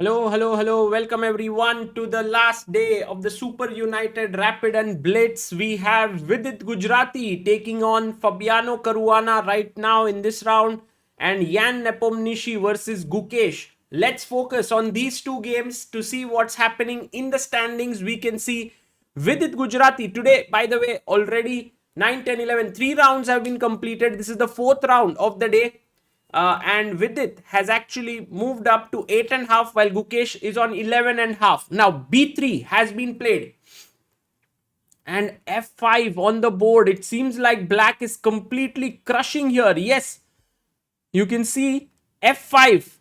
Hello, hello, hello. Welcome everyone to the last day of the SuperUnited Rapid and Blitz. We have Vidit Gujrathi taking on Fabiano Caruana right now in this round and Nepomniachtchi versus Gukesh. Let's focus on these two games to see what's happening in the standings. We can see Vidit Gujrathi today, by the way, already 9, 10, 11. 3 rounds have been completed. This is the 4th round of the day. And Vidit has actually moved up to 8.5 while Gukesh is on 11.5. Now B3 has been played and F5 on the board. It seems like black is completely crushing here. Yes, you can see F5,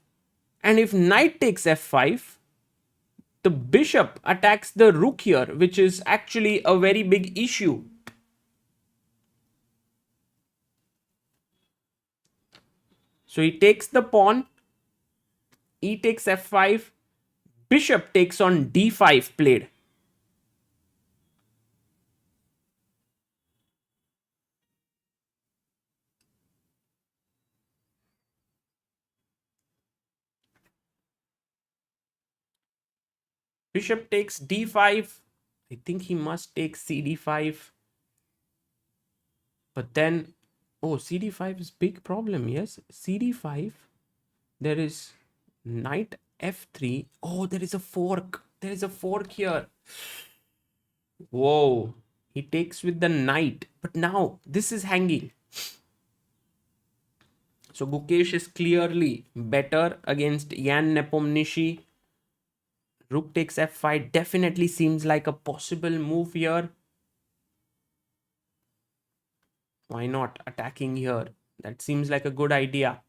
and if knight takes F5, the bishop attacks the rook here, which is actually a very big issue. So he takes the pawn, e takes f5, bishop takes on d5 played. Bishop takes d5. I think he must take cd5. But then, oh, cd5 is big problem. Yes, cd5. There is knight f3. Oh, there is a fork. There is a fork here. Whoa. He takes with the knight. But now, this is hanging. So Gukesh is clearly better against Nepomniachtchi. Rook takes f5 definitely seems like a possible move here. Why not attacking here? That seems like a good idea.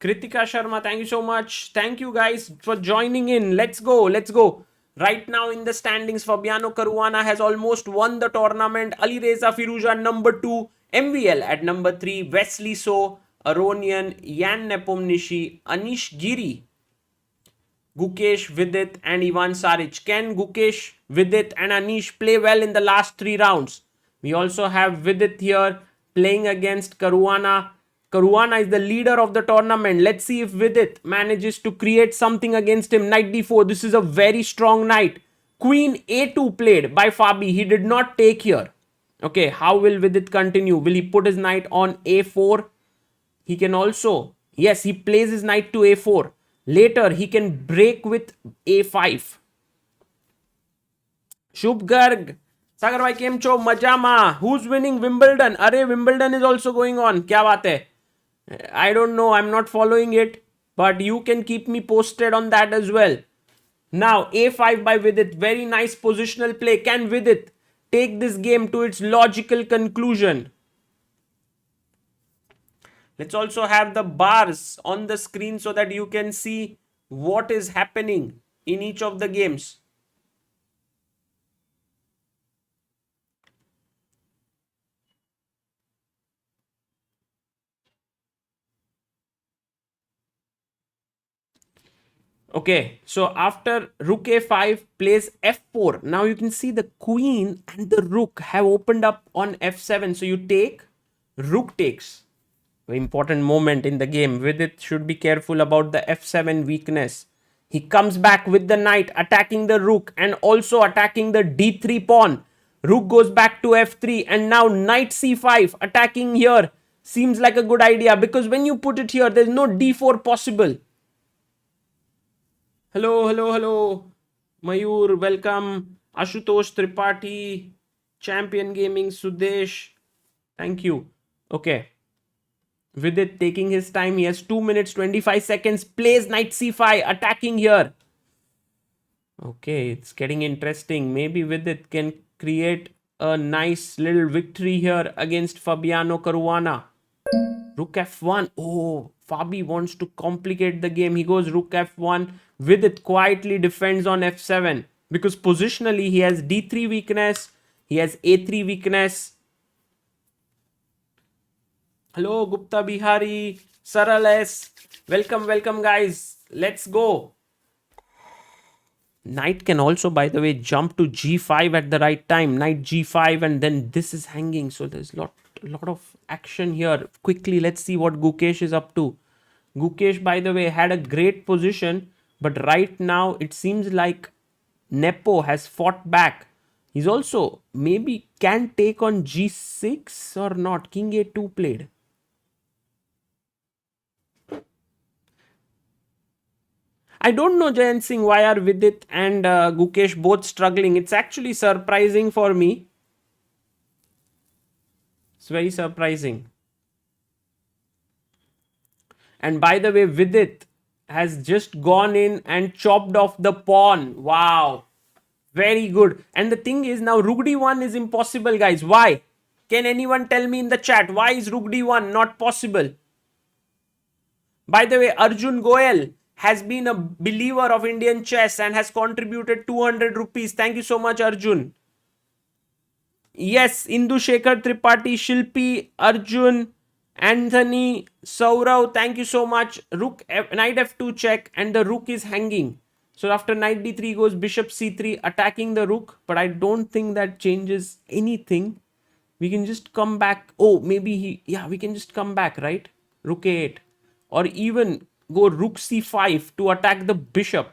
Kritika Sharma, thank you so much. Thank you guys for joining in. Let's go. Let's go. Right now in the standings, Fabiano Caruana has almost won the tournament. Alireza Firouzja number 2. MVL at number 3. Wesley So, Aronian, Nepomniachtchi, Anish Giri, Gukesh, Vidit and Ivan Saric. Can Gukesh, Vidit and Anish play well in the last 3 rounds? We also have Vidit here playing against Caruana. Caruana is the leader of the tournament. Let's see if Vidit manages to create something against him. Knight d4. This is a very strong knight. Queen a2 played by Fabi. He did not take here. Okay, how will Vidit continue? Will he put his knight on a4? He can also, yes, he plays his knight to a4. Later, he can break with a5. Shubh Garg. Sagar bhai kem cho? Majama. Who's winning Wimbledon? Arey, Wimbledon is also going on. Kya baat hai? I don't know. I'm not following it. But you can keep me posted on that as well. Now, a5 by Vidit. Very nice positional play. Can Vidit take this game to its logical conclusion? Let's also have the bars on the screen so that you can see what is happening in each of the games. Okay, so after rook a5 plays f4. Now you can see the queen and the rook have opened up on f7. So you take, rook takes. Very important moment in the game. Vidit should be careful about the f7 weakness. He comes back with the knight attacking the rook and also attacking the d3 pawn. Rook goes back to f3 and now knight c5 attacking here. Seems like a good idea because when you put it here, there's no d4 possible. Hello, hello, hello. Mayur, welcome. Ashutosh Tripathi, Champion Gaming, Sudesh. Thank you. Okay. Vidit taking his time. He has 2 minutes, 25 seconds. Plays knight c5, attacking here. Okay, it's getting interesting. Maybe Vidit can create a nice little victory here against Fabiano Caruana. Rook f1. Oh, Fabi wants to complicate the game. He goes rook f1. Vidit quietly defends on f7 because positionally he has d3 weakness. He has a3 weakness. Hello, Gupta Bihari, Saral S. Welcome, welcome, guys. Let's go. Knight can also, by the way, jump to g5 at the right time. Knight g5 and then this is hanging. So there's a lot of action here. Quickly, let's see what Gukesh is up to. Gukesh, by the way, had a great position, but right now it seems like Nepo has fought back. He's also maybe can take on g6 or not. King a2 played. I don't know, Jayant Singh, why are Vidit and Gukesh both struggling. It's actually surprising for me. It's very surprising. And by the way, Vidit has just gone in and chopped off the pawn. Wow. Very good. And the thing is, now Rook d1 is impossible, guys. Why? Can anyone tell me in the chat? Why is Rook d1 not possible? By the way, Arjun Goel has been a believer of Indian chess and has contributed 200 rupees. Thank you so much, Arjun. Yes, Indu Shekhar Tripathi, Shilpi, Arjun, Anthony, Saurav, thank you so much. Rook, knight f2 check, and the rook is hanging. So after knight d3 goes bishop c3, attacking the rook. But I don't think that changes anything. We can just come back. Oh, maybe we can just come back, right? Rook a8. Or even go rook c5 to attack the bishop.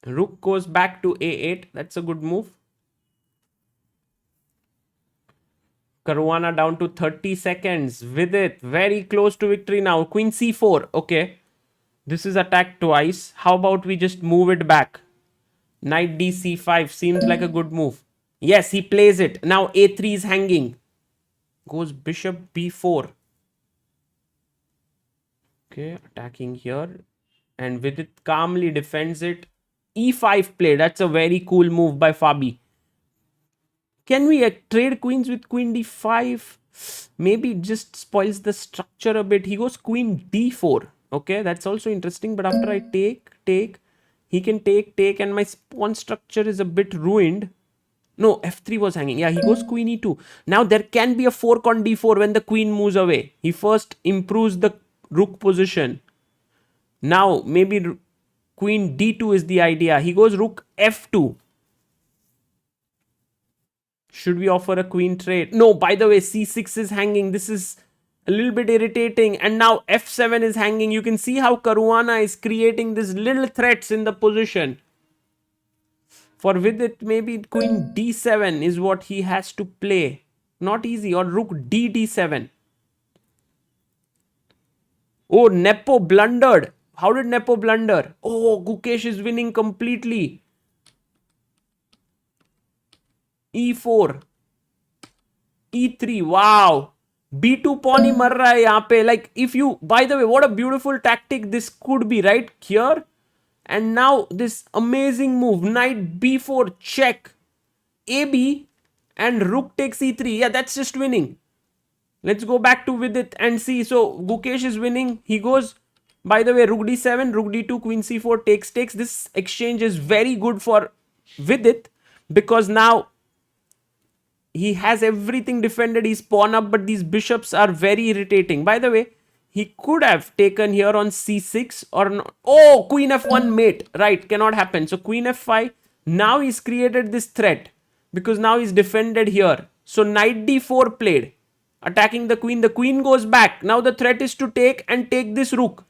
Rook goes back to a8. That's a good move. Caruana down to 30 seconds. Vidit very close to victory now. Queen c4. Okay. This is attacked twice. How about we just move it back? Knight d c5 seems like a good move. Yes, he plays it. Now a3 is hanging. Goes bishop b4. Okay, attacking here. And Vidit calmly defends it. e5 play. That's a very cool move by Fabi. Can we trade queens with queen d5? Maybe it just spoils the structure a bit. He goes queen d4. Okay, that's also interesting. But after I take, he can take, and my pawn structure is a bit ruined. No, f3 was hanging. Yeah, he goes queen e2. Now there can be a fork on d4 when the queen moves away. He first improves the rook position. Now maybe queen d2 is the idea. He goes rook f2. Should we offer a queen trade? No, by the way, c6 is hanging. This is a little bit irritating. And now f7 is hanging. You can see how Caruana is creating these little threats in the position. For Vidit, maybe queen d7 is what he has to play. Not easy. Or rook d7. Oh, Nepo blundered. How did Nepo blunder? Oh, Gukesh is winning completely. e4. e3. Wow. b2 pawn ही मर रहा है यहाँ पे. Like if you, by the way, what a beautiful tactic this could be, right? Here. And now this amazing move. Knight b4 check. ab and rook takes e3. Yeah, that's just winning. Let's go back to Vidit and see. So Gukesh is winning. He goes, by the way, rook d7, rook d2, queen c4 takes. This exchange is very good for Vidit because now he has everything defended. He's pawn up, but these bishops are very irritating. By the way, he could have taken here on c6 or not. Oh, queen f1 mate. Right, cannot happen. So queen f5. Now he's created this threat because now he's defended here. So knight d4 played. Attacking the queen. The queen goes back. Now the threat is to take and take this rook.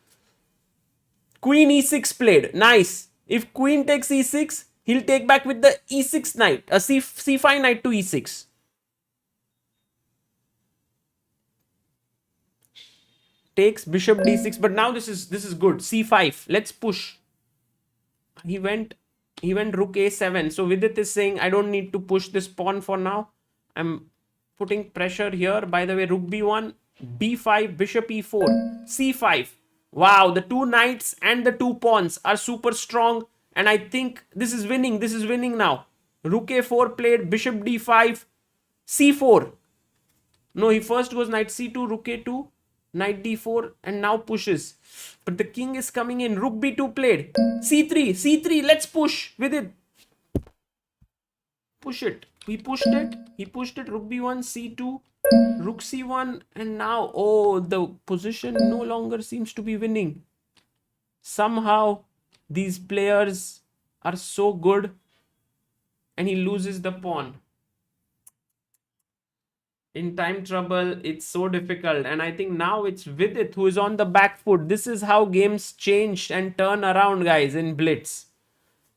Queen e6 played. Nice. If queen takes e6, he'll take back with the e6 knight. C5 knight to e6. Takes bishop d6. But now this is good. c5. Let's push. He went rook a7. So Vidit is saying, I don't need to push this pawn for now. I'm putting pressure here. By the way, rook b1, b5, bishop e4, c5. Wow, the two knights and the two pawns are super strong. And I think this is winning. This is winning now. Rook a4 played, bishop d5, c4. No, he first goes knight c2, rook a2, knight d4, and now pushes. But the king is coming in. Rook b2 played, c3. Let's push with it. Push it. He pushed it. Rook b1, c2, rook c1, and now, oh, the position no longer seems to be winning. Somehow, these players are so good and he loses the pawn. In time trouble, it's so difficult. And I think now it's Vidit who is on the back foot. This is how games change and turn around, guys, in Blitz.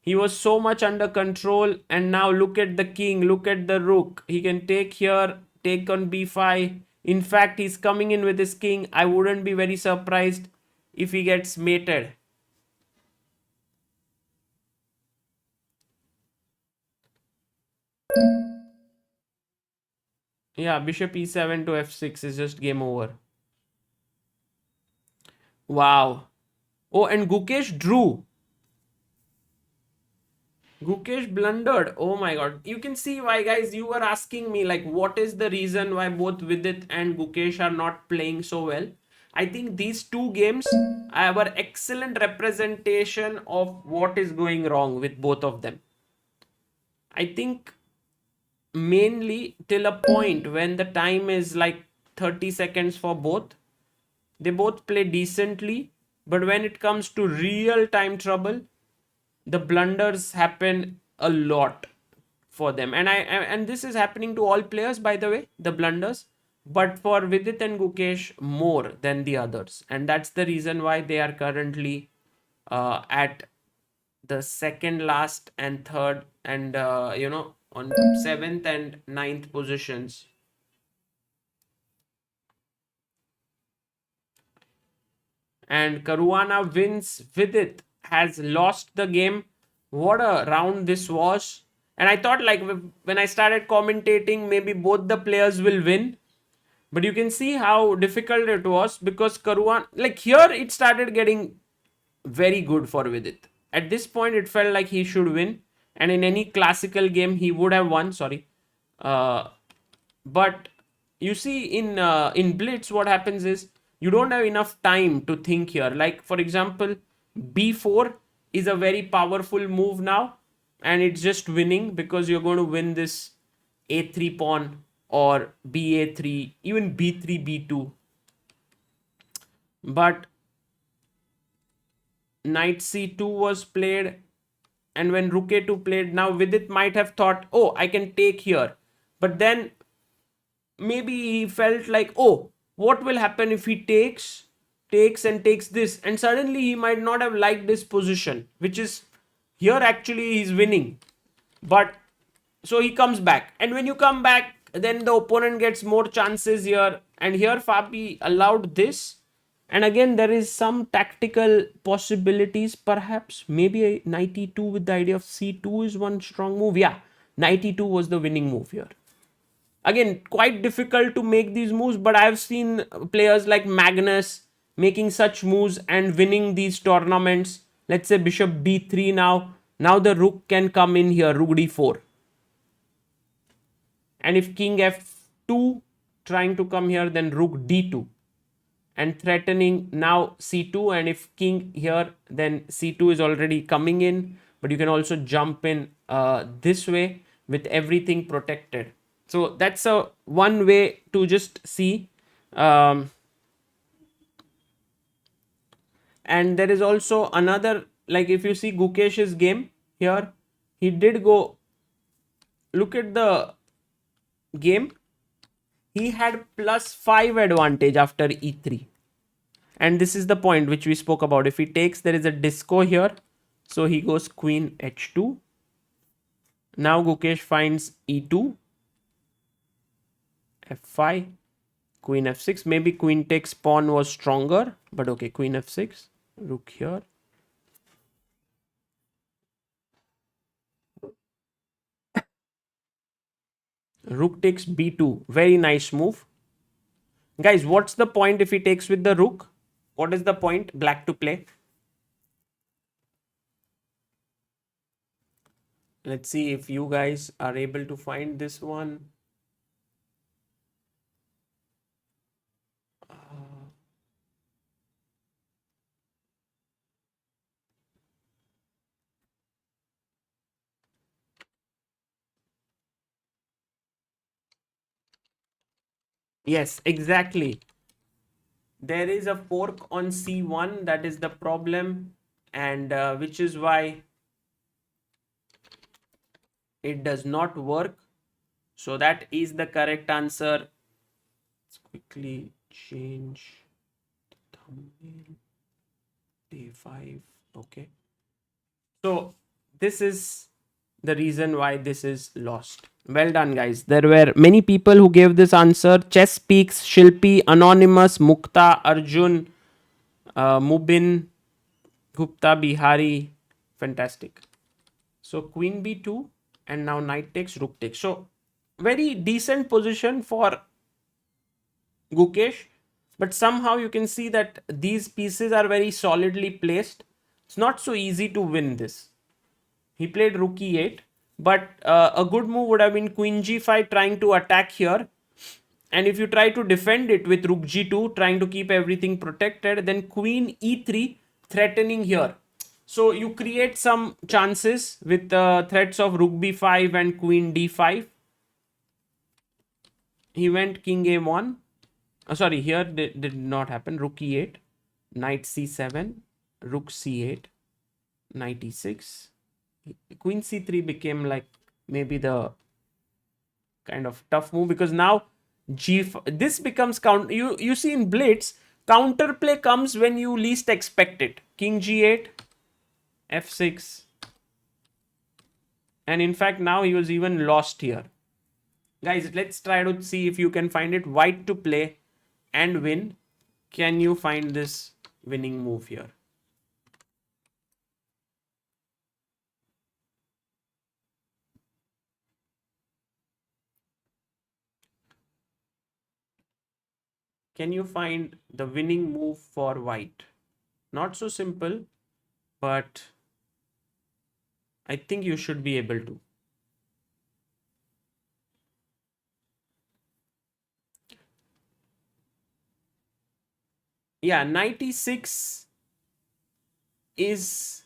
He was so much under control, and now look at the king, look at the rook. He can take here, take on b5. In fact, he's coming in with his king. I wouldn't be very surprised if he gets mated. Yeah, bishop e7 to f6 is just game over. Wow. Oh, and Gukesh drew. Gukesh blundered. Oh my god. You can see why, guys. You were asking me, like, what is the reason why both Vidit and Gukesh are not playing so well? I think these two games were excellent representation of what is going wrong with both of them. I think mainly till a point when the time is like 30 seconds for both. They both play decently, but when it comes to real time trouble, the blunders happen a lot for them. And this is happening to all players, by the way, the blunders, but for Vidit and Gukesh more than the others. And that's the reason why they are currently at the second last and third and on 7th and 9th positions. And Caruana wins. Vidit has lost the game. What a round this was. And I thought, like, when I started commentating, maybe both the players will win. But you can see how difficult it was because Caruana, like, here it started getting very good for Vidit. At this point, it felt like he should win. And in any classical game, he would have won. Sorry. But you see, in Blitz, what happens is you don't have enough time to think here. Like, for example, b4 is a very powerful move now, and it's just winning because you're going to win this a3 pawn or ba3, even b3, b2. But knight c2 was played, and when rook a2 played, now Vidit might have thought, oh, I can take here. But then maybe he felt like, oh, what will happen if he takes and takes this, and suddenly he might not have liked this position, which is here actually he's winning. But so he comes back, and when you come back, then the opponent gets more chances here, and here Fabi allowed this. And again, there is some tactical possibilities, perhaps. Maybe a knight e2 with the idea of c2 is one strong move. Yeah, knight e2 was the winning move here. Again, quite difficult to make these moves, but I've seen players like Magnus making such moves and winning these tournaments. Let's say bishop b3 now. Now the rook can come in here, rook d4. And if king f2 trying to come here, then rook d2. And threatening now c2, and if king here, then c2 is already coming in. But you can also jump in this way with everything protected. So that's a one way to just see. And there is also another, like if you see Gukesh's game here, he did go, look at the game. He had +5 advantage after e3. And this is the point which we spoke about. If he takes, there is a disco here. So he goes queen h2. Now Gukesh finds e2. f5, queen f6. Maybe queen takes pawn was stronger, but okay, queen f6, rook here. Rook takes b2. Very nice move. Guys, what's the point if he takes with the rook? What is the point? Black to play. Let's see if you guys are able to find this one. Yes, exactly. There is a fork on c1. That is the problem. And which is why It does not work. So that is the correct answer. Let's quickly change the thumbnail. Day 5. Okay. So this is the reason why this is lost. Well done, guys. There were many people who gave this answer. Chess Peaks, Shilpi, Anonymous, Mukta, Arjun, Mubin, Gupta, Bihari. Fantastic. So queen b2 and now knight takes, rook takes. So very decent position for Gukesh. But somehow you can see that these pieces are very solidly placed. It's not so easy to win this. He played rook e8, but a good move would have been queen g5 trying to attack here. And if you try to defend it with rook g2 trying to keep everything protected, then queen e3 threatening here. So you create some chances with threats of rook b5 and queen d5. He went king a1. Sorry, here did not happen. Rook e8, knight c7, rook c8, knight e6. Queen c3 became like maybe the kind of tough move, because now this becomes counter. You see in Blitz, counterplay comes when you least expect it. King g8, f6, and in fact now he was even lost here. Guys, let's try to see if you can find it. White to play and win. Can you find this winning move here? Can you find the winning move for white? Not so simple, but I think you should be able to. Yeah, knight e6 is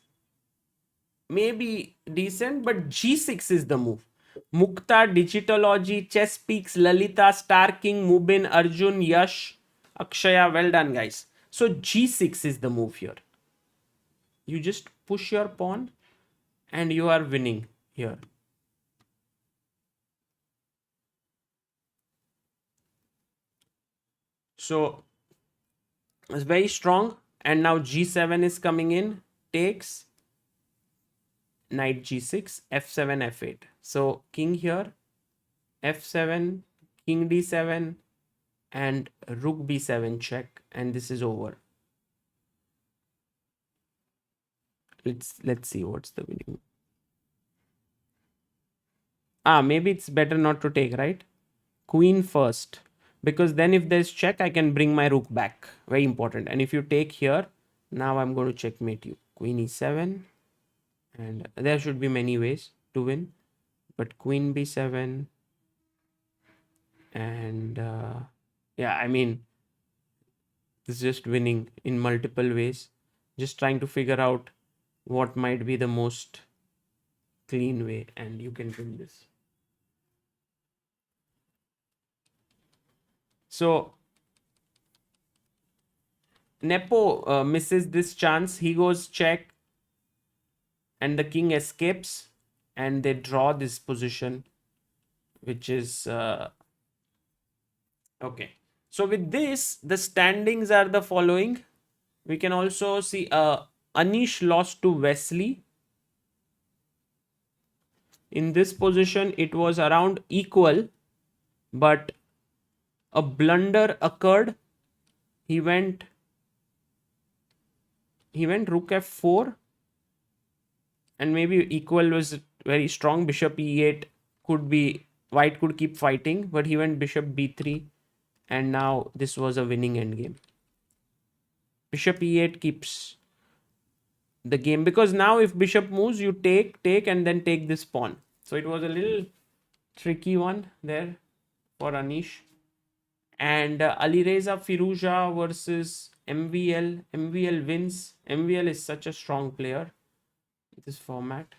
maybe decent, but g6 is the move. Mukta, Digitology, Chess Peaks, Lalita, Star King, Mubin, Arjun, Yash, Akshaya. Well done, guys. So g6 is the move here. You just push your pawn and you are winning here. So it's very strong. And now g7 is coming in. Takes. Knight g6, f7, f8. So king here, f7, king d7, and rook b7 check, and this is over. Let's see what's the winning. Maybe it's better not to take, right? Queen first, because then if there's check, I can bring my rook back. Very important. And if you take here, now I'm going to checkmate you. Queen e7, and there should be many ways to win, but queen b7, and yeah, I mean, this is just winning in multiple ways. Just trying to figure out what might be the most clean way, and you can win this. So Nepo misses this chance. He goes check, and the king escapes, and they draw this position, which is okay. So with this, the standings are the following. We can also see Anish lost to Wesley. In this position, it was around equal, but a blunder occurred. He went rook f4, and maybe equal was very strong. Bishop e8 could be, white could keep fighting, but he went bishop b3, and now this was a winning endgame. Bishop e8 keeps the game, because now if bishop moves, you take, and then take this pawn. So it was a little tricky one there for Anish. And Alireza Firouzja versus MVL. MVL wins. MVL is such a strong player in this format.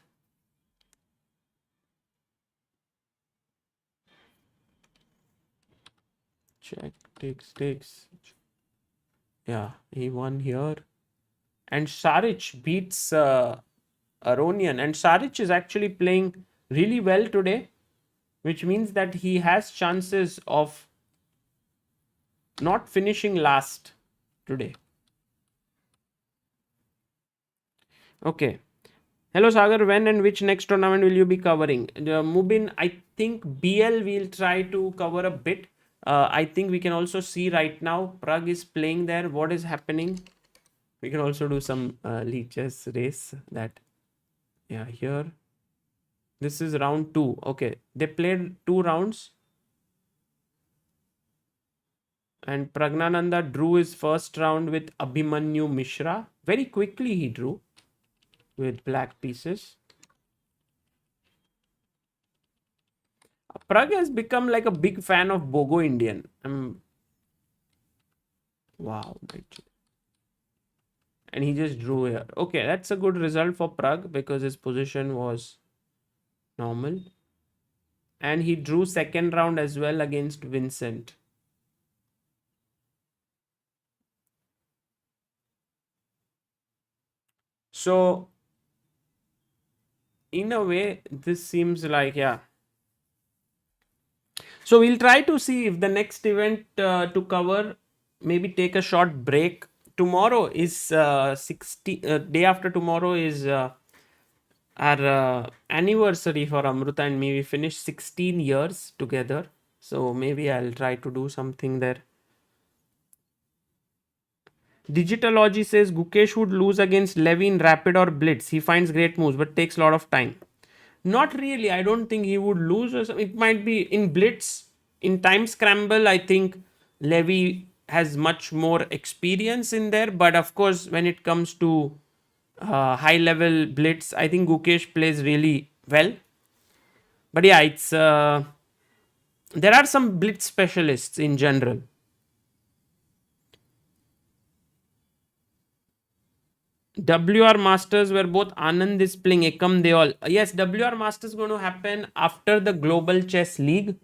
Check, takes. Yeah, he won here. And Saric beats Aronian. And Saric is actually playing really well today, which means that he has chances of not finishing last today. Okay. Hello Sagar, when and which next tournament will you be covering? Mubin, I think BL will try to cover a bit. I think we can also see right now Prague is playing there. What is happening? We can also do some league chess race that, yeah, here. This is round 2. Okay, they played 2 rounds. And Pragnananda drew his first round with Abhimanyu Mishra. Very quickly he drew with black pieces. Prag has become like a big fan of Bogo Indian. Wow. And he just drew here. Okay, that's a good result for Prag because his position was normal. And he drew second round as well against Vincent. So, in a way, this seems like, yeah. So, we'll try to see if the next event to cover, maybe take a short break. Tomorrow is 60, day after tomorrow is our anniversary for Amruta and me. We finished 16 years together. So maybe I'll try to do something there. Digitalogy says Gukesh would lose against Levy in Rapid or Blitz. He finds great moves but takes a lot of time. Not really. I don't think he would lose. It might be in Blitz. In time scramble, I think Levy has much more experience in there. But of course, when it comes to high level Blitz, I think Gukesh plays really well. But yeah, it's there are some Blitz specialists in general. WR Masters where both Anand is playing Ekam they all. Yes, WR Masters going to happen after the Global Chess League.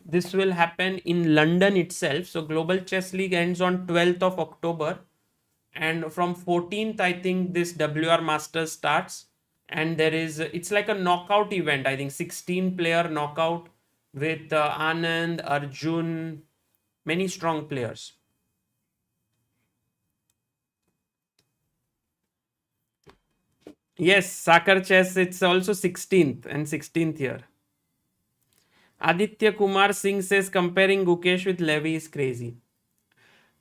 This will happen in London itself. So Global Chess League ends on 12th of October. And from 14th, I think this WR Masters starts. And there is, it's like a knockout event. I think 16 player knockout with Anand, Arjun, many strong players. Yes, Sagar Chess, it's also 16th and 16th year. Aditya Kumar Singh says comparing Gukesh with Levy is crazy.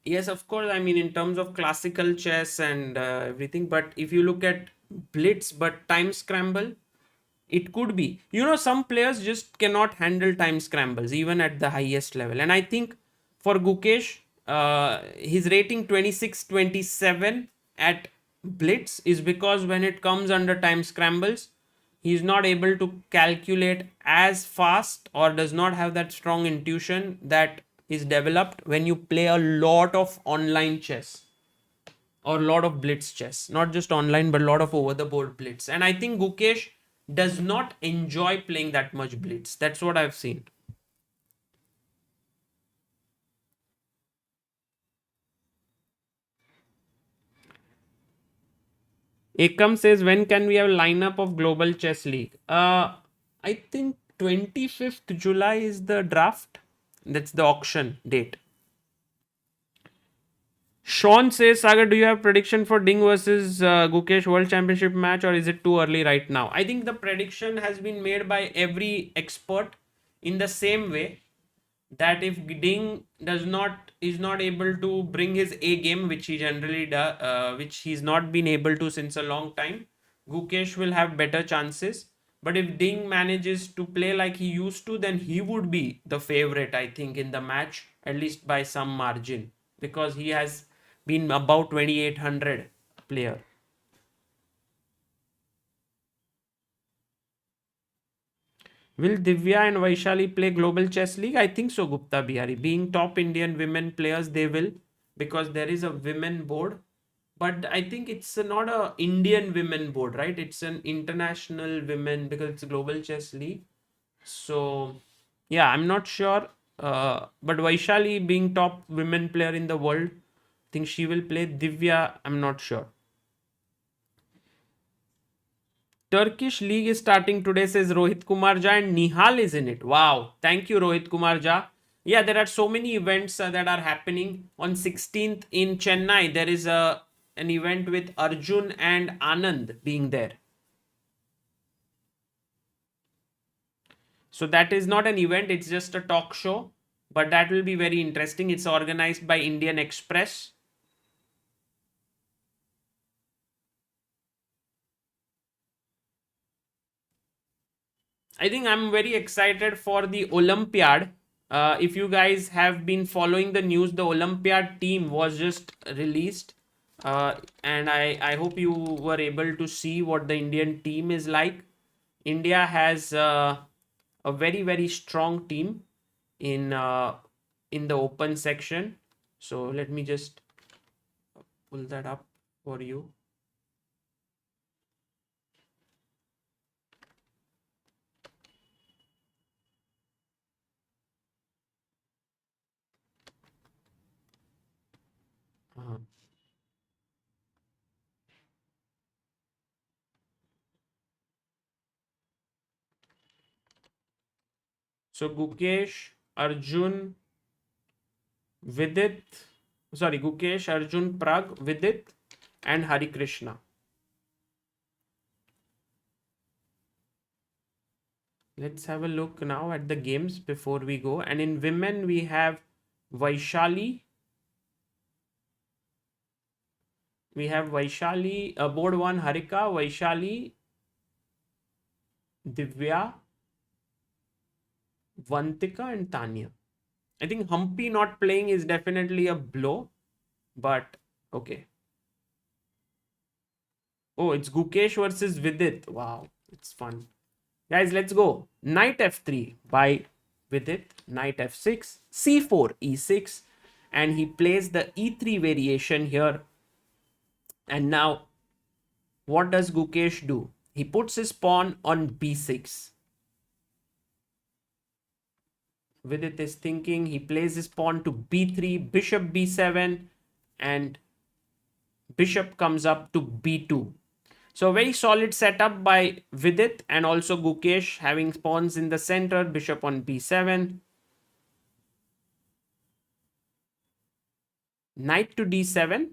Yes, of course. I mean, in terms of classical chess and everything, but if you look at Blitz, but time scramble, it could be. You know, some players just cannot handle time scrambles, even at the highest level. And I think for Gukesh, his rating 26-27 at Blitz is because when it comes under time scrambles, he's not able to calculate as fast or does not have that strong intuition that is developed when you play a lot of online chess or a lot of blitz chess, not just online but a lot of over the board blitz. And I think Gukesh does not enjoy playing that much blitz. That's what I've seen. Ekam says, when can we have lineup of Global Chess League? I think 25th July is the draft. That's the auction date. Sean says, Sagar, do you have prediction for Ding versus Gukesh World Championship match or is it too early right now? I think the prediction has been made by every expert in the same way that if Ding is not able to bring his A game, which he generally does, which he's not been able to since a long time, Gukesh will have better chances. But if Ding manages to play like he used to, then he would be the favorite, I think, in the match, at least by some margin, because he has been about 2800 player. Will Divya and Vaishali play Global Chess League? I think so, Gupta Bihari. Being top Indian women players, they will, because there is a women board. But I think it's not a Indian women board, right? It's an international women because it's a Global Chess League. So, yeah, I'm not sure. But Vaishali being top women player in the world, I think she will play. Divya, I'm not sure. Turkish league is starting today, says Rohit Kumar Jha, and Nihal is in it. Wow. Thank you, Rohit Kumar Jha. Yeah, there are so many events that are happening. On 16th in Chennai, there is an event with Arjun and Anand being there. So that is not an event, it's just a talk show. But that will be very interesting. It's organized by Indian Express. I think I'm very excited for the Olympiad. If you guys have been following the news, the Olympiad team was just released. And I hope you were able to see what the Indian team is like. India has a very, very strong team in the open section. So let me just pull that up for you. So Gukesh, Arjun, Vidit, Gukesh, Arjun, Prag, Vidit, and Hari Krishna. Let's have a look now at the games before we go. And in women, we have Vaishali. We have Vaishali, board 1, Harika, Vaishali, Divya, Vantika, and Tanya. I think Humpy not playing is definitely a blow, but okay. Oh, it's Gukesh versus Vidit. Wow, it's fun. Guys, let's go. Knight f3 by Vidit. Knight f6, c4, e6. And he plays the e3 variation here. And now, what does Gukesh do? He puts his pawn on b6. Vidit is thinking. He plays his pawn to b3, bishop b7, and bishop comes up to b2. So a very solid setup by Vidit and also Gukesh having pawns in the center, bishop on b7. Knight to d7.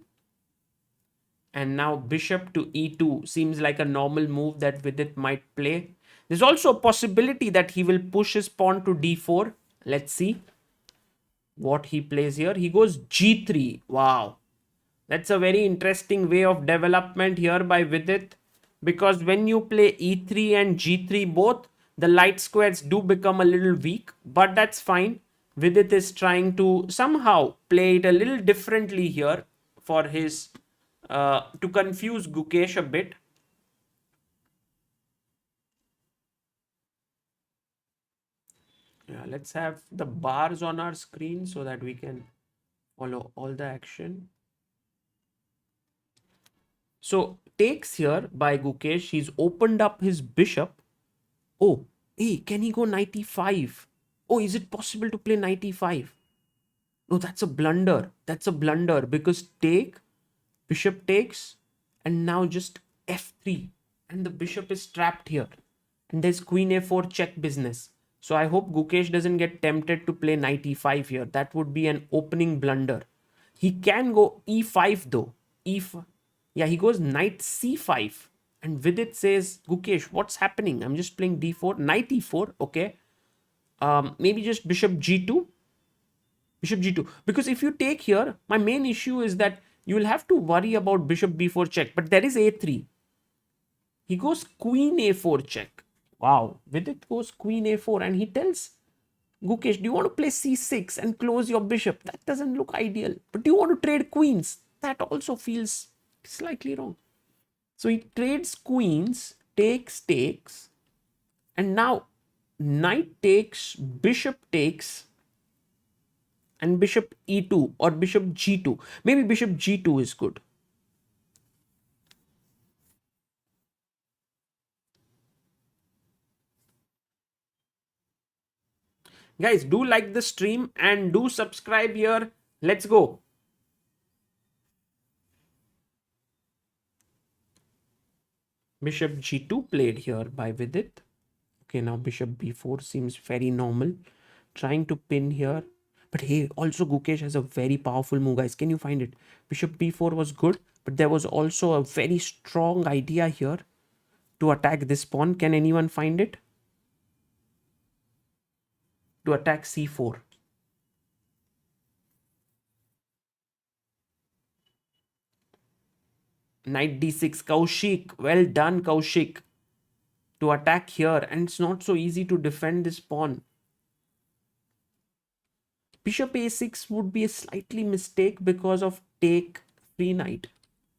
And now bishop to e2 seems like a normal move that Vidit might play. There's also a possibility that he will push his pawn to d4. Let's see what he plays here. He goes g3. Wow. That's a very interesting way of development here by Vidit. Because when you play e3 and g3 both, the light squares do become a little weak. But that's fine. Vidit is trying to somehow play it a little differently here for his... to confuse Gukesh a bit. Yeah, let's have the bars on our screen so that we can follow all the action. So takes here by Gukesh. He's opened up his bishop. Oh, hey, can he go knight e5? Oh, is it possible to play knight e5? No, that's a blunder. That's a blunder because take, bishop takes, and now just f3. And the bishop is trapped here. And there's queen a4 check business. So I hope Gukesh doesn't get tempted to play knight e5 here. That would be an opening blunder. He can go e5 though. E5. Yeah, he goes knight c5. And Vidit says, Gukesh, what's happening? I'm just playing d4. Knight e4. Okay. Maybe just bishop g2. Bishop g2. Because if you take here, my main issue is that you will have to worry about bishop b4 check. But there is a3. He goes queen a4 check. Wow. Vidit goes queen a4 and he tells Gukesh, do you want to play c6 and close your bishop? That doesn't look ideal. But do you want to trade queens? That also feels slightly wrong. So he trades queens, takes, and now knight takes, bishop takes, and bishop e2 or bishop g2. Maybe bishop g2 is good. Guys, do like the stream and do subscribe here. Let's go. Bishop g2 played here by Vidit. Okay, now bishop b4 seems very normal. Trying to pin here. But hey, also Gukesh has a very powerful move, guys. Can you find it? Bishop b4 was good, but there was also a very strong idea here to attack this pawn. Can anyone find it? To attack c4. Knight d6. Kaushik. Well done, Kaushik. To attack here. And it's not so easy to defend this pawn. Bishop a6 would be a slightly mistake because of take free knight.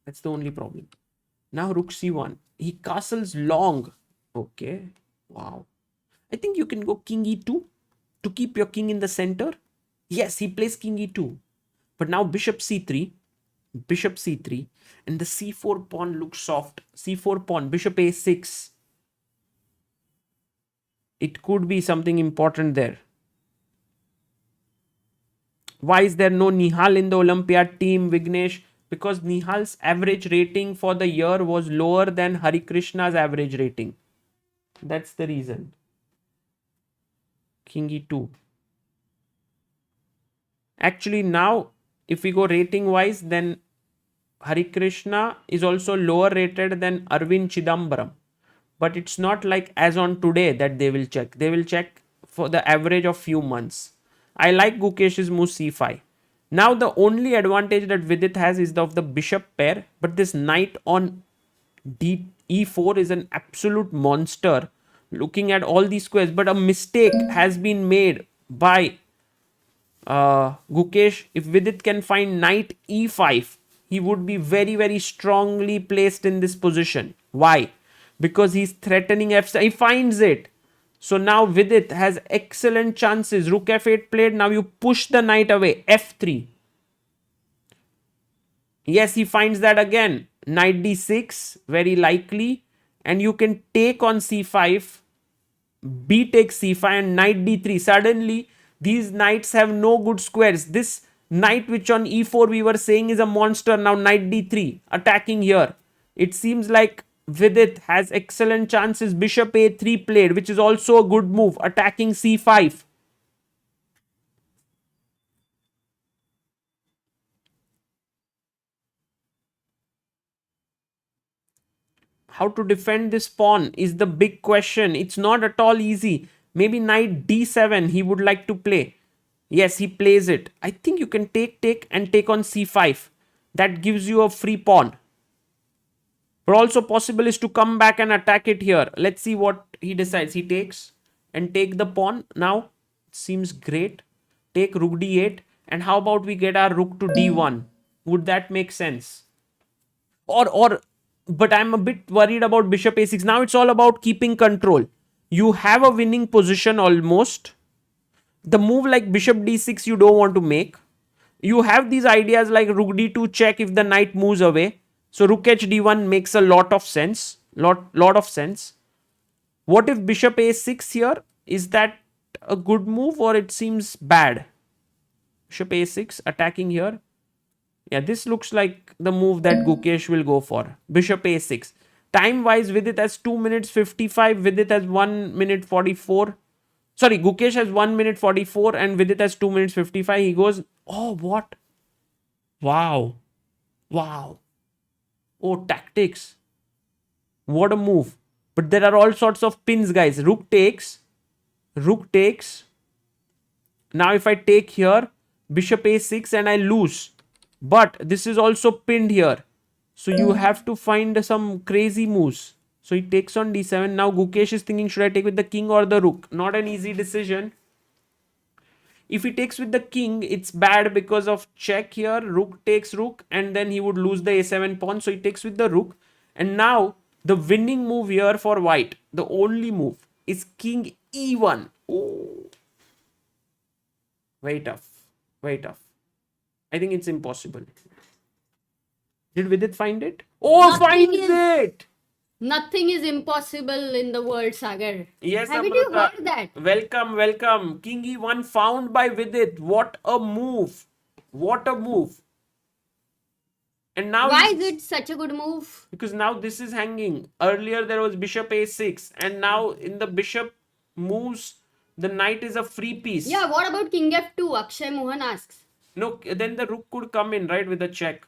That's the only problem. Now rook c1. He castles long. Okay. Wow. I think you can go king e2 to keep your king in the center. Yes, he plays king e2. But now bishop c3. Bishop c3. And the c4 pawn looks soft. c4 pawn. Bishop a6. It could be something important there. Why is there no Nihal in the Olympiad team, Vignesh? Because Nihal's average rating for the year was lower than Hari Krishna's average rating. That's the reason. King e2. Actually, now, if we go rating wise, then Hari Krishna is also lower rated than Arvind Chidambaram. But it's not like as on today that they will check. They will check for the average of few months. I like Gukesh's move c5. Now the only advantage that Vidit has is of the bishop pair. But this knight on e4 is an absolute monster. Looking at all these squares. But a mistake has been made by Gukesh. If Vidit can find knight e5, he would be very, very strongly placed in this position. Why? Because he's threatening f7. He finds it. So now Vidit has excellent chances. Rook f8 played. Now you push the knight away. f3. Yes, he finds that again. Knight d6. Very likely. And you can take on c5. B takes c5 and knight d3. Suddenly, these knights have no good squares. This knight which on e4 we were saying is a monster. Now knight d3. Attacking here. It seems like Vidit has excellent chances. Bishop a3 played, which is also a good move. Attacking c5. How to defend this pawn is the big question. It's not at all easy. Maybe knight d7 he would like to play. Yes, he plays it. I think you can take and take on c5. That gives you a free pawn. But also possible is to come back and attack it here. Let's see what he decides. He takes and take the pawn. Now, seems great. Take rook d8. And how about we get our rook to d1? Would that make sense? But I'm a bit worried about bishop a6. Now it's all about keeping control. You have a winning position almost. The move like bishop d6 you don't want to make. You have these ideas like rook d2 check if the knight moves away. So rook h d1 makes a lot of sense. Lot of sense. What if bishop a6 here? Is that a good move or it seems bad? Bishop a6 attacking here. Yeah, this looks like the move that Gukesh will go for. Bishop a6. Time wise, Vidit has 2 minutes 55. Vidit has 1 minute 44. Sorry, Gukesh has 1 minute 44 and Vidit has 2 minutes 55. He goes, oh, what? Wow. Wow. Oh, tactics. What a move. But there are all sorts of pins, guys. Rook takes. Rook takes. Now if I take here, bishop a6 and I lose. But this is also pinned here. So you have to find some crazy moves. So he takes on d7. Now Gukesh is thinking, should I take with the king or the rook? Not an easy decision. If he takes with the king, it's bad because of check here. Rook takes rook and then he would lose the a7 pawn. So he takes with the rook. And now the winning move here for white, the only move, is king e1. Oh. Very tough. Very tough. I think it's impossible. Did Vidit find it? Oh, finds it! Nothing is impossible in the world, Sagar. Yes, Haven't Amruta. you heard that? Welcome, welcome. King e1 found by Vidit. What a move. What a move. And now Why is it such a good move? because now this is hanging. Earlier there was bishop a6, and now in the bishop moves, the knight is a free piece. Yeah, what about king f2? Akshay Mohan asks. No, then the rook could come in, right, with a check.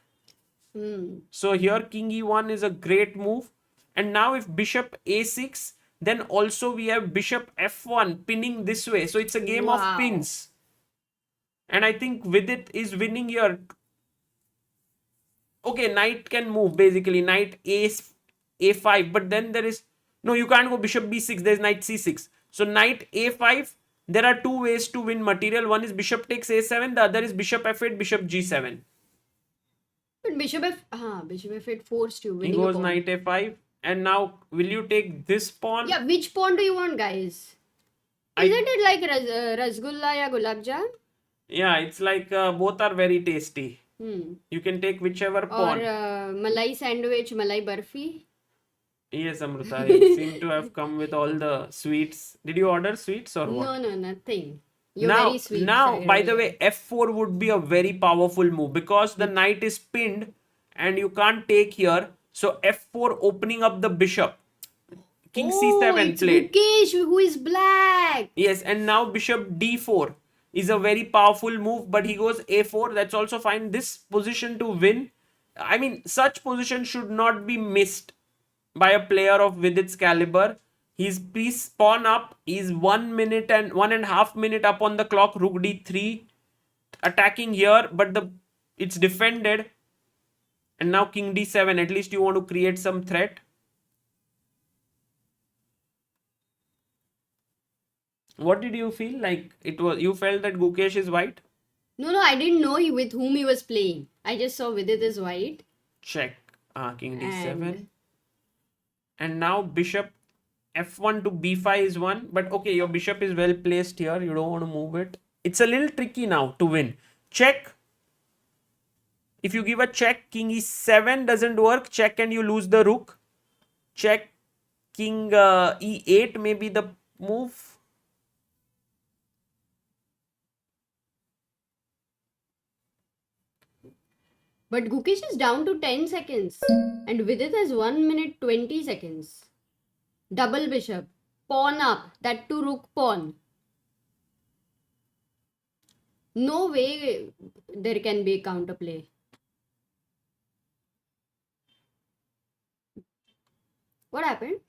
Hmm. So here king e1 is a great move. And now if bishop a6, then also we have bishop f1 pinning this way. So it's a game of Wow. pins. And I think Vidit is winning here. Okay, knight can move basically. Knight a5, but then there is... No, you can't go bishop b6. There's knight c6. So knight a5, there are two ways to win material. One is bishop takes a7. The other is bishop f8, bishop g7. But bishop f8 forced you. He winning a goes pawn. knight a5. And now, will you take this pawn? Yeah, which pawn do you want, guys? Isn't it like Rasgulla ya Gulab Jam? Yeah, it's like both are very tasty. You can take whichever Or pawn. Malai sandwich, Malai barfi? Yes, Amruta, you seem to have come with all the sweets. Did you order sweets or what? No, nothing. You're Now, very sweet. by the way, f4 would be a very powerful move because the knight is pinned and you can't take here. So f4 opening up the bishop. King c7 it's played. Gukesh who is black. Yes, and now bishop d4 is a very powerful move, but he goes a4. That's also fine. This position to win, I mean, such position should not be missed by a player of Vidit's caliber. He's piece pawn up. He's 1 minute and 1.5 minutes up on the clock. Rook d3 attacking here, but it's defended. And now king d7. At least you want to create some threat. What did you feel like? It was you felt that Gukesh is white? No, I didn't know with whom he was playing. I just saw Vidit is white. Check. King d7. And now bishop f1 to b5 is one. But okay, your bishop is well placed here. You don't want to move it. It's a little tricky now to win. Check. If you give a check, king e7 doesn't work. Check and you lose the rook. Check. King e8 may be the move. But Gukesh is down to 10 seconds. And Vidit has 1 minute 20 seconds. Double bishop. Pawn up. That to rook pawn. No way there can be counterplay. What happened?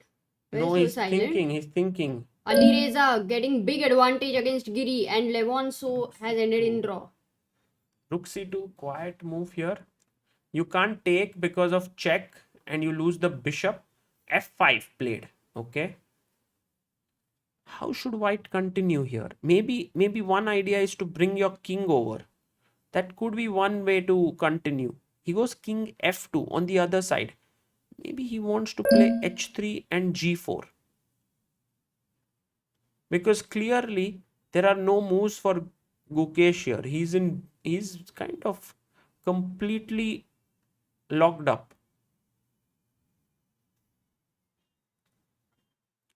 No, he's thinking. He's thinking. Alireza getting big advantage against Giri and Levon So has ended in draw. Rook c2, quiet move here. You can't take because of check and you lose the bishop. f5 played. Okay. How should white continue here? Maybe one idea is to bring your king over. That could be one way to continue. He goes king f2 on the other side. Maybe he wants to play h3 and g4. Because clearly there are no moves for Gukesh here. He's kind of completely locked up.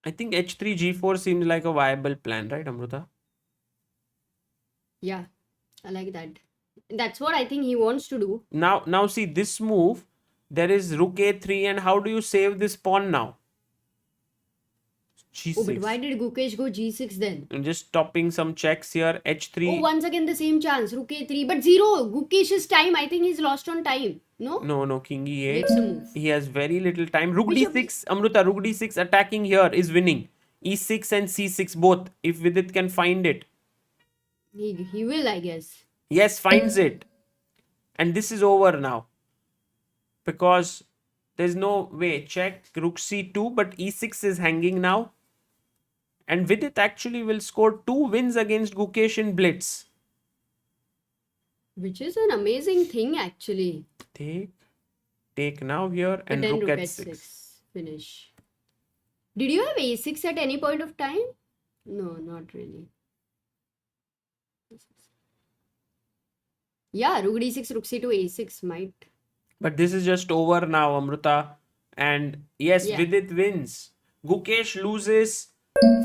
I think h3 g4 seems like a viable plan, right, Amruta? Yeah, I like that. That's what I think he wants to do. Now see this move. There is rook a3, and how do you save this pawn now? G6. Oh, but why did Gukesh go G6 then? I'm just stopping some checks here. H3. Oh, once again the same chance. Rook A3. But zero. Gukesh's time. I think he's lost on time. No? No. King E8. Makes a move. He has very little time. Rook D6. Amruta, Rook D6 attacking here is winning. E6 and C6 both. If Vidit can find it. He will, I guess. Yes, finds it. And this is over now. Because there's no way. Check. Rook C2. But E6 is hanging now. And Vidit actually will score 2 wins against Gukesh in Blitz. Which is an amazing thing actually. Take now here and then rook at 6. Finish. Did you have A6 at any point of time? No, not really. Yeah, Rook D6, Rook C2, A6 might. But this is just over now, Amruta. And yes, Yeah. Vidit wins. Gukesh loses.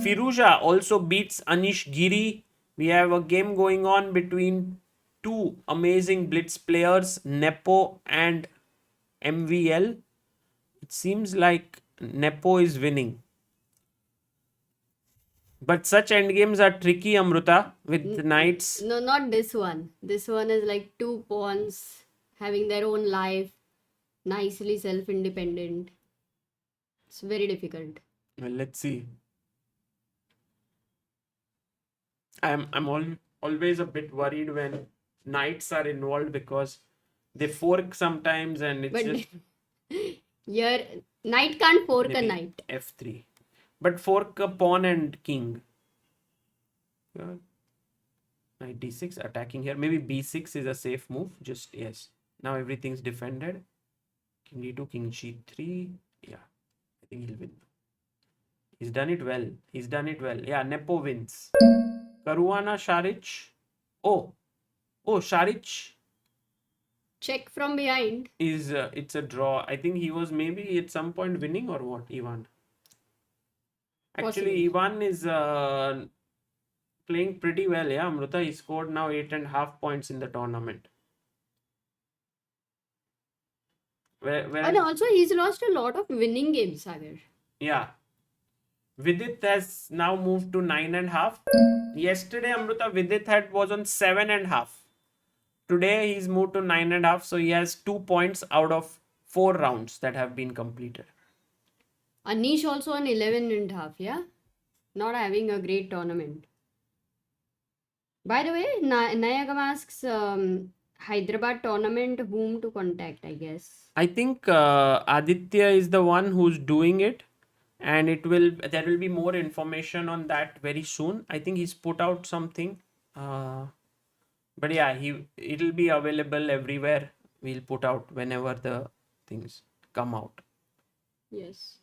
Firouzja also beats Anish Giri. We have a game going on between two amazing Blitz players, Nepo and MVL, it seems like Nepo is winning. But such endgames are tricky, Amruta, with knights. No, not this one. This one is like two pawns having their own life, nicely self-independent. It's very difficult. Well, let's see. I'm always a bit worried when knights are involved because they fork sometimes and it's But just here, knight can't fork a maybe knight. F3. But fork a pawn and king. Yeah. Knight D6 attacking here. Maybe B6 is a safe move. Just yes. Now everything's defended. King D2, King G3. Yeah. I think he'll win. He's done it well. He's done it well. Yeah, Nepo wins. Caruana, Saric. Oh, Saric Check from behind. is it's a draw. I think he was maybe at some point winning or what, Ivan? Actually, Possibly. Ivan is playing pretty well. Yeah, Amruta. He scored now 8.5 points in the tournament. And also, he's lost a lot of winning games, Sagar. Yeah. Vidit has now moved to 9.5. Yesterday, Amruta, Vidit was on 7.5. Today, he's moved to 9.5. So he has 2 points out of 4 rounds that have been completed. Anish also on 11.5, yeah? Not having a great tournament. By the way, Nayagam asks Hyderabad tournament whom to contact, I guess. I think Aditya is the one who's doing it. And there will be more information on that very soon. I think he's put out something. But yeah, it'll be available everywhere. We'll put out whenever the things come out. Yes.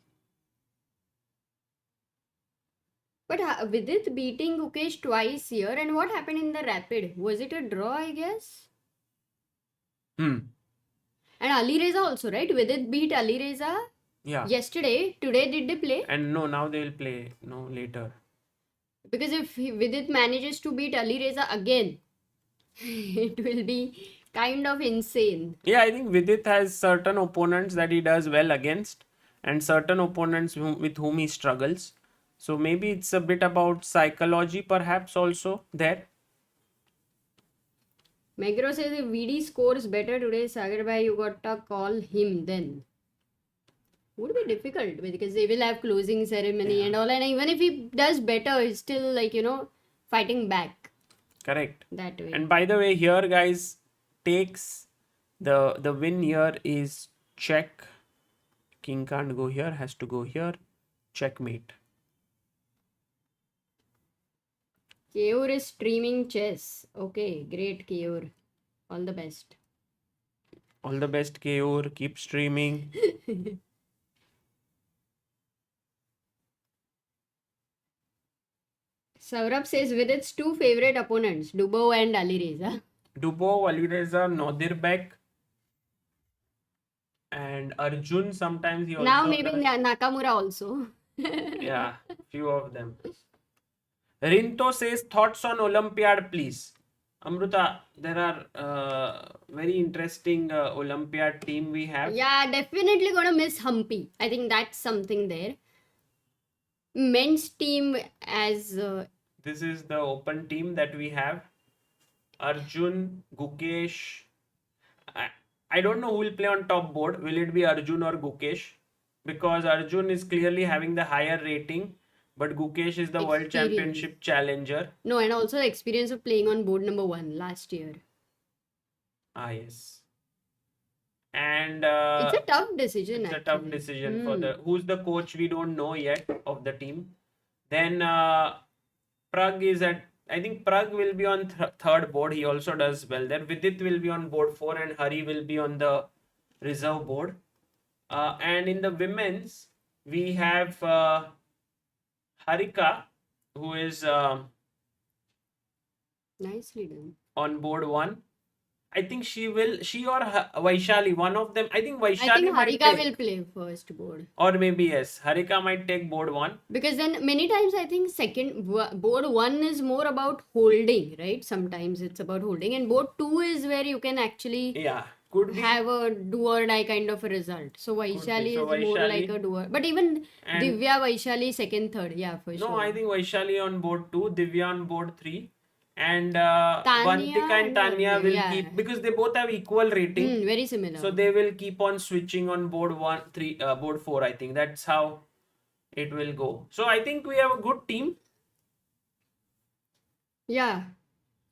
But Vidit beating Gukesh twice here, and what happened in the rapid? Was it a draw, I guess? And Alireza also, right? Vidit beat Alireza Yeah. yesterday. Today, did they play? And no, now they'll play. No, later. Because if Vidit manages to beat Alireza again, it will be kind of insane. Yeah, I think Vidit has certain opponents that he does well against and certain opponents with whom he struggles. So maybe it's a bit about psychology perhaps also there. Megro says if VD scores better today, Sagar bhai, you gotta call him then. Would be difficult because they will have closing ceremony and all, and even if he does better, he's still like, fighting back Correct. that way. And by the way, here guys, takes the win here is check. King can't go here, has to go here. Checkmate. Keyur is streaming chess. Okay, great Keyur. All the best. All the best, Keyur. Keep streaming. Saurabh says Vidit's two favorite opponents, Dubov and Alireza. Dubov, Alireza, Nodirbek, and Arjun. Sometimes he also Now maybe does. Nakamura also. Yeah, few of them. Rinto says thoughts on Olympiad, please. Amruta, there are very interesting Olympiad team we have. Yeah, definitely gonna miss Humpy. I think that's something there. Men's team as This is the open team that we have. Arjun, Gukesh. I don't know who will play on top board. Will it be Arjun or Gukesh? Because Arjun is clearly having the higher rating, but Gukesh is the World Experience. Championship challenger. no, and also the experience of playing on board number 1 last year. Ah, yes. And It's a tough decision. it's a tough actually. decision for who's the coach we don't know yet of the team. Then Prag is at, I think Prag will be on third board. He also does well there. Vidit will be on board 4 and Hari will be on the reserve board. And in the women's, we have Harika, who is Nicely done. on board 1. I think she or Vaishali, one of them. I think Vaishali I think might Harika take, will play first board. or maybe yes, Harika might take board 1. Because then many times I think board 1 is more about holding, right? Sometimes it's about holding, and board 2 is where you can actually Yeah. Could be. have a do or die kind of a result. So Vaishali So is more like Vaishali a doer. But even and Divya, Vaishali, second, third. Yeah, for no, sure. I think Vaishali on board 2, Divya on board 3, and Tanya Vantika and and Tanya will yeah. keep, because they both have equal rating. Very similar. So they will keep on switching on board 4. I think that's how it will go. So I think we have a good team. Yeah.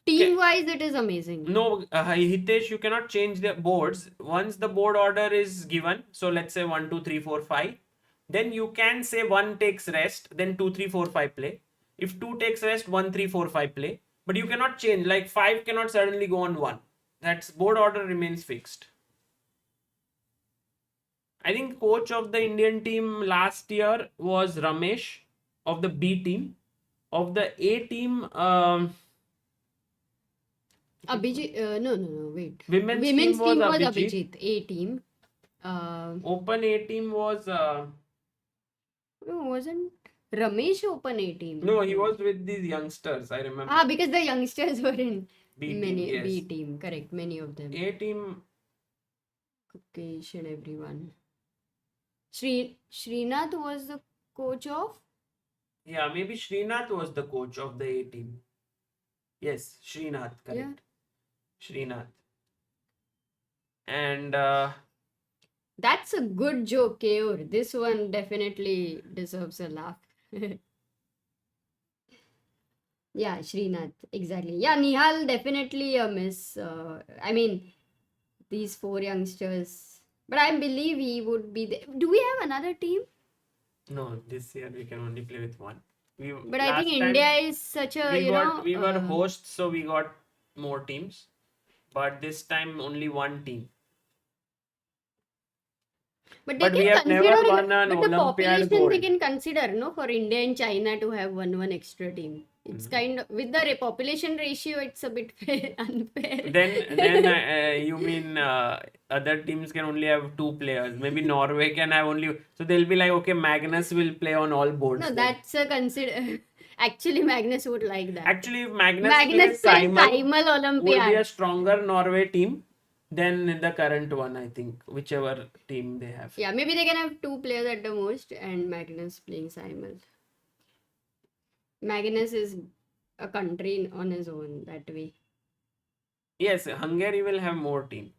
Team-wise, it is amazing. No, Hitesh, you cannot change the boards. Once the board order is given, so let's say 1, 2, 3, 4, 5, then you can say 1 takes rest, then 2, 3, 4, 5 play. If 2 takes rest, 1, 3, 4, 5 play. But you cannot change, like 5 cannot suddenly go on 1. That's board order remains fixed. I think coach of the Indian team last year was Ramesh of the B team. Of the A team, Abhijit, no, wait. Women's Women's team was Abhijit. A team. Open A team was No, wasn't Ramesh Open A team? no, he was with these youngsters. I remember. Because the youngsters were in B team, many yes. B team. Correct, many of them. A team. Gukesh and everyone. Srinath was the coach of. Yeah, maybe Srinath was the coach of the A team. Yes, Srinath, correct. Yeah. Srinath. And That's a good joke, Keor. This one definitely deserves a laugh. Yeah, Srinath, exactly. Yeah, Nihal definitely a miss. I mean, these 4 youngsters. But I believe he would be there. Do we have another team? no, this year we can only play with 1. But I think India is such a, we were hosts, so we got more teams. But this time only 1 team. But we they have can never consider, won an but the Olympiad population gold. they can consider, no, for India and China to have one extra team. It's kind of, with the population ratio, it's a bit unfair. Then you mean other teams can only have 2 players. Maybe Norway can have only. So they'll be like, okay, Magnus will play on all boards. No, then. that's a consider. Actually, Magnus would like that. Actually, if Magnus plays Simon Simul would be Olympiad. a stronger Norway team than the current one, I think, whichever team they have. Yeah, maybe they can have 2 players at the most and Magnus playing Simul. Magnus is a country on his own that way. Yes, Hungary will have more team.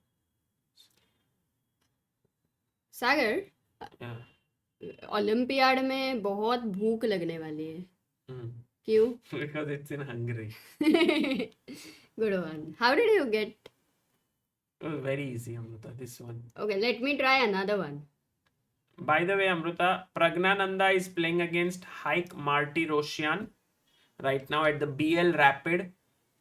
Sagar Yeah. Olympiad में बहुत भूख लगने वाली है क्यों? Because it's in Hungary. Good one. How did you get? Oh, very easy, Amruta, this one. Okay, let me try another one. By the way, Amruta, Pragnananda is playing against Haik Martirosyan right now at the BL Rapid.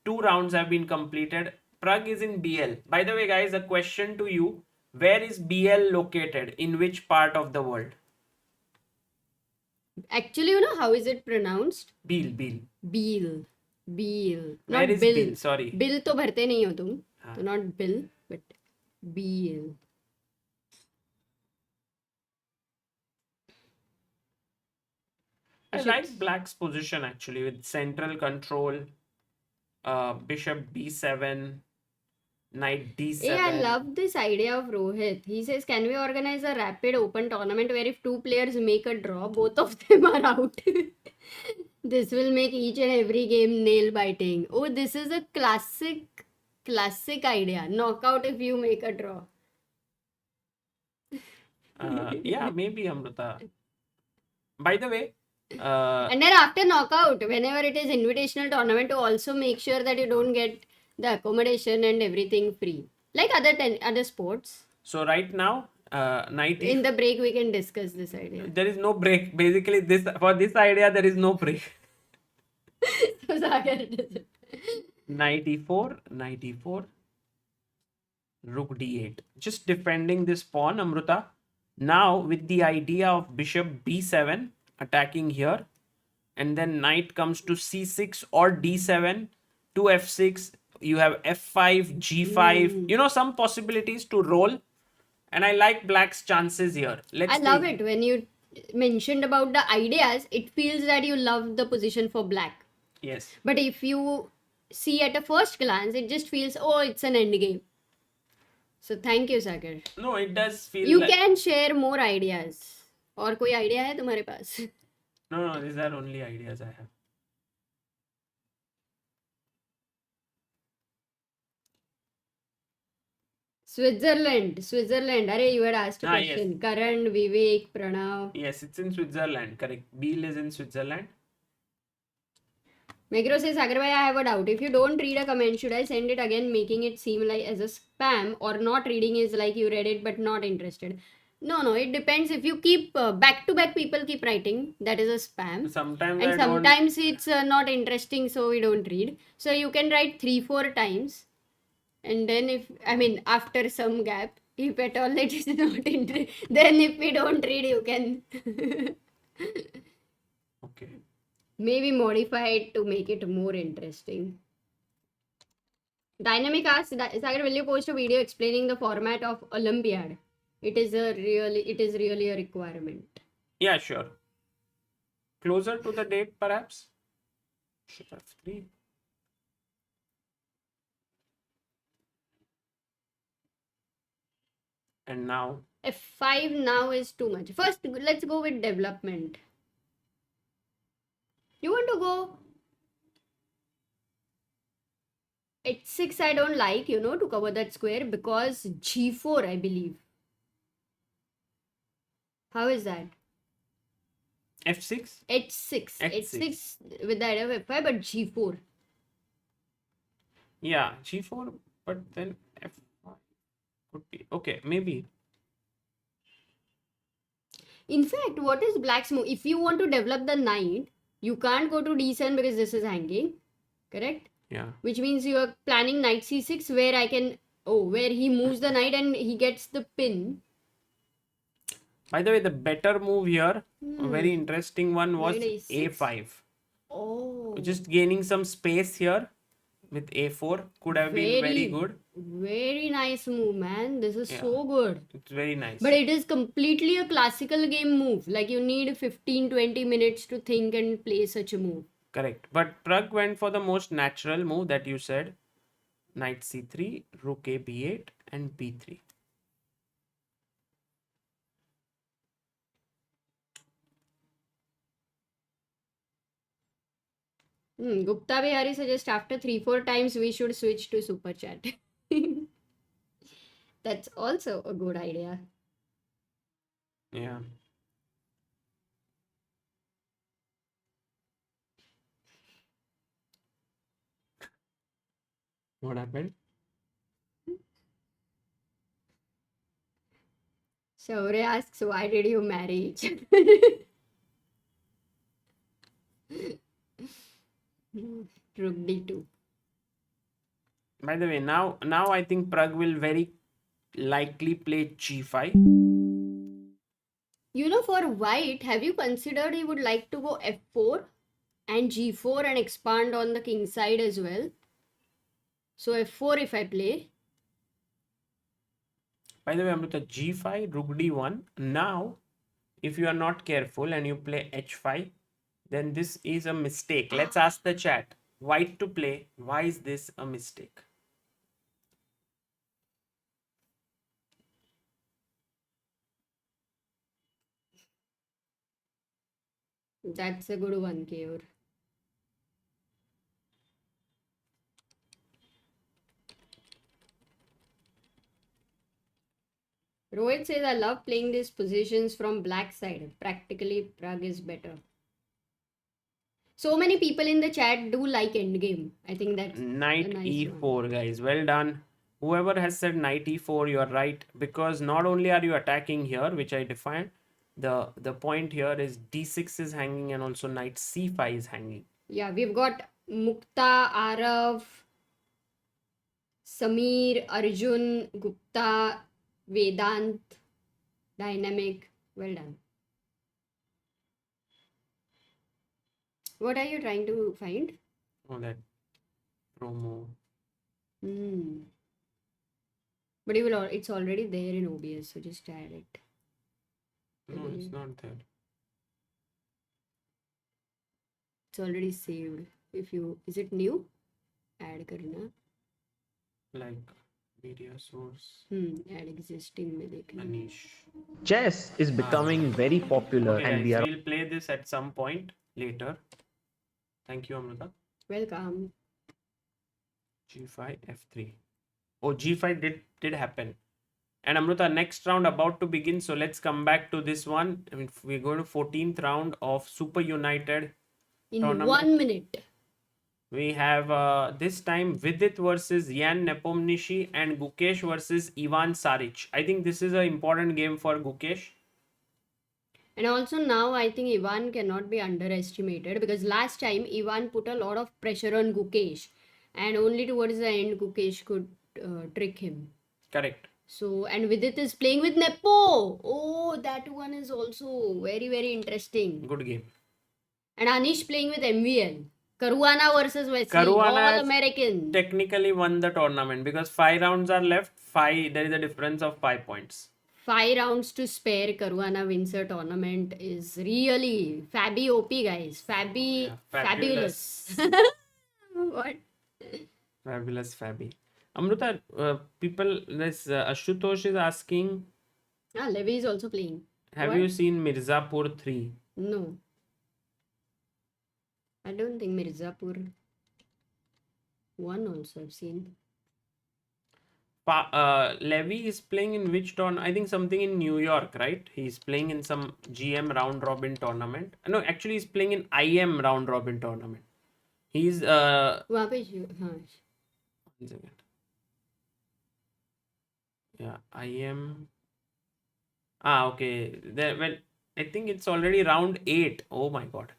2 rounds have been completed. Prag is in BL. By the way, guys, a question to you. Where is BL located? In which part of the world? Actually, you know how is it pronounced? Beal. Beal. Where Not is Bill. Beal? Sorry. Bill तो भरते नहीं हो तुम. हाँ. So not Bill, but Beal. I like Black's position actually with central control, Bishop B7, Knight D7. Hey, I love this idea of Rohit. He says, can we organize a rapid open tournament where if 2 players make a draw, both of them are out? This will make each and every game nail biting. Oh, this is a classic idea. Knockout if you make a draw. Yeah, maybe Amruta. By the way, And then after knockout, whenever it is invitational tournament, to also make sure that you don't get the accommodation and everything free, like other sports. So right now, Knight In the break, we can discuss this idea. there is no break. Basically, for this idea there is no break. So Sagar does it. Knight E4, Rook D8. Just defending this pawn, Amruta. Now with the idea of Bishop B7 attacking here, and then Knight comes to C6 or D7 to F6. You have F5, G5. You know, some possibilities to roll, and I like Black's chances here. I love it when you mentioned about the ideas. It feels that you love the position for Black. Yes. But if you see at a first glance, it just feels, oh, it's an endgame. So thank you, Sagar. No, it does feel You like... can share more ideas. और कोई idea है तुम्हारे पास? No, these are only ideas I have. Switzerland. Arey, you had asked a Yes. question. Karan, Vivek, Pranav. Yes, it's in Switzerland. Correct. Biel is in Switzerland. Megro says, Sagar bhai, I have a doubt. If you don't read a comment, should I send it again, making it seem like as a spam, or not reading is like you read it but not interested? No, it depends. If you keep back-to-back people keep writing, that is a spam. Sometimes And I don't... sometimes it's not interesting, so we don't read. So you can write 3-4 times. And then after some gap, if at all it is not interesting, then if we don't read, you can Okay. maybe modify it to make it more interesting. Dynamic asks, Sagar, will you post a video explaining the format of Olympiad? It is really a requirement. Yeah, sure. Closer to the date, perhaps. Should have 3. And now F5 now is too much. First, let's go with development. You want to go H6? I don't like, to cover that square because G4, I believe. How is that? F6? H6 with the idea of F5, but G4. Yeah, G4, but then F5 could be. Okay, maybe. In fact, what is black's move? If you want to develop the knight, you can't go to D7 because this is hanging. Correct? Yeah. Which means you are planning knight C6 where he moves the knight and he gets the pin. By the way, the better move here, a very interesting one, was Knight A6. A5. Oh. Just gaining some space here with A4 could have been very good. Very nice move, man. This is so good. It's very nice. But it is completely a classical game move. Like you need 15-20 minutes to think and play such a move. Correct. But Prag went for the most natural move that you said. Knight C3, Rook A B8 and B3. Gupta Bihari suggests after 3-4 times we should switch to super chat. That's also a good idea. Yeah. What happened? Shaurya asks, why did you marry each other? Rook D2. By the way, now I think Prag will very likely play G5. For white, have you considered he would like to go F4 and G4 and expand on the king side as well? So F4 if I play. By the way, Amruta, G5, Rook D1. Now, if you are not careful and you play H5, then this is a mistake. Let's ask the chat. White to play. Why is this a mistake? That's a good one, Keyur. Rohit says, I love playing these positions from black side. Practically, Prag is better. So many people in the chat do like Endgame. I think that's Knight nice E4, one. guys. Well done. Whoever has said Knight E4, you are right. Because not only are you attacking here, which I defined, the point here is D6 is hanging and also Knight C5 is hanging. Yeah, we've got Mukta, Arav, Samir, Arjun, Gupta, Vedant, Dynamic. Well done. What are you trying to find? Oh, that promo. But it's already there in OBS, so just add it. No, it's not there. It's already saved. Is it new? Add karna. Like Media source. Add existing mythic. Anish. Chess is becoming very popular Okay, and guys, we are we'll play this at some point later. Thank you, Amruta. Welcome. G5, F3. Oh, G5 did happen. And Amruta, next round about to begin. So let's come back to this one. I mean, we're going to 14th round of Super United In tournament. 1 minute. We have this time Vidit versus Jan Nepomniachtchi and Gukesh versus Ivan Saric. I think this is an important game for Gukesh. And also now I think Ivan cannot be underestimated because last time Ivan put a lot of pressure on Gukesh and only towards the end Gukesh could trick him. Correct. So, and Vidit is playing with Nepo. Oh, that one is also very, very interesting. Good game. And Anish playing with MVL. Caruana versus Wesley. Caruana All has American. technically won the tournament because 5 rounds are left. There is a difference of 5 points. 5 rounds to spare. Caruana wins a tournament is really Fabi OP, guys. Fabi, fabulous. What? Fabulous Fabi. Amruta, Ashutosh is asking, Levy is also playing. have What? you seen Mirzapur 3? No. I don't think Mirzapur 1 also I've seen. Levy is playing in which tournament? I think something in New York, right? He's playing in some GM round robin tournament. No, actually he's playing in IM round robin tournament. He's वहाँ पे हाँ. one second. Yeah, IM. Okay. Well, I think it's already round 8. Oh my god.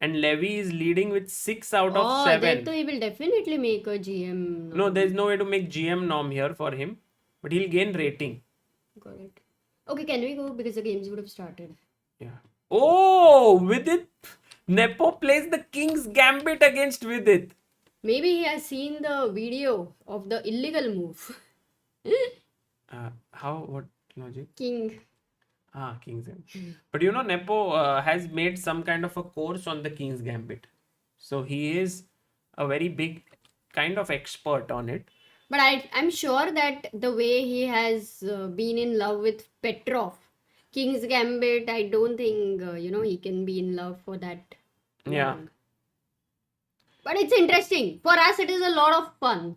And Levy is leading with 6 out of 7. Then he will definitely make a GM. No, there's no way to make GM norm here for him. But he'll gain rating. Got it. Okay, can we go because the games would have started. Yeah. Oh, Vidit. Nepo plays the King's Gambit against Vidit. Maybe he has seen the video of the illegal move. What logic? King. King's Gambit. But you know, Nepo has made some kind of a course on the King's Gambit. So he is a very big kind of expert on it. But I'm sure that the way he has been in love with Petrov, King's Gambit, I don't think, he can be in love for that. Yeah. long. But it's interesting. For us, it is a lot of fun.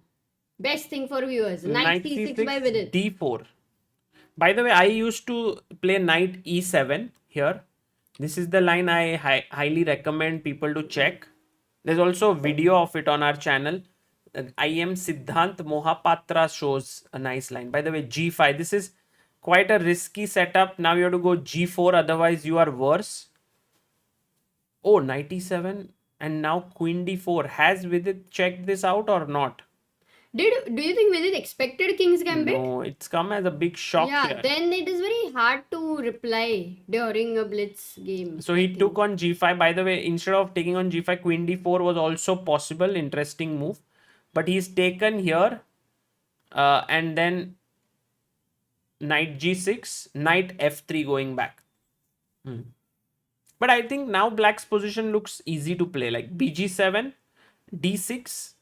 Best thing for viewers. Knight C6 by Vidit. D4. By the way, I used to play Knight E7 here. This is the line I highly recommend people to check. There's also a video of it on our channel. I am Siddhant Mohapatra shows a nice line. By the way, G5. This is quite a risky setup. Now you have to go G4, otherwise you are worse. Oh, Knight E7 and now Queen D4. Has Vidit checked this out or not? Do you think Vidit expected King's Gambit? No, it's come as a big shock here. Then it is very hard to reply during a Blitz game. So he took on G5. By the way, instead of taking on G5, Queen D4 was also possible. Interesting move. But he's taken here. And then Knight G6, Knight F3 going back. But I think now Black's position looks easy to play. Like BG7, D6,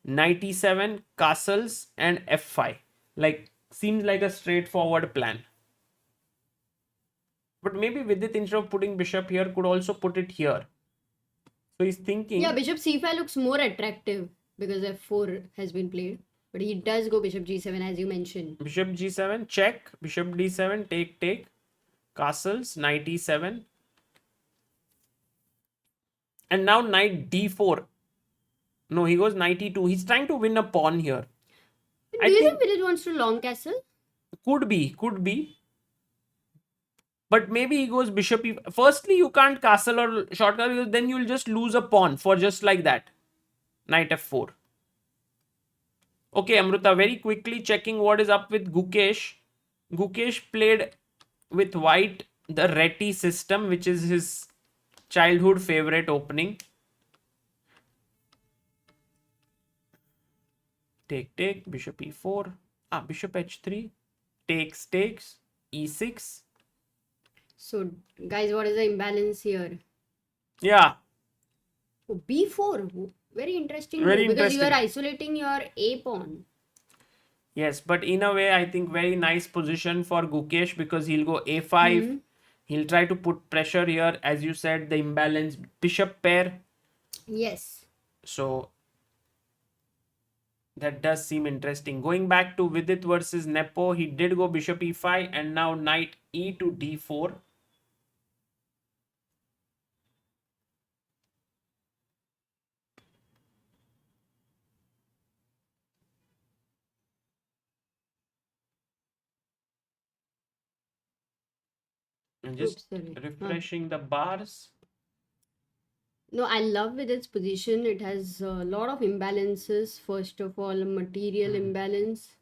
Knight E7, castles, and F5. Like, seems like a straightforward plan. But maybe Vidit, instead of putting bishop here, could also put it here. So he's thinking... Yeah, bishop C5 looks more attractive because F4 has been played. But he does go bishop G7 as you mentioned. Bishop G7, check. Bishop D7, take. Castles, Knight E7. And now Knight D4. No, he goes Knight E2. He's trying to win a pawn here. Do you think Vidit wants to long castle? Could be. But maybe he goes bishop E. Firstly, you can't castle or short castle because then you'll just lose a pawn for just like that. Knight F4. Okay, Amruta, very quickly checking what is up with Gukesh. Gukesh played with white the Reti system, which is his childhood favorite opening. Take, bishop E4. Bishop H3. Takes, E6. So, guys, what is the imbalance here? Yeah. Oh, B4. Very interesting. Very move, because you interesting. are isolating your A pawn. Yes, but in a way, I think very nice position for Gukesh because he'll go a5. He'll try to put pressure here. As you said, the imbalance bishop pair. Yes. So that does seem interesting. Going back to Vidit versus Nepo, he did go bishop e5 and now knight e to d4. And just sorry. refreshing the bars. No, I love with its position. It has a lot of imbalances. First of all, a material imbalance.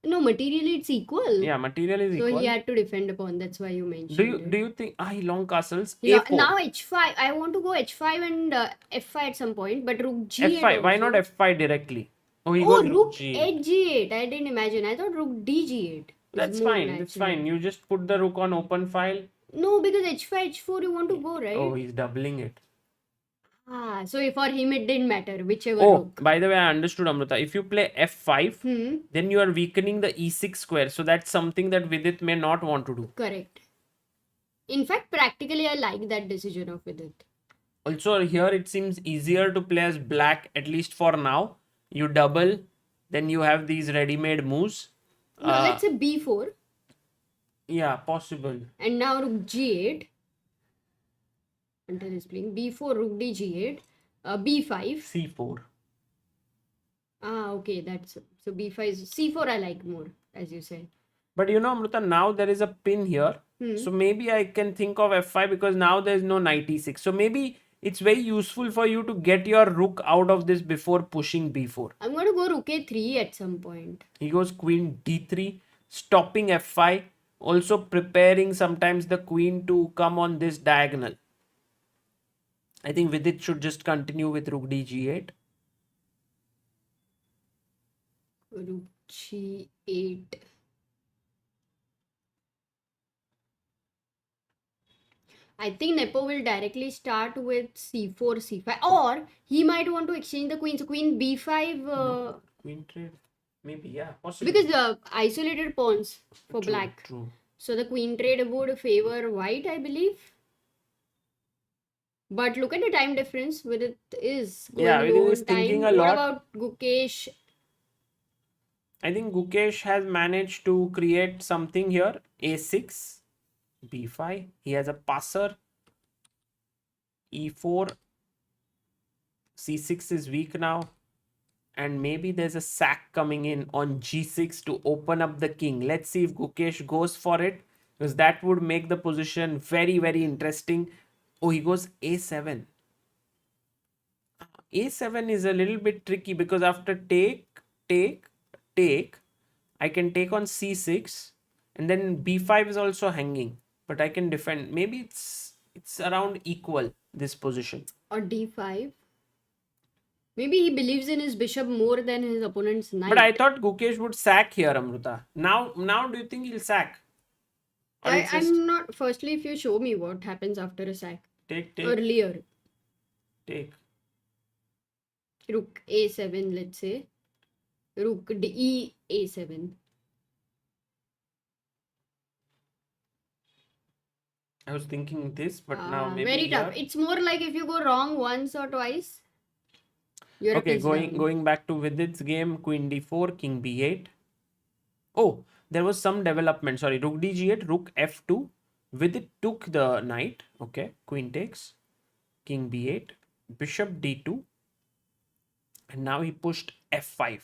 No, materially it's equal. Yeah, material is So equal. he had to defend upon. That's why you mentioned Do it. you think he long castles Yeah, a4? now h5. I want to go h5 and f5 at some point, but rook g8 f5. Why not also. f5 directly? Oh, he Oh, goes rook g8. h8. I didn't imagine. I thought rook dg8. That's fine. That's fine. You just put the rook on open file. No, because h5, h4 you want to go, right? Oh, he's doubling it. Ah, so for him it didn't matter, whichever Oh, rook. by the way, I understood, Amruta. If you play f5, then you are weakening the e6 square. So that's something that Vidit may not want to do. Correct. In fact, practically I like that decision of Vidit. Also, here it seems easier to play as black, at least for now. You double, then you have these ready-made moves. No, let's say b4. Yeah, possible. And now rook g8. Until he's playing b4, rook dg8, b5. c4. Ah, okay, that's so b5 is c4. I like more, as you said. But you know, Amruta, now there is a pin here. So maybe I can think of f5 because now there is no knight e6. So maybe it's very useful for you to get your rook out of this before pushing b4. I'm going to go rook a3 at some point. He goes queen d3, stopping f5, also preparing sometimes the queen to come on this diagonal. I think Vidit should just continue with rook dg8. Rook g8. I think Nepo will directly start with c4, c5. Or he might want to exchange the queen. So queen b5. Queen trade. Maybe, yeah, possibly. Because isolated pawns for black. True. So the queen trade would favor white, I believe. But look at the time difference with it is going Vidit low is in time. thinking a What lot. about Gukesh? I think Gukesh has managed to create something here. a6, b5. He has a passer. e4. c6 is weak now. And maybe there's a sack coming in on g6 to open up the king. Let's see if Gukesh goes for it, because that would make the position very, very interesting. Oh, he goes a7. a7 is a little bit tricky because after take, I can take on c6 and then b5 is also hanging, but I can defend. Maybe it's around equal, this position. Or d5. Maybe he believes in his bishop more than his opponent's knight. But I thought Gukesh would sack here, Amruta. Now do you think he'll sack? I'm not. Firstly, if you show me what happens after a sack. Take. Earlier. Take. Rook a7, let's say. Rook d a7. I was thinking this, but now maybe very tough. here. It's more like if you go wrong once or twice. You're Okay, going back to Vidit's game, queen d4, king b8. Oh, there was some development. Sorry, rook dg8, rook f2. Vidit took the knight. Okay, queen takes, king b8, bishop d2, and now he pushed f5.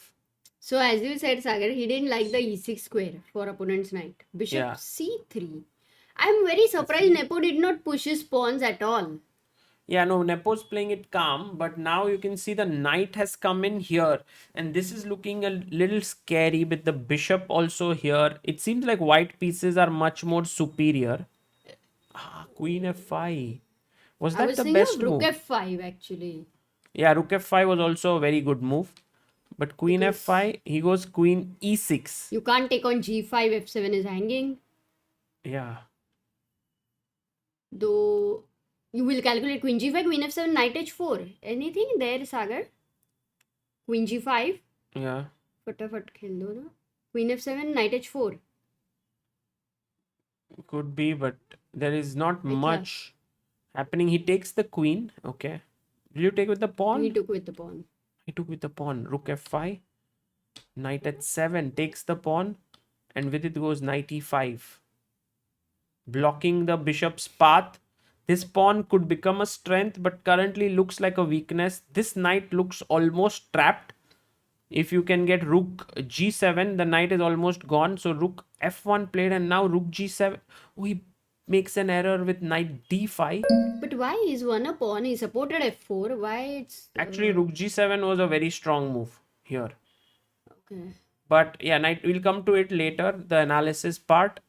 So as you said, Sagar, he didn't like the e6 square for opponent's knight. Bishop c3. I'm very surprised Nepo did not push his pawns at all. Yeah, no, Nepo's playing it calm, but now you can see the knight has come in here, and this is looking a little scary with the bishop also here. It seems like white pieces are much more superior. Queen f5. Was that the best rook move? f5 actually. Yeah, rook f5 was also a very good move. But queen f5, he goes queen e6. You can't take on g5, f7 is hanging. Yeah. Though you will calculate queen g5, queen f7, knight h4. Anything there, Sagar? Queen g5. Yeah. फटाफट खेल दो ना. Queen F7, Knight H4. Could be, but there is not Acha. much happening. He takes the queen. Okay. Will you take with the pawn? He took with the pawn. He took with the pawn. Rook F5. Knight H7 takes the pawn. And with it goes Knight E5. Blocking the bishop's path. This pawn could become a strength, but currently looks like a weakness. This knight looks almost trapped. If you can get rook G7, the knight is almost gone. So rook F1 played and now rook G7. Oh, he makes an error with knight D5. But why is one a pawn? He supported F4. Why it's... Actually, rook G7 was a very strong move here. Okay. But yeah, knight, we'll come to it later, the analysis part.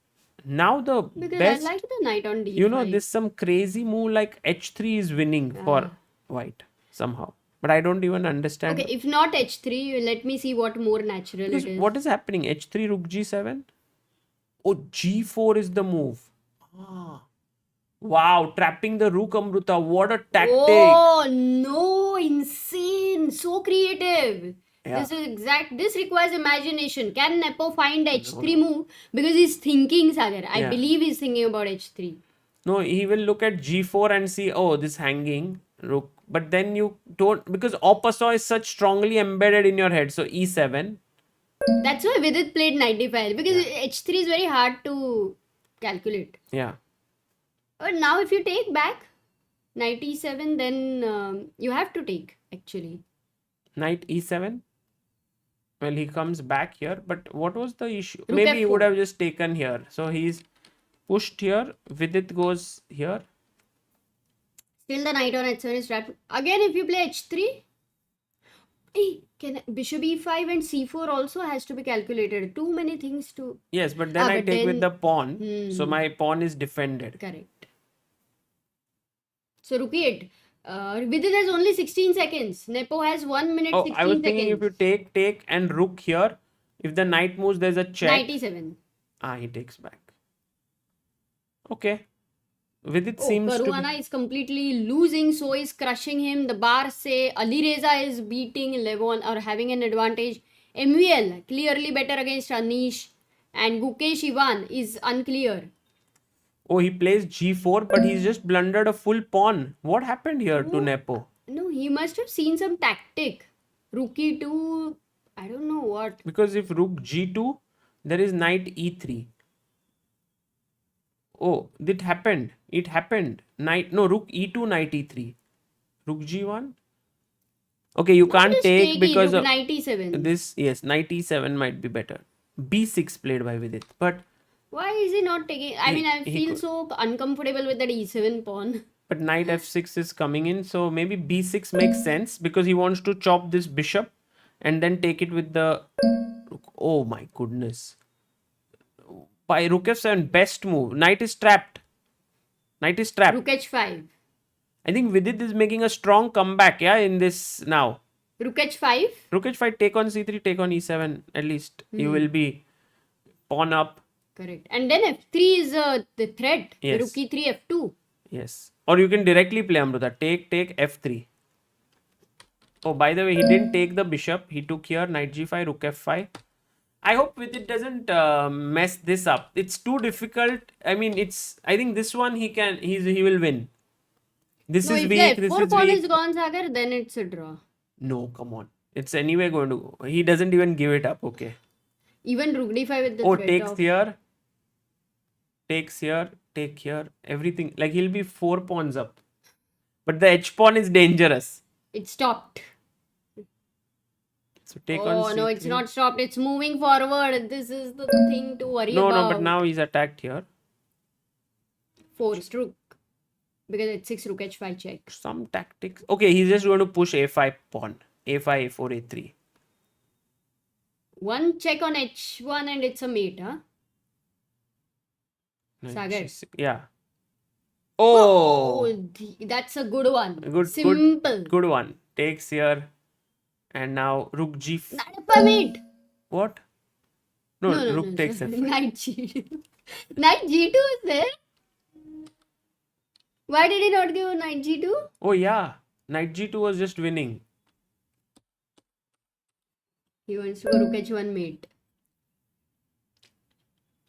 Now the Because best, I like the knight on D5. you know, this some crazy move like H3 is winning for white somehow. But I don't even understand. Okay, if not H3, let me see what more natural Because it is. what is happening? H3, rook G7? Oh, G4 is the move. Ah. Wow, trapping the rook, Amruta. What a tactic. Oh, no, insane. So creative. Yeah. This requires imagination. Can Nepo find H3 move? Because he's thinking, Sagar. I Yeah. believe he's thinking about H3. No, he will look at G4 and see, oh, this hanging rook. But then you don't, because Opassaw is such strongly embedded in your head. So E7. That's why Vidit played knight d5. Because H3 is very hard to calculate. Yeah. But now if you take back knight e7, then you have to take, actually. Knight E7. Well, he comes back here. But what was the issue? Rook Maybe he would F4. have just taken here. So he's pushed here. Vidit goes here. Still the knight on h7 is trapped. Again, if you play h3, bishop e5 and c4 also has to be calculated. Too many things to... Yes, but then I but take with the then- pawn. So my pawn is defended. Correct. So, rook e8. Vidit has only 16 seconds. Nepo has 1 minute, Oh, 16 I was seconds. thinking if you take and rook here, if the knight moves, there's a check. Knight e7. Ah, he takes back. Okay. Vidit Oh, seems to Caruana is completely losing, so is crushing him. The bars say Alireza is beating Levon or having an advantage. MVL clearly better against Anish, and Gukesh Ivan is unclear. Oh, he plays G4, but he's just blundered a full pawn. What happened here to Nepo? No, he must have seen some tactic. Rook e2, I don't know what. Because if rook G2, there is knight E3. Oh, it happened. It happened. Rook E2, knight E3. Rook G1. Okay, you can't Just take take because rook of knight e7. this. Yes, knight E7 might be better. B6 played by Vidit. But Why is he not taking? I mean, I he feel could- so uncomfortable with that e7 pawn. But knight f6 is coming in, so maybe b6 makes sense because he wants to chop this bishop and then take it with the... Oh my goodness. By rook f7, best move. Knight is trapped. Knight is trapped. Rook h5. I think Vidit is making a strong comeback, yeah, in this now. Rook h5. Rook h5, take on c3, take on e7. At least you will be pawn up. Correct. And then f3 is the threat. Yes. Rook e3, f2. Yes. Or you can directly play Amruta. Take f3. Oh, by the way, he didn't take the bishop. He took here knight g5, rook f5. I hope Vidit doesn't mess this up. It's too difficult. I mean, I think this one he will win. This No, is if weak. the This f4 is pawn weak. is gone, Sagar, then it's a draw. No, come on. It's anyway going to go. He doesn't even give it up. Okay. Even rook d5 with the Oh, threat takes of... here. Takes here. Take here. Everything. Like he'll be 4 pawns up. But the h pawn is dangerous. It stopped. So take on Oh, no, it's c3. not stopped. It's moving forward. This is the thing to worry No, about. no, but now he's attacked here. Forced rook. Because it's 6 rook h5 check. Some tactics. Okay, he's just going to push a5 pawn. a5, a4, a3. One check on h1 and it's a mate, huh? Knight Sagar. g6. Yeah. Oh, That's a good one. good, Simple. good one. Takes here. And now rook g5. Not a mate. What? No, rook takes f5. Knight g2. Knight g2 is there? Why did he not give knight g2? Oh, yeah. Knight g2 was just winning. He wants to go rook h1 mate.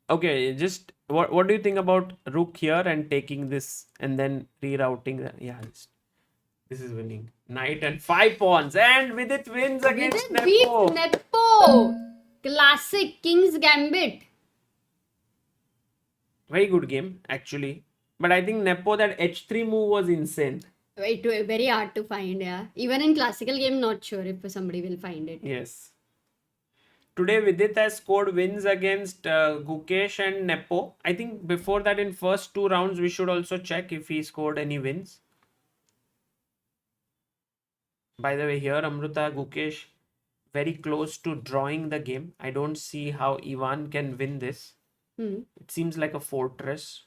Okay, just what do you think about rook here and taking this and then rerouting that? Yeah, this is winning. Knight and 5 pawns, and Vidit wins against Vidit beats Nepo. Nepo. Classic King's Gambit. Very good game actually, but I think Nepo, that h3 move was insane. Very hard to find, yeah. Even in classical game, not sure if somebody will find it. Yes. Today Vidit has scored wins against Gukesh and Nepo. I think before that, in first 2 rounds, we should also check if he scored any wins. By the way, here Amruta, Gukesh very close to drawing the game. I don't see how Ivan can win this. It seems like a fortress.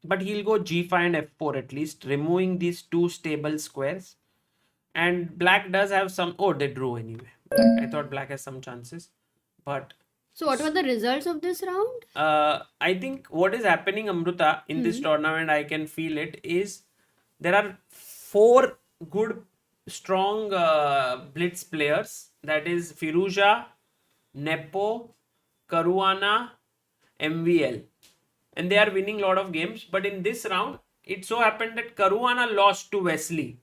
But he'll go g5 and f4 at least, removing these 2 stable squares. And black does have some... Oh, they drew anyway. I thought black has some chances. But... So what were the results of this round? I think what is happening, Amruta, in this tournament, I can feel it, is there are 4 good, strong Blitz players. That is Firouzja, Nepo, Caruana, MVL. And they are winning a lot of games. But in this round, it so happened that Caruana lost to Wesley.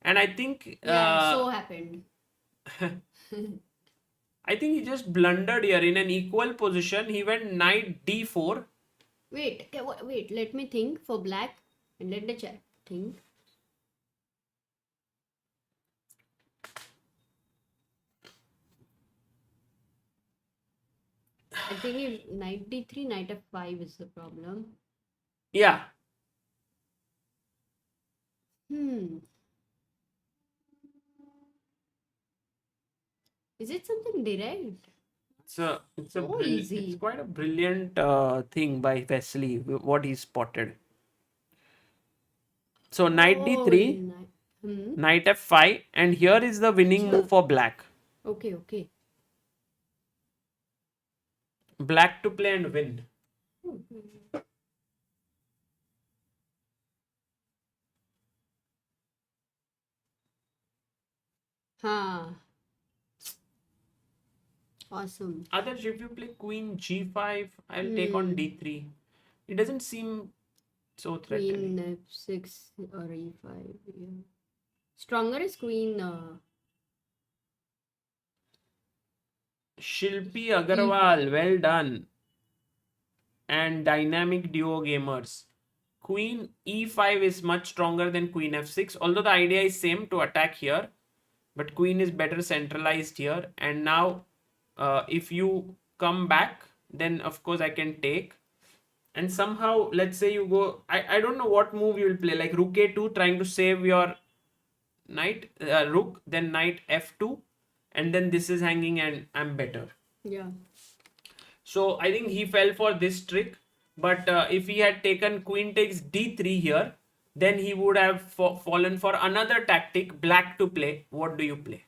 And I think... Yeah, so happened. I think he just blundered here in an equal position. He went knight d4. Wait, let me think for black and let the chat think. I think if knight d3, knight f5 is the problem. Yeah. Is it something direct? It's quite a brilliant thing by Wesley, what he spotted. So knight d3, knight f5, and here is the winning move for black. Okay. Black to play and win. Awesome. Others, if you play queen g5, I'll take on d3. It doesn't seem so threatening. Queen f6 or e5. Yeah. Stronger is queen. Shilpi Agarwal, well done. And Dynamic Duo Gamers. Queen e5 is much stronger than queen f6. Although the idea is same to attack here. But queen is better centralized here. And now if you come back, then of course I can take. And somehow, let's say you go... I don't know what move you will play. Like rook a2, trying to save your knight, rook. Then knight f2. And then this is hanging and I'm better. Yeah. So I think he fell for this trick. But if he had taken queen takes d3 here, then he would have fallen for another tactic, black to play. What do you play?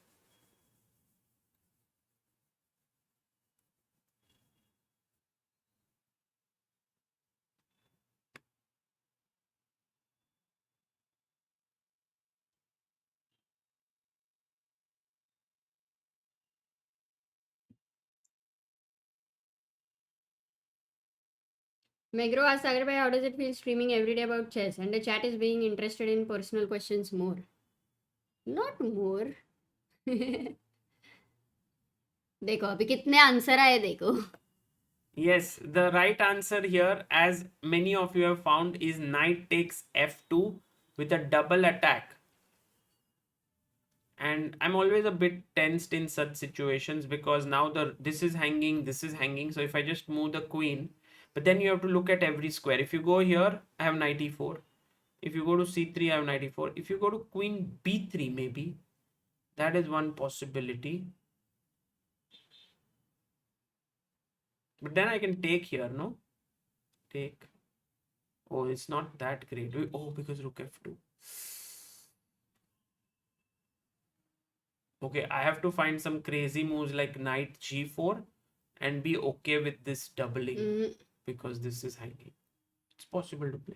Megro asks Sagar bhai, how does it feel streaming every day about chess? And the chat is being interested in personal questions more. Not more. देखो अभी कितने answer आए देखो. Yes, the right answer here, as many of you have found, is knight takes f2 with a double attack. And I'm always a bit tensed in such situations because now this is hanging. So if I just move the queen, but then you have to look at every square. If you go here, I have knight e4. If you go to c3, I have knight e4. If you go to queen b3, maybe that is one possibility. But then I can take here, no? Take. Oh, it's not that great. Oh, because rook f2. Okay, I have to find some crazy moves like knight g4 and be okay with this doubling because this is hanging. It's possible to play.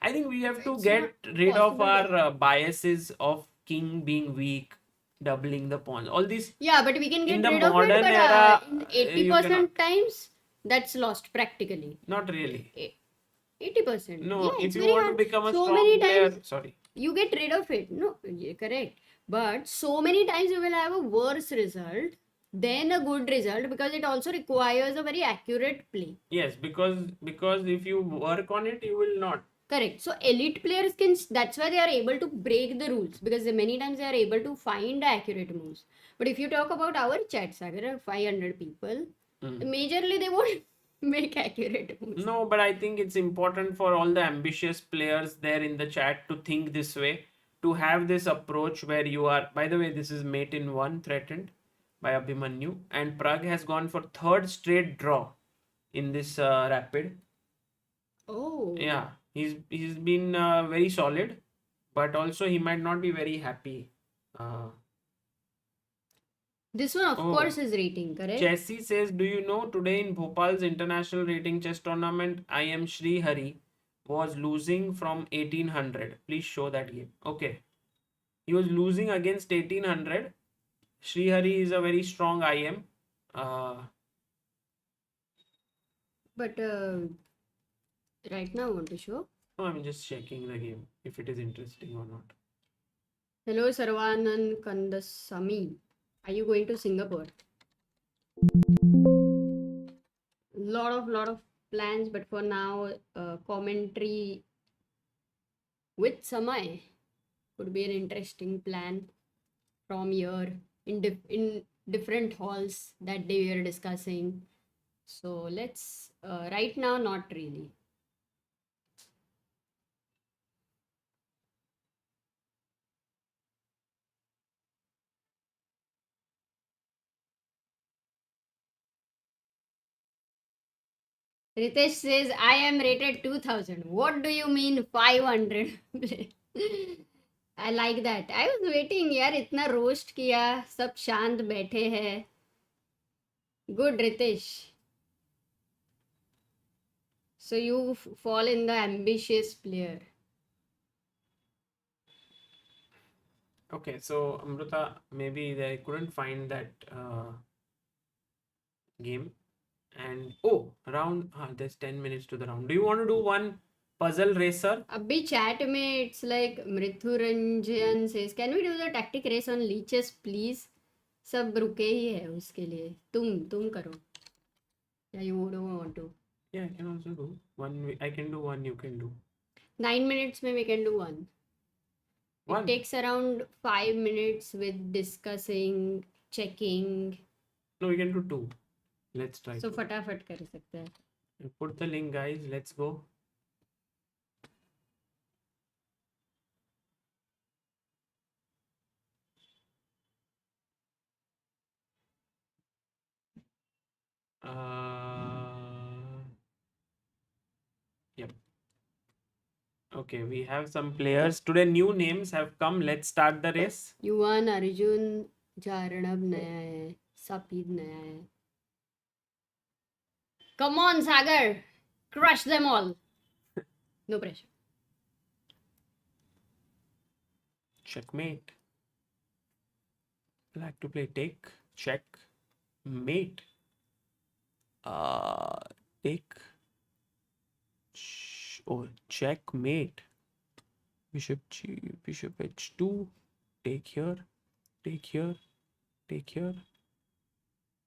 I think we have to get rid of our biases of king being weak doubling the pawns. All these Yeah, but we can in get the rid of it, modern but era, in you 80% cannot. times, that's lost practically. Not really. 80%. No, Yeah, if it's you very want to hard. become a So strong many player, times sorry. you get rid of it. No, yeah, correct. But so many times you will have a worse result than a good result because it also requires a very accurate play. Yes, because if you work on it, you will not. Correct. So elite players can, that's why they are able to break the rules because many times they are able to find accurate moves. But if you talk about our chat, Sagar, 500 people, majorly they won't make accurate moves. No, but I think it's important for all the ambitious players there in the chat to think this way, to have this approach where you are. By the way, this is mate in one threatened by Abhimanyu, and Prague has gone for third straight draw in this rapid. Oh. Yeah, he's been very solid, but also he might not be very happy. This one, of Oh. course, is rating, correct? Chessy says, do you know today in Bhopal's international rating chess tournament, I am Sri Hari was losing from 1800. Please show that game. Okay. He was losing against 1800. Sri Hari is a very strong IM. But right now, I want to show. No, I'm just checking the game if it is interesting or not. Hello, Sarvanan Kandasamy. Are you going to Singapore? Lot of plans, but for now, commentary with Samay could be an interesting plan from here in different halls that day we are discussing. So let's right now, not really. Ritesh says, I am rated 2000. What do you mean 500? I like that. I was waiting यार इतना roast किया सब शांत बैठे हैं. Good Ritesh. So you fall in the ambitious player. Okay, so Amruta, maybe they couldn't find that game. And round, there's 10 minutes to the round. Do you want to do one puzzle racer? अभी chat में it's like Mrithuranjan says, can we do the tactic race on leeches please? सब रुके ही है उसके लिए. तुम करो. Yeah, you don't want to. Yeah, I can also do one. I can do one. You can do 9 minutes में we can do one. one. It takes around 5 minutes with discussing, checking. No, we can do two. Let's try. So two. फटाफट कर सकते हैं. Put the link, guys. Let's go. Yep. Okay, we have some players today. New names have come. Let's start the race. युवान अर्जुन जारणब नया है. सपीद नया है. Come on, Sagar. Crush them all. No pressure. Checkmate. Black to play take. Check. Mate. Take. Checkmate. Bishop G. Bishop H2. Take here. Take here. Take here.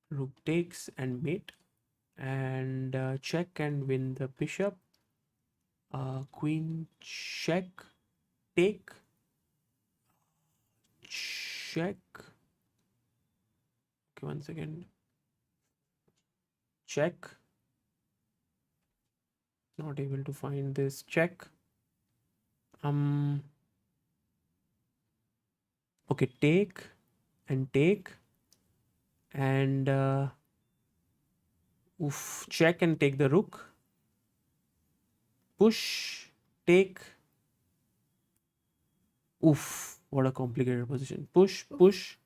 Rook takes and mate. And check and win the bishop. Queen check. Take. Check. Okay, 1 second. Check. Not able to find this. Check. Okay, take and take. And check and take the rook. Push, take. What a complicated position. Push, push.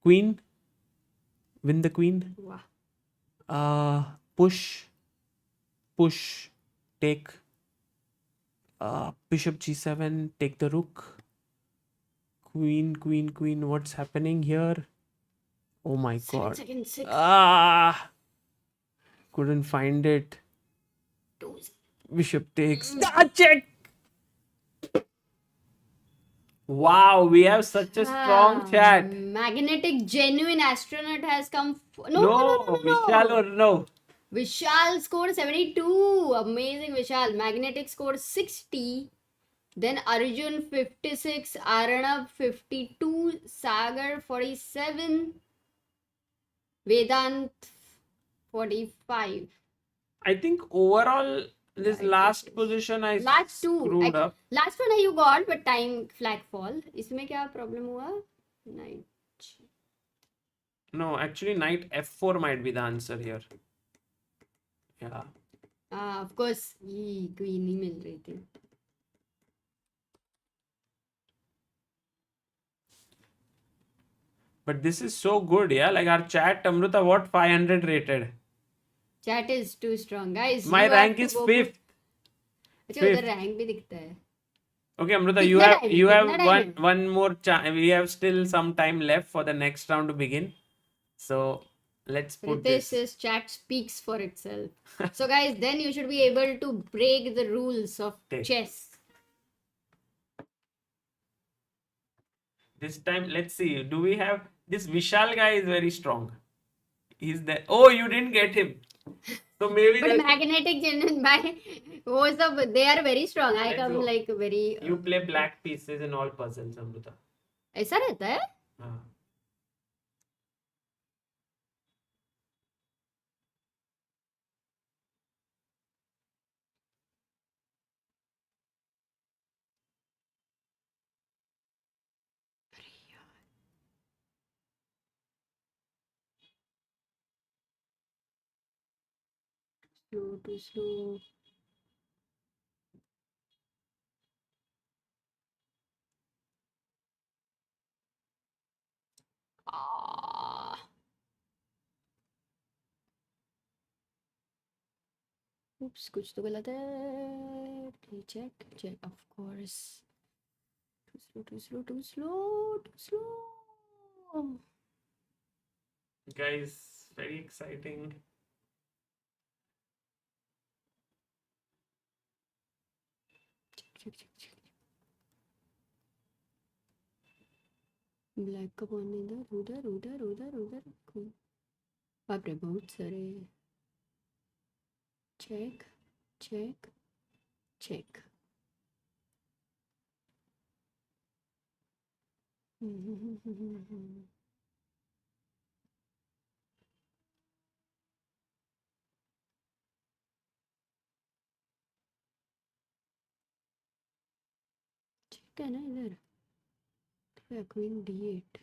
Queen. Win the queen. Wow. Push, push, take. Bishop G7, take the rook. Queen, queen, queen. What's happening here? Oh my god. Second, 6. Ah! Couldn't find it. 2. Bishop takes. Ah, check! Wow, we have such a strong chat. Magnetic genuine astronaut has come. No, Vishal or no. Vishal scored 72. Amazing, Vishal. Magnetic scored 60. Then Arjun 56. Aranav 52. Sagar 47. Vedant 45. I think overall, this last position I Last two. screwed up. Last one you got, but time flag fall. इसमें क्या problem हुआ? Knight. No, actually, knight f4 might be the answer here. Yeah. Of course, ये queen नहीं मिल रही थी. But this is so good, yeah. Like our chat, Amruta, what 500 rated? Chat is too strong, guys. My you have rank to is go 5th. अच्छा उधर rank भी दिखता है. Okay, Amruta, कितना you have time है? one more chance. We have still some time left for the next round to begin. So let's put Ritesh this. says chat speaks for itself. So guys, then you should be able to break the rules of Take. chess. This time, let's see. Do we have this Vishal guy is very strong. He's there. Oh, you didn't get him. So maybe But magnetic genuine by most of they are very strong. I Let's come go. like very. you play black pieces in all puzzles, Amruta. ऐसा रहता है? हाँ. Slow, too slow. Ah. Oops, कुछ तो गलत है. Check, of course. Too slow. Guys, very exciting. Check. Black का pawn उधर. Cool. बाप रे बहुत सारे. Check. Check है ना इधर. क्या queen d8.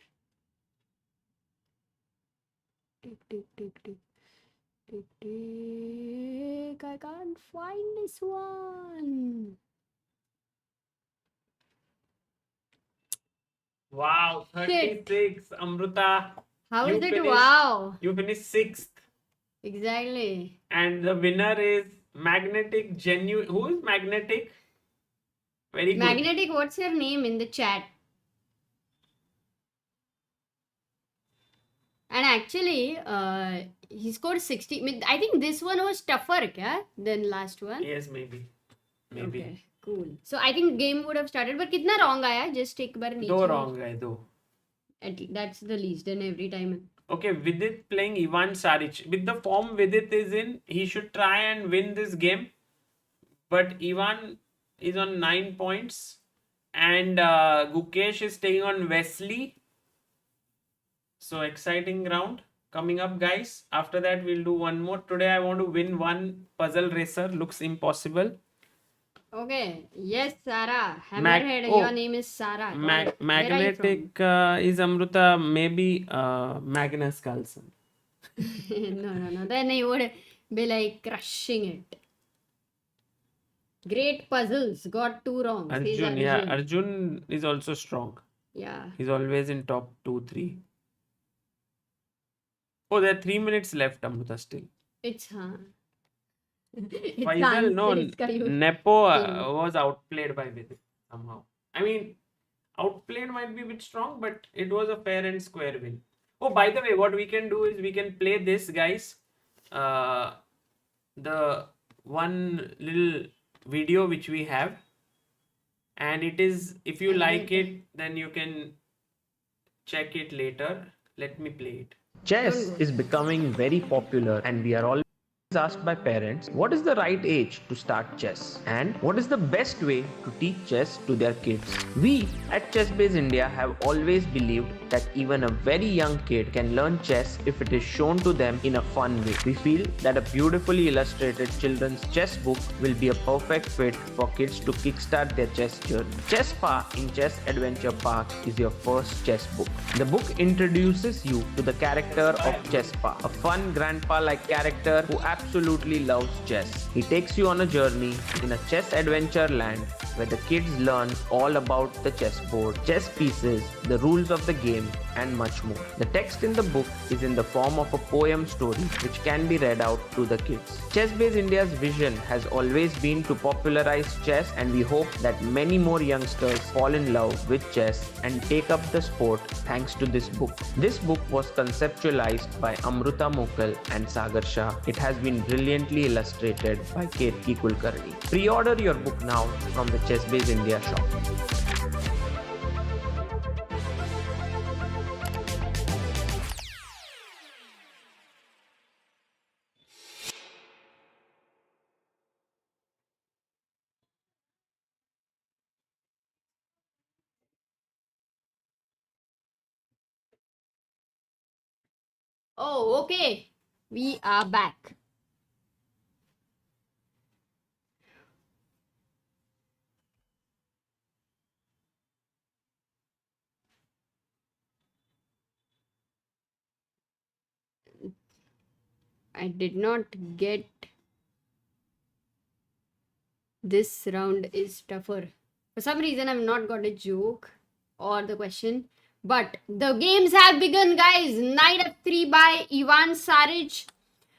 Tick. I can't find this one. Wow, 36, Amruta. How You is it? finished- Wow. You finished 6th. Exactly. And the winner is Magnetic Genuine. Who is Magnetic? Very good. Magnetic, what's your name in the chat? And actually, he scored 60. I think this one was tougher kya, than last one. Yes, maybe. Okay, cool. So I think game would have started. But kitna wrong aaya? Just एक बार नीचे. दो wrong guy, दो. That's the least in every time. Okay, Vidit playing Ivan Saric. With the form Vidit is in, he should try and win this game. But Ivan is on 9 points. And Gukesh is taking on Wesley. So exciting round coming up, guys. After that, we'll do one more. Today, I want to win one puzzle racer. Looks impossible. Okay. Yes, Sarah. Hammerhead. Your name is Sarah. Magnetic is Amruta, maybe Magnus Carlsen. No. Then he would be like crushing it. Great puzzles. Got 2 wrong. Arjun, yeah. Arjun is also strong. Yeah. He's always in top 2, 3. Oh, there are 3 minutes left, Amruta, still. It's Faisal, no, Nepo was outplayed by Vidit somehow. I mean, Outplayed might be a bit strong, but it was a fair and square win. Oh, by the way, what we can do is we can play this, guys. The one little video which we have, and it is, if you like it, then you can check it later. Let me play it. Chess is becoming very popular, and we are always asked by parents what is the right age to start chess and what is the best way to teach chess to their kids. We at ChessBase India have always believed that even a very young kid can learn chess if it is shown to them in a fun way. We feel that a beautifully illustrated children's chess book will be a perfect fit for kids to kickstart their chess journey. Chess Pa in Chess Adventure Park is your first chess book. The book introduces you to the character of Chess Pa, a fun grandpa-like character who absolutely loves chess. He takes you on a journey in a chess adventure land where the kids learn all about the chessboard, chess pieces, the rules of the game, and much more. The text in the book is in the form of a poem story which can be read out to the kids. ChessBase India's vision has always been to popularize chess, and we hope that many more youngsters fall in love with chess and take up the sport thanks to this book. This book was conceptualized by Amruta Mokal and Sagar Shah. It has been brilliantly illustrated by Ketki Kulkarni. Pre-order your book now from the ChessBase India shop. Oh, okay. We are back. I did not get this round is tougher. For some reason, I've not got a joke or the question. But the games have begun, guys. Knight f3 by Ivan Saric.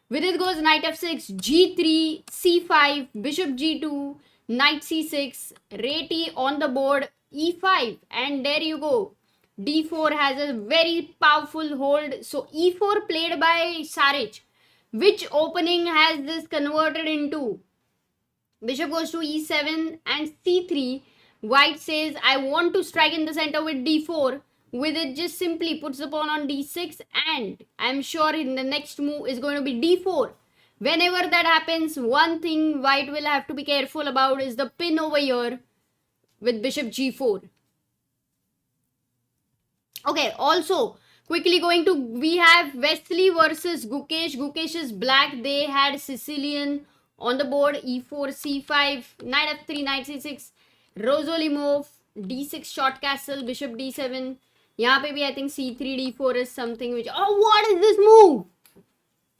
With it goes knight f6, g3, c5, bishop g2, knight c6, reti on the board, e5. And there you go. d4 has a very powerful hold. So e4 played by Saric. Which opening has this converted into? Bishop goes to e7 and c3. White says, I want to strike in the center with d4. With it, just simply puts the pawn on d6, and I'm sure in the next move is going to be d4. Whenever that happens, one thing white will have to be careful about is the pin over here with bishop g4. Okay, also, quickly going to, we have Wesley versus Gukesh. Gukesh is black. They had Sicilian on the board. e4, c5, knight f3, knight c6, Rosolimov, d6 short castle, bishop d7. यहाँ पे भी I think c3 d4 is something which, oh, what is this move?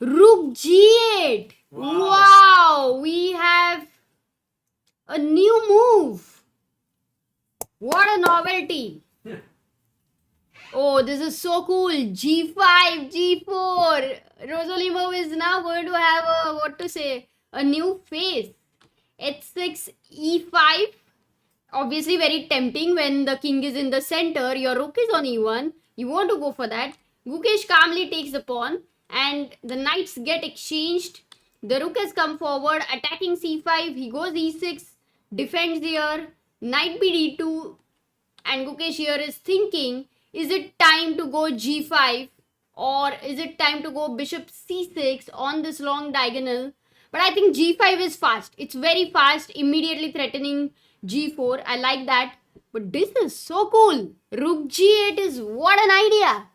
Rook g8. Wow, we have a new move. What a novelty. Oh, this is so cool. g5, g4. Rosolimov is now going to have a, what to say, a new face. h6, e5. Obviously very tempting when the king is in the center. Your rook is on e1. You want to go for that. Gukesh calmly takes the pawn and the knights get exchanged. The rook has come forward, attacking c5. He goes e6, defends here. Knight b d2. And Gukesh here is thinking, is it time to go g5 or is it time to go bishop c6 on this long diagonal? But I think g5 is fast. It's very fast, immediately threatening g4. I like that. But this is so cool. Rook g8 is what an idea.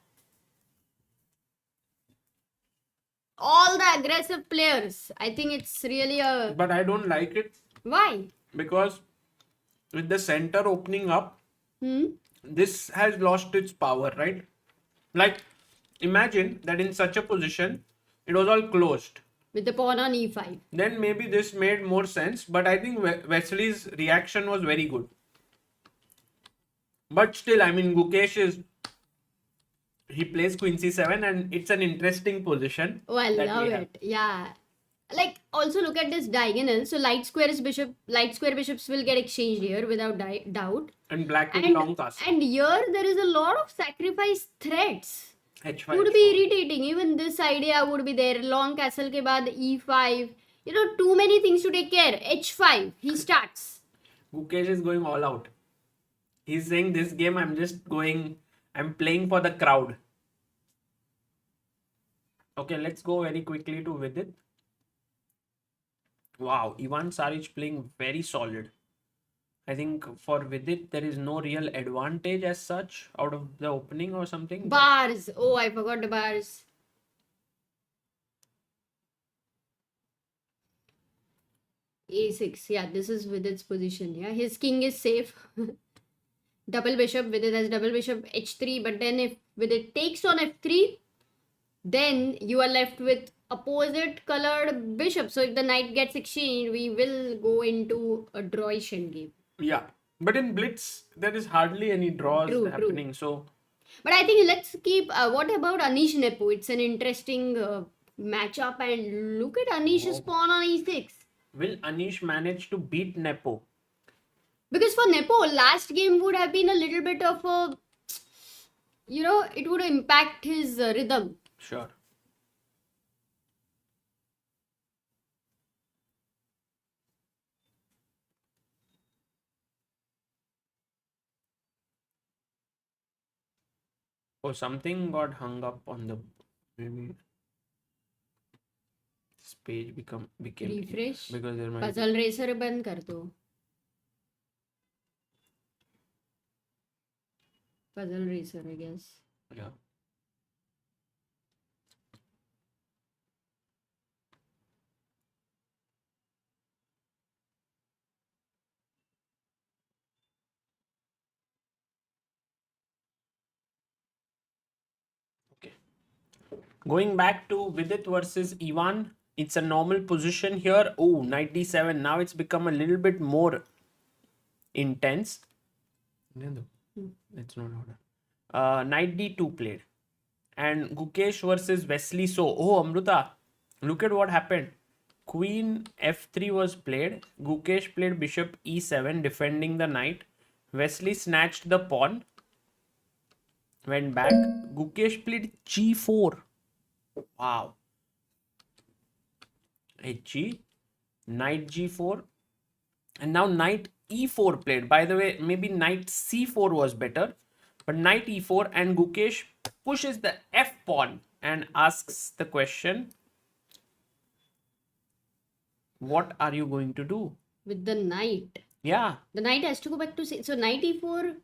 All the aggressive players. I think it's really a... But I don't like it. Why? Because with the center opening up, this has lost its power, right? Like, imagine that in such a position, it was all closed. With the pawn on e5. Then maybe this made more sense. But I think Wesley's reaction was very good. But still, I mean, Gukesh is... He plays queen c7 and it's an interesting position. Oh, I love it. Yeah. Like, also look at this diagonal. So light square bishops will get exchanged here without doubt. And black will long castle. And here there is a lot of sacrifice threats. H5. Would be irritating. Even this idea would be there. Long castle ke baad E5. You know, too many things to take care. H5. He starts. Gukesh is going all out. He's saying this game I'm playing for the crowd. Okay, let's go very quickly to Vidit. Wow, Ivan Saric playing very solid. I think for Vidit there is no real advantage as such out of the opening or something. Bars. Oh, I forgot the bars. A6. Yeah, this is Vidit's position. Yeah, his king is safe. Double bishop. Vidit has double bishop H3. But then if Vidit takes on F3, then you are left with opposite colored bishop. So if the knight gets exchanged, we will go into a drawish game. Yeah, but in Blitz there is hardly any draws happening. So, but I think let's keep. What about Anish Nepo? It's an interesting matchup, and look at Anish's pawn on E6. Will Anish manage to beat Nepo? Because for Nepo, last game would have been a little bit of a, it would impact his rhythm. Sure. Oh, something got hung up on the maybe this page became Refresh. because there might Puzzle racer बंद कर दो. Puzzle racer, I guess. Yeah. Going back to Vidit versus Ivan, it's a normal position here. Oh, knight d7. Now it's become a little bit more intense. It's not order. Knight d2 played. And Gukesh versus Wesley So. Oh, Amruta, look at what happened. Queen f3 was played. Gukesh played bishop e7, defending the knight. Wesley snatched the pawn. Went back. Gukesh played g4. Wow. Hg, knight g4, and now knight e4 played. By the way, maybe knight c4 was better, but knight e4, and Gukesh pushes the f pawn and asks the question, what are you going to do with the knight? Yeah, the knight has to go back to so knight e4.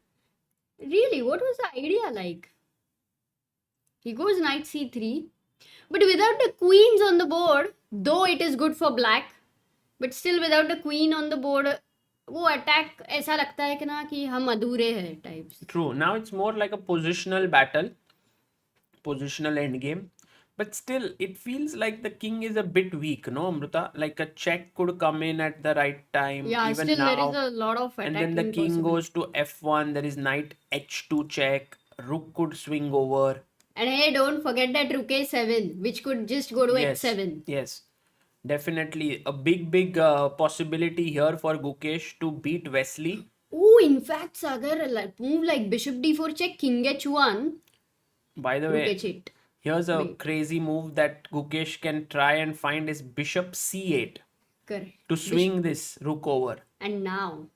Really, what was the idea like? He goes knight c3. But without the queens on the board, though it is good for black, but still without the queen on the board, वो attack ऐसा लगता है कि ना कि हम अधूरे हैं types. True. Now it's more like a positional battle, positional endgame. But still, it feels like the king is a bit weak, no, Amruta? Like a check could come in at the right time. Yeah, even still now. there is a lot of attacking. And then the king goes to f1. There is knight h2 check. Rook could swing over. And hey, don't forget that rook a7, which could just go to h7. Yes, definitely a big possibility here for Gukesh to beat Wesley. Oh, in fact, Sagar, move like bishop d4 check, king h1. By the way, here's a crazy move that Gukesh can try and find is bishop c8. Correct. To swing this rook over. And now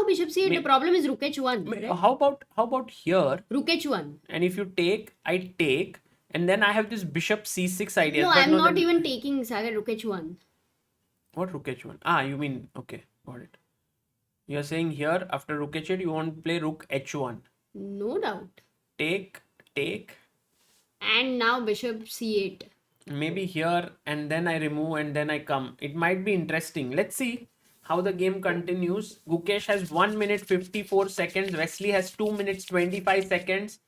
bishop c8, the problem is rook h1. Right? How about here? Rook h1. And if you take, I take, and then I have this bishop c6 idea. No, I'm not even taking Sagar, rook h1. What rook h1? Ah, you mean, okay, got it. You're saying here, after rook h8, you want to play rook h1. No doubt. Take. And now bishop c8. Maybe here, and then I remove, and then I come. It might be interesting. Let's see how the game continues. Gukesh has 1 minute 54 seconds. Wesley has 2 minutes 25 seconds.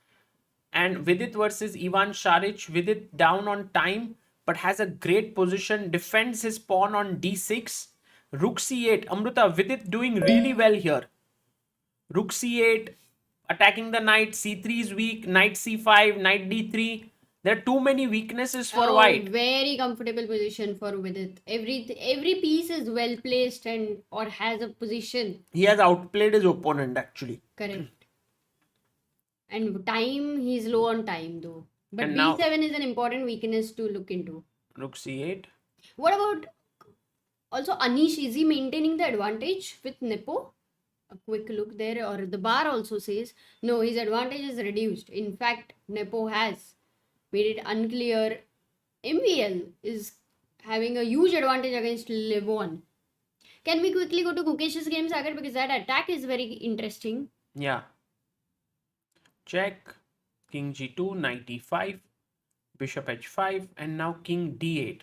And Vidit versus Ivan Saric. Vidit down on time, but has a great position. Defends his pawn on d6. Rook c8. Amruta, Vidit doing really well here. Rook c8. Attacking the knight. c3 is weak. Knight c5. Knight d3. There are too many weaknesses for Oh, white. very comfortable position for Vidit. Every piece is well placed and or has a position. He has outplayed his opponent actually. Correct. And time, he's low on time though. But And now- B7 is an important weakness to look into. Rook c8. What about also Anish? Is he maintaining the advantage with Nepo? A quick look there, or the bar also says no, his advantage is reduced. In fact, Nepo has made it unclear. MVL is having a huge advantage against Levon. Can we quickly go to Gukesh's game, Sagar? Because that attack is very interesting. Yeah. Check. King g2, knight e5, bishop h5, and now king d8.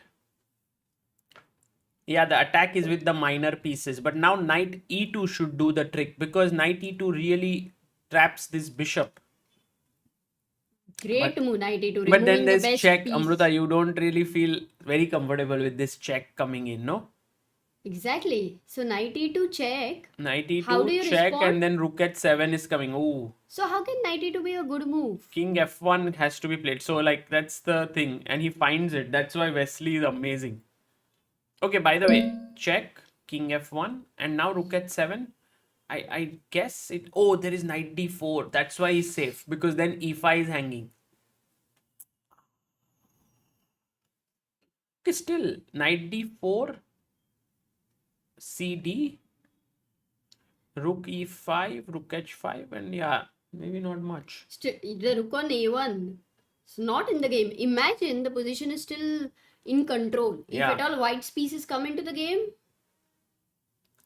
Yeah, the attack is with the minor pieces, but now knight e2 should do the trick because knight e2 really traps this bishop. Great move, knight e2. But then removing the there's best check. piece. Amruta, you don't really feel very comfortable with this check coming in, no? Exactly. So knight e2 check. Knight How do e2 you check respond? and then rook h7 is coming. Ooh. So how can knight e2 be a good move? King f1 has to be played. So like that's the thing. And he finds it. That's why Wesley is amazing. Okay, by the way, check. King f1 and now rook h7. I guess it... Oh, there is knight d4. That's why he's safe. Because then e5 is hanging. Okay, still. Knight d4. cd. Rook e5. Rook h5. And yeah, maybe not much. The rook on a1. It's not in the game. Imagine the position is still in control. If Yeah. at all white's pieces come into the game,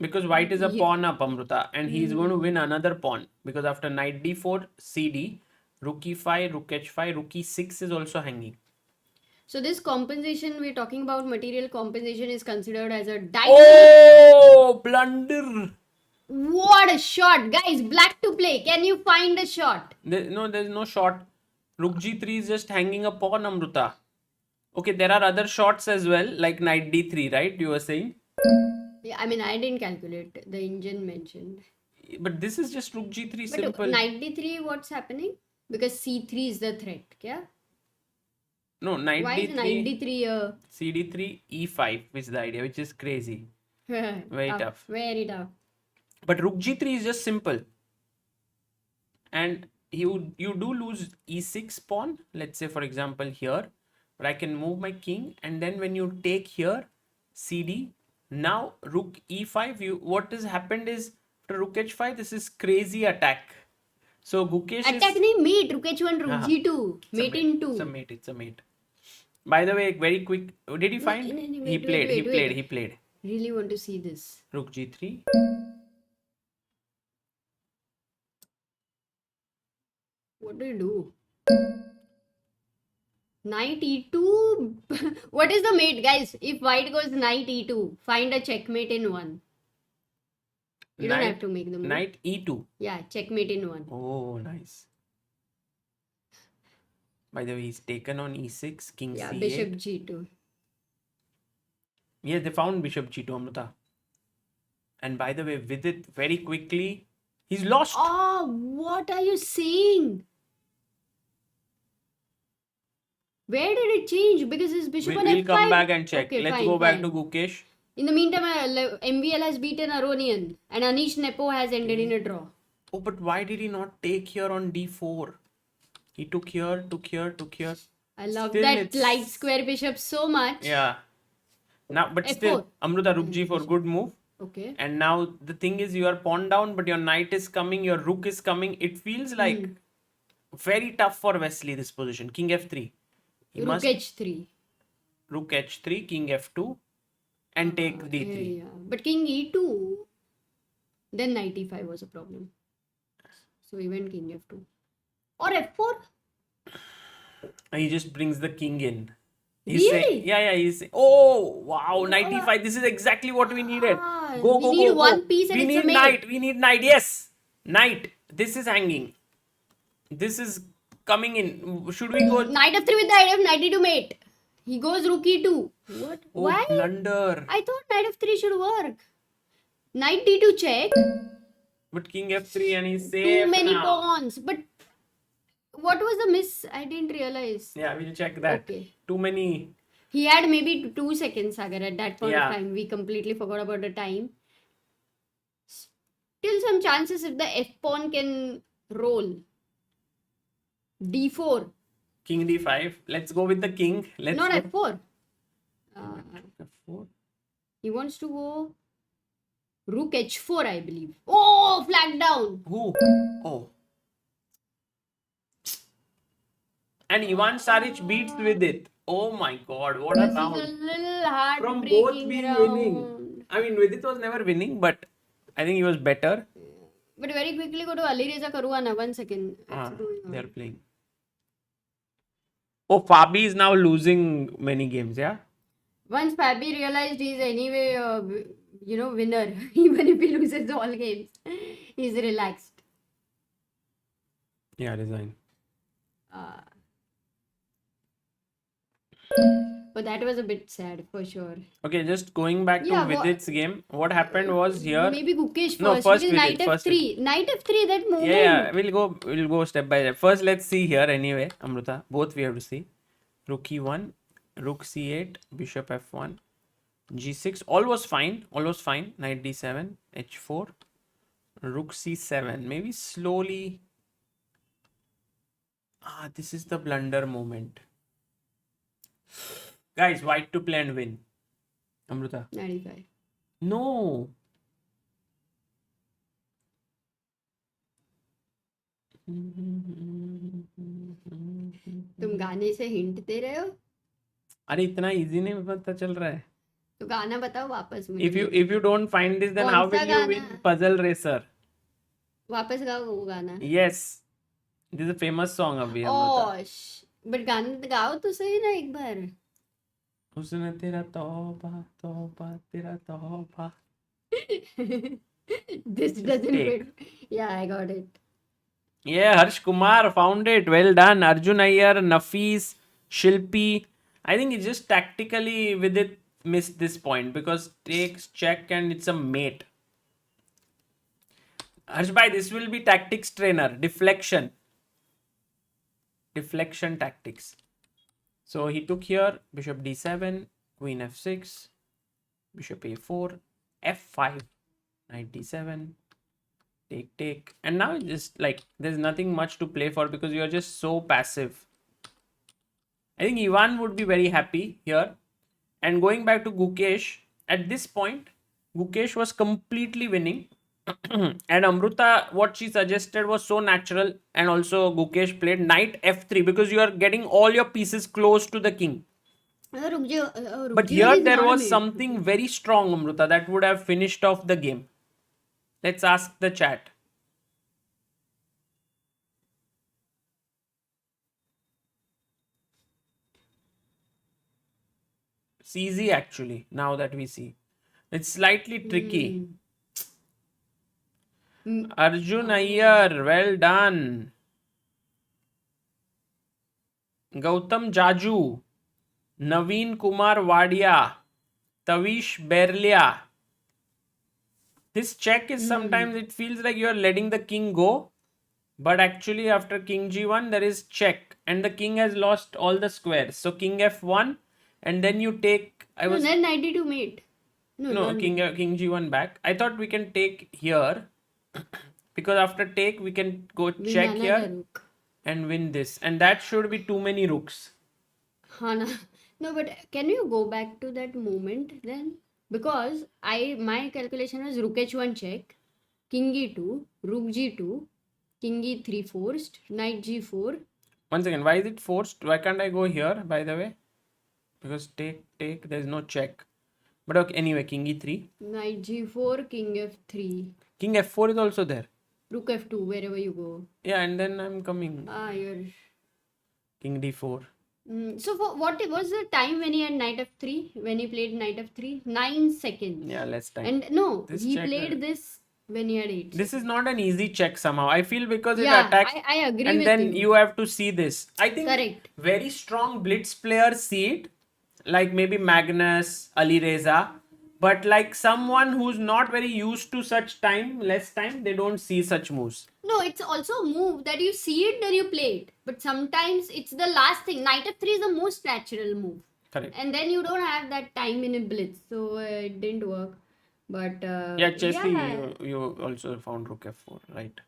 Because white is a Yeah. pawn up, Amruta, and he's going to win another pawn. Because after knight d4, cd, rook e5, rook h5, rook e6 is also hanging. so this compensation we're talking about, material compensation, is considered as a die. Oh, blunder! What a shot, guys! Black to play. Can you find a shot? There's no shot. Rook g3 is just hanging a pawn, Amruta. Okay, there are other shots as well, like knight d3, right? You were saying. Yeah, I mean, I didn't calculate. The engine mentioned. But this is just rook g3 But simple. knight d3, what's happening? Because c3 is the threat. Yeah. No, knight Why is knight d3, d3 cd3, e5 is the idea, which is crazy. Very tough. Very tough. But rook g3 is just simple. And you do lose e6 pawn. Let's say, for example, here. But I can move my king. And then when you take here, cd. Now, rook e5. What has happened is, after rook h5, this is crazy attack. So, Gukesh Attack is... nahi mate. Rook h1, rook Uh-huh. g2. Mate in 2. It's a mate. By the way, very quick. Did he find? no, He wait, played. wait. He played. Really want to see this. Rook g3. What do you do? Knight e2. What is the mate, guys? If white goes knight e2, find a checkmate in 1. You don't have to make the move. Knight e2. Yeah, checkmate in 1. Oh, nice. By the way, he's taken on e6, king Yeah, c8. bishop g2. Yes, they found bishop g2, Amruta. And by the way, Vidit, very quickly, he's lost. Oh, what are you saying? Where did it change? Because his bishop on We'll f5. come back and check. Okay, Let's fine, go back fine. to Gukesh. In the meantime, MVL has beaten Aronian and Anish Nepo has ended in a draw. Oh, but why did he not take here on d4? He took here, took here, took here. I love Still that it's- light square bishop so much. Yeah. Now, but F4. still, Amruta, rook g4, good move. Okay. And now the thing is, you are pawn down, but your knight is coming, your rook is coming. It feels like very tough for Wesley, this position. King f3. He Rook must h3. rook h3, king f2, and take d3. Yeah. But king e2, then knight e5 was a problem. So we went king f2. Or f4? He just brings the king in. Really? Saying, yeah, he's saying, oh, wow, knight e5. This is exactly what we needed. Ah, Go, we go, need go, one go. piece and We it's a need mate. knight. We need knight. Yes, knight. This is hanging. This is coming in. Should we go? Knight f3 with the idea of knight e2 mate. He goes rook e2. What? Oh, Why? blunder. I thought knight f3 should work. Knight d2 check. But king f3 and he's safe Too many now. pawns. But What was the miss? I didn't realize. Yeah, we'll check that. Okay. Too many. He had maybe 2 seconds, Sagar, at that point Yeah. of time. We completely forgot about the time. Still some chances if the F pawn can roll. D4. King d5. Let's go with the king. Let's Not go. F4. F4. He wants to go Rook H4, I believe. Oh, flag down. Who? Oh. And Ivan Saric beats Vidit. Oh my god, what a This is a round. little hard From both being winning. I mean, Vidit was never winning, but I think he was better. But very quickly go to Alireza Caruana. 1 second. They're playing. Oh, Fabi is now losing many games, yeah? Once Fabi realized he's anyway, winner, even if he loses all games, he's relaxed. Yeah, resign. But that was a bit sad for sure. Okay, just going back to Yeah, Vidit's game. What happened was here. Maybe Gukesh first. No, first because Knight Vidit, first F3. Knight F3, that moment. Yeah, we'll go step by step. First, let's see here anyway, Amruta. Both we have to see. Rook E1, Rook C8, Bishop F1, G6. All was fine. Knight D7, H4, Rook C7. Maybe slowly. This is the blunder moment. Guys, white to play and win. Amruta. 95. No. तुम गाने से hint दे रहे हो? अरे इतना easy नहीं पता चल रहा है. तो गाना बताओ वापस मुझे. If you don't find this, then how will you win Puzzle Racer? वापस गाओ वो गाना. Yes, this is a famous song अभी अमृता. बट गाना गाओ तो सही ना एक बार. उसने तेरा तौबा तौबा तेरा तौबा. This doesn't fit. Yeah, I got it. Yeah, Harsh Kumar found it. Well done. Arjun Iyer, Nafis, Shilpi. I think it's just tactically with it missed this point because takes check and it's a mate. Harsh bhai, this will be tactics trainer. Deflection tactics. So he took here bishop d7, queen f6, bishop a4, f5, knight d7, take. And now just like there's nothing much to play for because you're just so passive. I think Ivan would be very happy here. And going back to Gukesh, at this point, Gukesh was completely winning. And Amruta, what she suggested was so natural. And also Gukesh played knight f3 because you are getting all your pieces close to the king. But here there was something very strong, Amruta, that would have finished off the game. Let's ask the chat. It's easy actually, now that we see. It's slightly tricky. Arjun Iyer, well done. Gautam Jaju, Naveen Kumar Wadia, Tavish Berlia. This check is sometimes it feels like you are letting the king go, but actually after king g1 there is check and the king has lost all the squares. So king f1 and then you take. Then 92 mate. No, king g1 back. I thought we can take here because after take we can go check here and win this, and that should be too many rooks. No, but can you go back to that moment then? Because my calculation was rook h1 check, king e2, rook g2, king e3 forced, knight g4. One second, why is it forced? Why can't I go here, by the way? Because take, there's no check. But okay, anyway, king e3. Knight g4, king f3. King f4 is also there. Rook f2, wherever you go. Yeah, and then I'm coming. You're... King d4. So what was the time when he had knight f3? When he played knight f3? 9 seconds. Yeah, less time. And no, this he played this when he had 8. This is not an easy check somehow. I feel because it attacks. I agree and with then you have to see this. I think correct. Very strong blitz players see it. Like maybe Magnus, Alireza. But like someone who's not very used to such time, less time, they don't see such moves. No, it's also a move that you see it, then you play it. But sometimes it's the last thing. Knight f3 is the most natural move. Correct. And then you don't have that time in a blitz. So it didn't work. But Yeah, Chessy, you also found rook f4, right?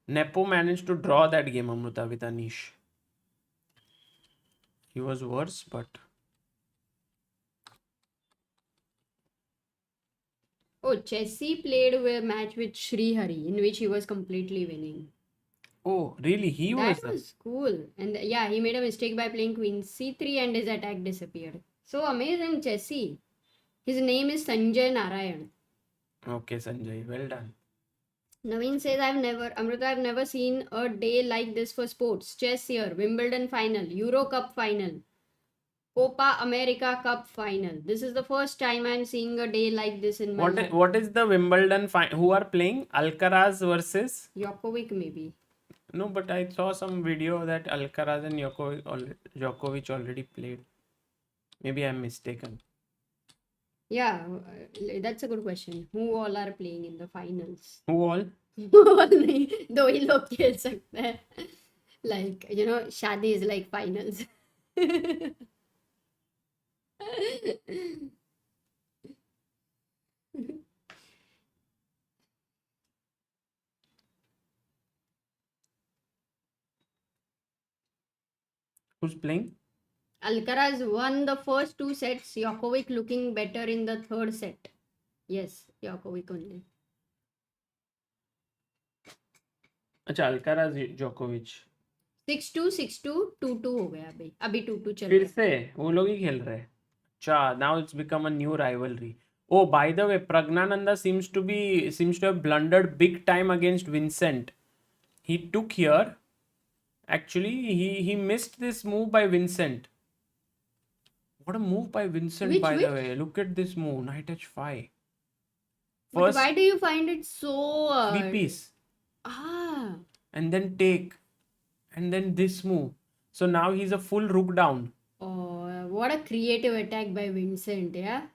Nepo managed to draw that game, Amruta, with Anish. He was worse, but... Oh, Chessy played a match with Sri Hari in which he was completely winning. Oh, really? He was... That was cool. And yeah, he made a mistake by playing queen c3 and his attack disappeared. So amazing, Chessy. His name is Sanjay Narayan. Okay, Sanjay, well done. Naveen says, Amruta, I've never seen a day like this for sports. Chess here, Wimbledon final, Euro Cup final, Copa America Cup final. This is the first time I'm seeing a day like this in my life. What is the Wimbledon final? Who are playing? Alcaraz versus? Djokovic, maybe. No, but I saw some video that Alcaraz and Djokovic already played. Maybe I'm mistaken. Yeah, that's a good question. Who all are playing in the finals? Who all? दो ही लोग खेल सकते हैं. Like, you know, शादी is like finals. Who's playing? Alcaraz won the first 2 sets. Djokovic looking better in the third set. Yes, Djokovic only. अच्छा Alcaraz Djokovic 6-2, 6-2, 2-2 हो गया अभी 2-2 चल फिर रहा है. से वो लोग ही खेल रहे हैं. अच्छा, now it's become a new rivalry. Oh, by the way, Pragnananda seems to have blundered big time against Vincent. He took here. Actually, he missed this move by Vincent. What a move by Vincent, by the way. Look at this move, knight h5. But why do you find it so... Three piece. Ah. And then take. And then this move. So now he's a full rook down. Oh, what a creative attack by Vincent, yeah?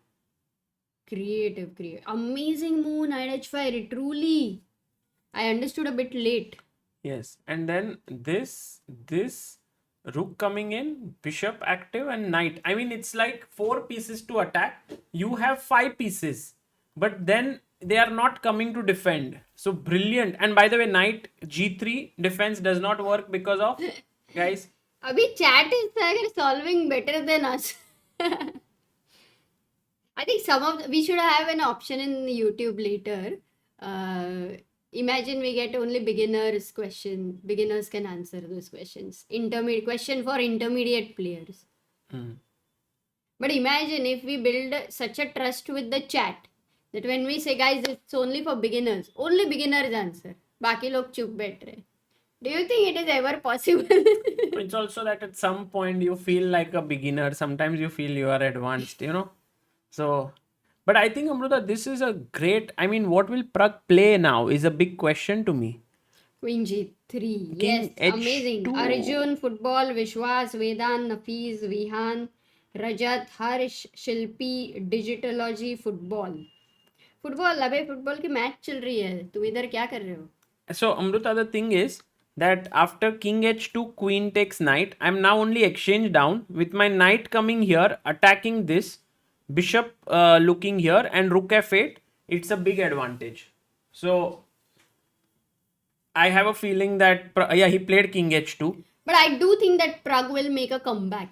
Creative. Amazing move, knight h5, truly. I understood a bit late. Yes, and then this rook coming in, bishop active and knight. I mean, it's like 4 pieces to attack. You have 5 pieces, but then they are not coming to defend. So brilliant. And by the way, knight g3 defense does not work because of, guys. Abhi chat is solving better than us. I think we should have an option in YouTube later. Imagine we get only beginners question. Beginners can answer those questions. Question for intermediate players. But imagine if we build such a trust with the chat that when we say, guys, it's only for beginners, only beginners answer. Baki log chup baith rahe. Do you think it is ever possible? It's also that at some point you feel like a beginner. Sometimes you feel you are advanced, you know. So, but I think, Amruta, this is a great... I mean, what will Prag play now is a big question to me. Queen g3. King Yes, H2. amazing. Arjun, football, Vishwas, Vedan, Nafiz, Vihan, Rajat, Harsh, Shilpi, Digitalogy, football. अबे football की match चल रही है. तू इधर क्या कर रहे हो? So, Amruta, the thing is that after king h2, queen takes knight, I'm now only exchange down with my knight coming here, attacking this, bishop looking here, and rook f8. It's a big advantage. So, I have a feeling that, he played king h2. But I do think that Prag will make a comeback.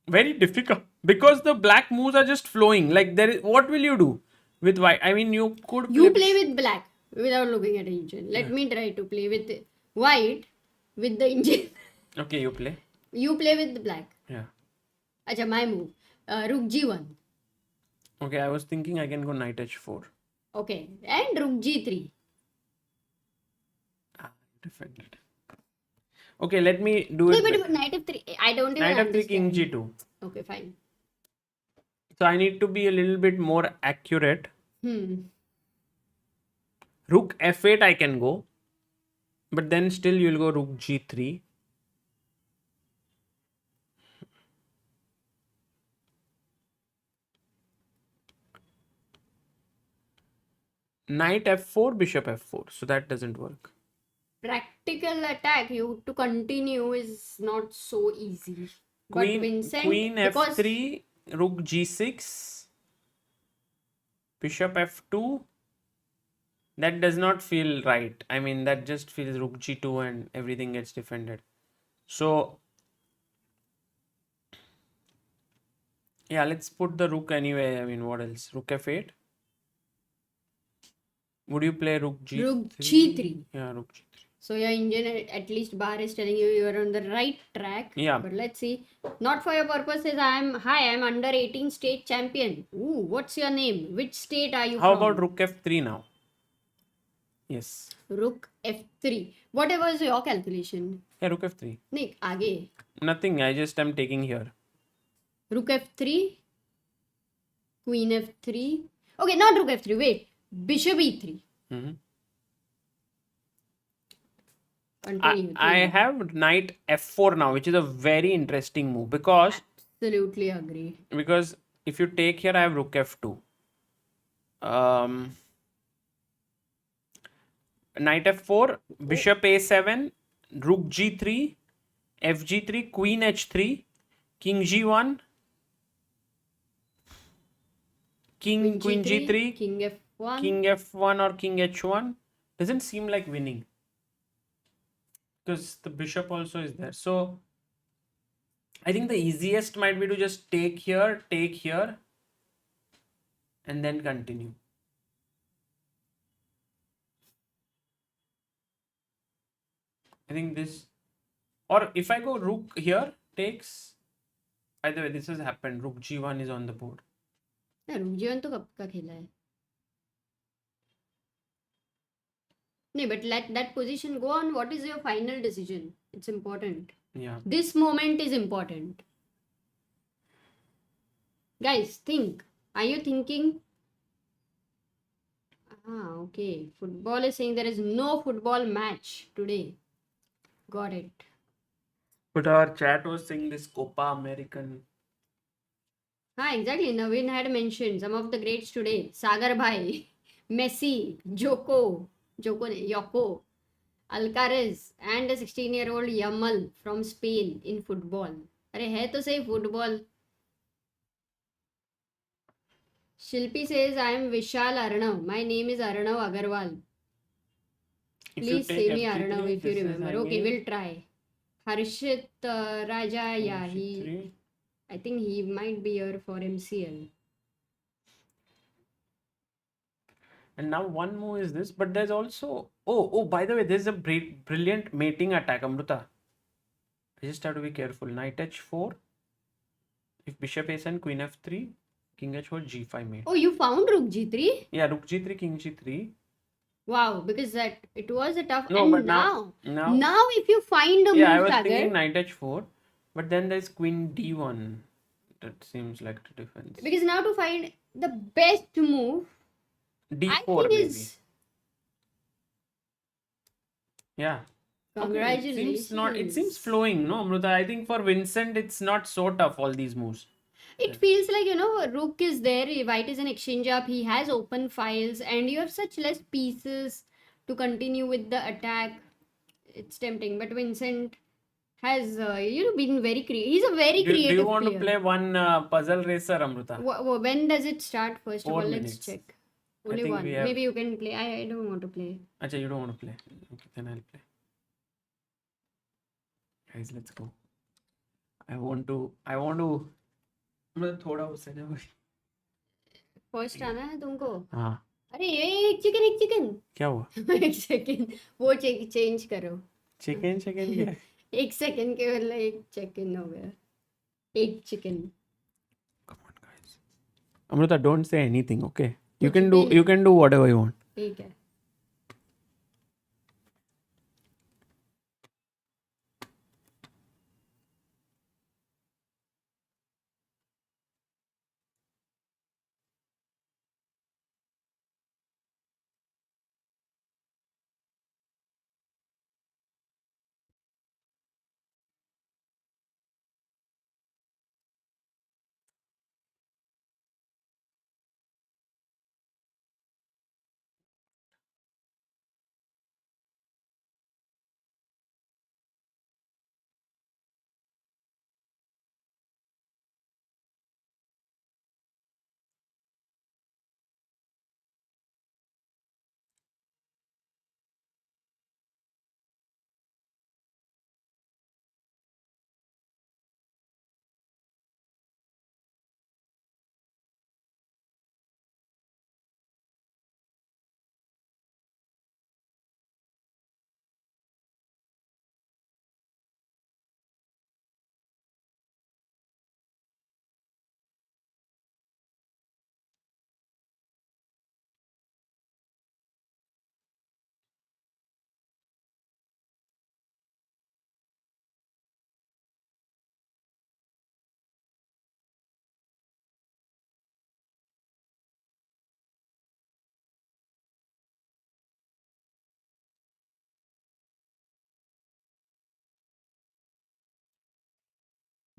Very difficult because the black moves are just flowing. Like, what will you do with white? I mean, you could play with black without looking at engine. Let me try to play with white with the engine. Okay, you play. You play with the black. Yeah. Acha, my move. Rook g1. Okay, I was thinking I can go knight h4. Okay, and rook g3. Defended. Okay, let me do it. No, but knight f3. I don't even Knight f3, understand. king g2. Okay, fine. So I need to be a little bit more accurate. Rook f8 I can go. But then still you'll go rook g3. Knight f4, bishop f4. So that doesn't work. Practical attack, you to continue is not so easy. But Queen Vincent, because f3, rook g6, bishop f2. That does not feel right. I mean, that just feels rook g2 and everything gets defended. So, yeah, let's put the rook anyway. I mean, what else? Rook f8. Would you play rook g3? Rook g3. Yeah, rook g3. So your engine, at least bar is telling you you are on the right track. Yeah. But let's see. Not for your purposes. I'm under 18 state champion. Ooh, what's your name? Which state are you How from? about rook f3 now? Yes. Rook f3. Whatever is your calculation? Yeah, rook f3. Nick, आगे. Nothing. I just am taking here. Rook f3. Queen f3. Okay, not rook f3. Wait. Bishop e3. Mhm. Continue. I have knight f4 now, which is a very interesting move because Absolutely agree. if you take here, I have rook f2. Knight f4, bishop a7, rook g3, fg3, queen h3, king g1, queen g3, king f1. king f1 or king h1. Doesn't seem like winning because the bishop also is there. So I think the easiest might be to just take here, and then continue. I think this, or if I go rook here, takes. By the way, this has happened. Rook g1 is on the board. rook g1 तो कब का खेला है? नहीं, but let that position go on. What is your final decision? It's important. Yeah. This moment is important. Guys, think. Are you thinking? Okay. Football is saying there is no football match today. Got it. But our chat was saying this Copa American. Exactly. Naveen had mentioned some of the greats today. Sagar Bhai, Messi, Yoko, Alcaraz, and a 16-year-old Yamal from Spain in football. अरे है तो सही football. Shilpi says, I am Vishal Arnav. My name is Arnav Agarwal. Please say me Arnav if you remember. Okay, we'll try. Harshit Raja, yeah, I think he might be here for MCL. And now one move is this, but there's also by the way, there's a brilliant mating attack, Amruta. I just have to be careful. Knight h4. If bishop a7, queen f3, king h4, g5 mate. Oh, you found rook g3? Yeah, rook g3, king g3. Wow, because it was a tough. No, and but now now if you find a move, I was Sagar, thinking knight h4, but then there's queen d1. That seems like the defense. Because now to find the best move, d4 I think maybe. is. Yeah. Congratulations. Okay, it seems flowing, no, Amruta? I think for Vincent, it's not so tough, all these moves. It feels like, rook is there, white is an exchange up, he has open files, and you have such less pieces to continue with the attack. It's tempting, but Vincent has, been very creative. He's a very creative Do you want player. to play one puzzle racer, Amruta? When does it start? First of 4 all, minutes. let's check. I Only think one. we have- Maybe you can play. I don't want to play. Acha, you don't want to play. Okay, then I'll play. Guys, let's go. I want to. मतलब थोड़ा उससे ना first आना है तुमको? हाँ. अरे एक चिकन क्या हुआ? एक सेकंड वो चेंज करो. चिकन क्या? एक सेकंड के मतलब एक चिकन हो गया. एक chicken. Come on, guys. Amruta, don't say anything, okay? You कुछ can भी do. You can do whatever you want. ठीक है.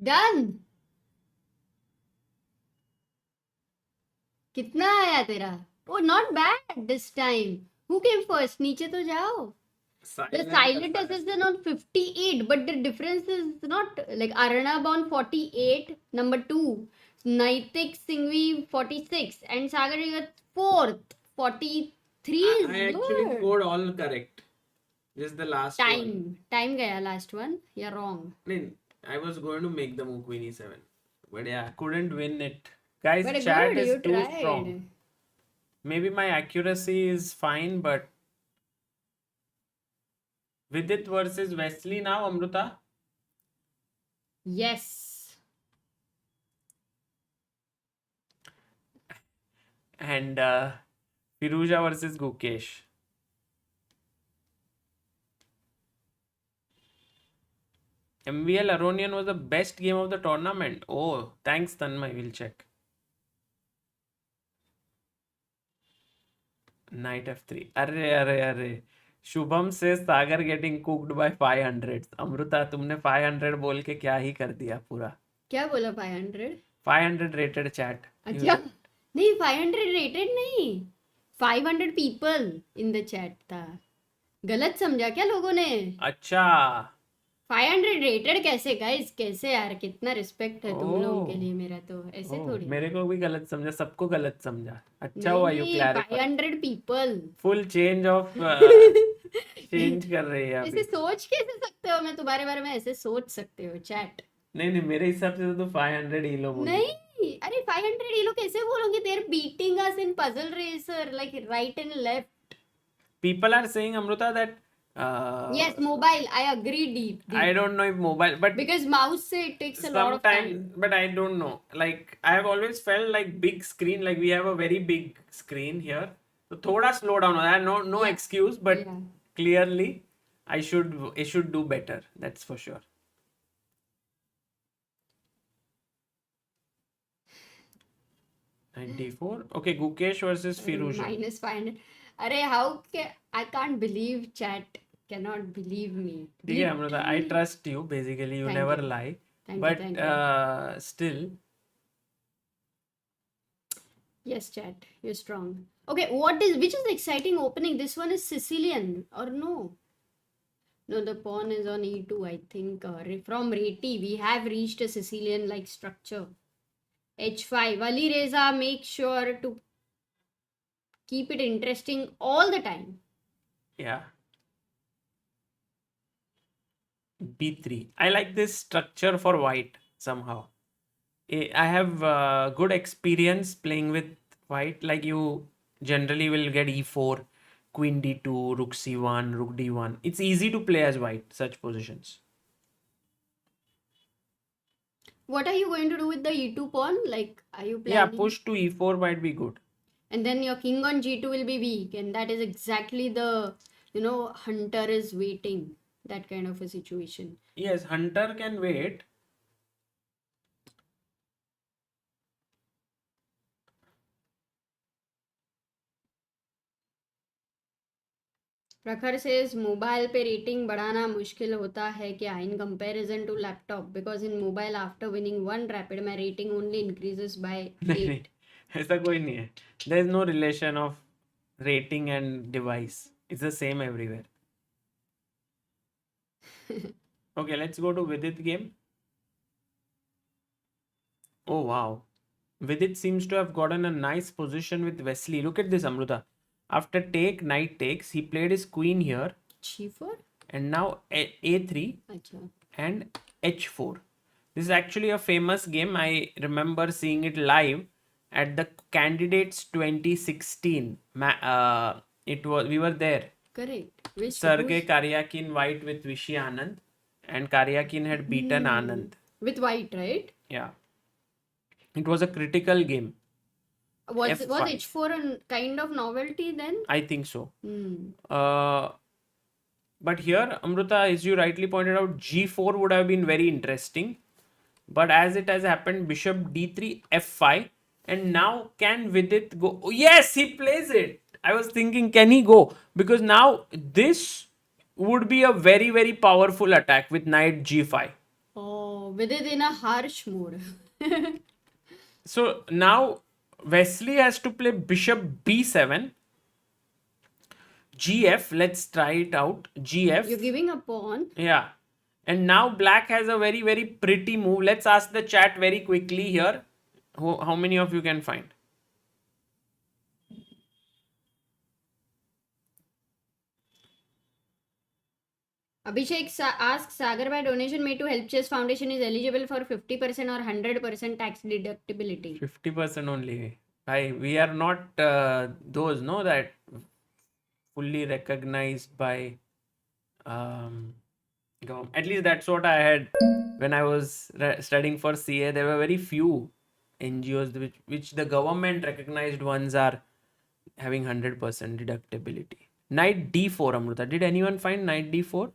Done. कितना आया तेरा? Oh, not bad this time. Who came first? नीचे तो जाओ. The silent assassin on 58, but the difference is not like Arnab on 48, number 2, Naitik Singhvi 46, and Sagar you got 4th, 43 is I actually good. scored all correct. Just the last one. Time gaya last one. You're wrong. I was going to make the move queen e7, but yeah, couldn't win it. Guys, But chat good, is you too tried. strong. Maybe my accuracy is fine, but Vidit versus Wesley now, Amruta. Yes. And Firouzja versus Gukesh. MVL Aronian was the best game of the tournament. Oh, thanks Tanmay, we'll check. Knight f3. Arre. Shubham says Sagar getting cooked by 500. Amruta, तुमने 500 बोल के क्या ही कर दिया पूरा. क्या बोला 500? 500 rated chat. अच्छा नहीं 500 rated नहीं 500 people in the chat था. गलत समझा क्या लोगों ने? अच्छा 500 रेटेड कैसे गाइस? कैसे यार? कितना रिस्पेक्ट है तुम लोगों के लिए मेरा तो ऐसे थोड़ी. मेरे को भी गलत समझा, सबको गलत समझा. अच्छा हुआ you clarify. 500 people. Full change of change कर रही है ऐसे अभी. सोच कैसे सकते हो? मैं तुम्हारे बारे में ऐसे सोच सकते हो चैट? नहीं मेरे हिसाब से तो 500 ईलो बोल. नहीं अरे 500 ये लोग कैसे बोलोगे? They are beating us in puzzle racer like right and left. People are saying Amruta that Yes, mobile. I agree deep. I don't know if mobile, but Because mouse se it takes a lot of time. sometimes, but I don't know. Like I have always felt like big screen, like we have a very big screen here. So thoda slow down. No Yeah. excuse, but Yeah. clearly I should do better. That's for sure. $94. Okay, Gukesh versus Firouzja. Minus 500. Arey, how I can't believe chat cannot believe me. ठीक है Amruta, I trust you. Basically, you Thank never you. lie. Thank But you. still, Yes, chat. You're strong. Okay, which is the exciting opening? This one is Sicilian or no? No, the pawn is on e2. I think from Reti we have reached a Sicilian-like structure. h5. Alireza, make sure to keep it interesting all the time. yeah. B3. I like this structure for white somehow. I have good experience playing with white. Like you generally will get e4, queen d2, rook c1, rook d1. It's easy to play as white, such positions. What are you going to do with the e2 pawn? Like, are you planning? Yeah, push to e4 might be good. And then your king on g2 will be weak. And that is exactly the, hunter is waiting. That kind of a situation. Yes, hunter can wait. प्रखर says mobile पे rating बढ़ाना मुश्किल होता है क्या in comparison to laptop? Because in mobile after winning one rapid my rating only increases by 8. ऐसा कोई नहीं है. There is no relation of rating and device. It's the same everywhere. Okay, let's go to Vidit game. Oh wow. Vidit seems to have gotten a nice position with Wesley. Look at this, Amruta. After take, knight takes, he played his queen here. g4? And now a3 Achha. and h4. This is actually a famous game. I remember seeing it live at the Candidates 2016. We were there. Correct. Which Sergei Karyakin white with Vishy Anand, and Karyakin had beaten Anand. with white, right? Yeah. It was a critical game. Was F5. h4 a kind of novelty then? I think so. Hmm. But here, Amruta, as you rightly pointed out, g4 would have been very interesting. But as it has happened, bishop d3, f5. And now, can Vidit go? Oh, yes, he plays it. I was thinking, can he go? Because now, this would be a very, very powerful attack with knight g5. Oh. Oh, with it in a harsh mode. So now Wesley has to play bishop b7. GF, let's try it out. GF. You're giving a pawn. Yeah. And now black has a very, very pretty move. Let's ask the chat very quickly here. How many of you can find? Abhishek asks Sagar by donation made to Help Chess Foundation is eligible for 50% or 100% tax deductibility. 50% only. We are not those, no, that fully recognized by government. At least that's what I had when I was studying for CA. There were very few NGOs which the government recognized ones are having 100% deductibility. Knight d4, Amruta. Did anyone find knight d4?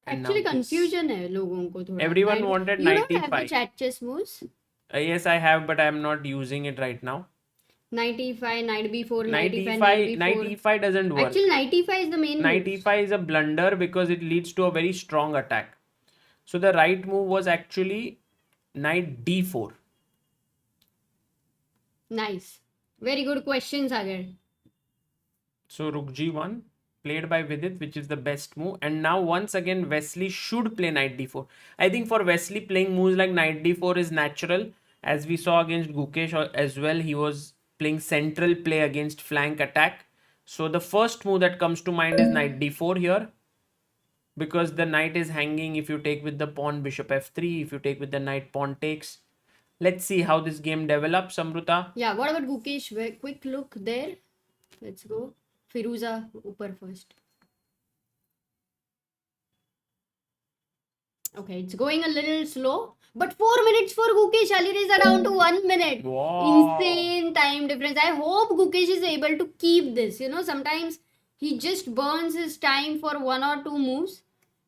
Actually confusion hai logon ko thoda. Everyone wanted you knight don't have the e5. chat chess moves? Yes, I have, but I am not using it right now. Knight e5, knight b4, Knight knight e5, e5, knight knight b4. e5 doesn't work. Actually, knight e5 is the main Knight move. e5 is a blunder because it leads to a very strong attack. So the right move was actually knight d4. Nice. Very good question, Sagar. So rook g1 played by Vidit, which is the best move. And now once again Wesley should play knight d4. I think for Wesley, playing moves like knight d4 is natural. As we saw against Gukesh as well, he was playing central play against flank attack. So the first move that comes to mind is knight d4 here, because the knight is hanging. If you take with the pawn, bishop f3. If you take with the knight, pawn takes. Let's see how this game develops, Amruta. Yeah, what about Gukesh? Quick look there. Let's go. Firouzja upar first. Okay, it's going a little slow. But 4 minutes for Gukesh. Alireza down to 1 minute. Wow. Insane time difference. I hope Gukesh is able to keep this. You know, sometimes he just burns his time for 1 or 2 moves.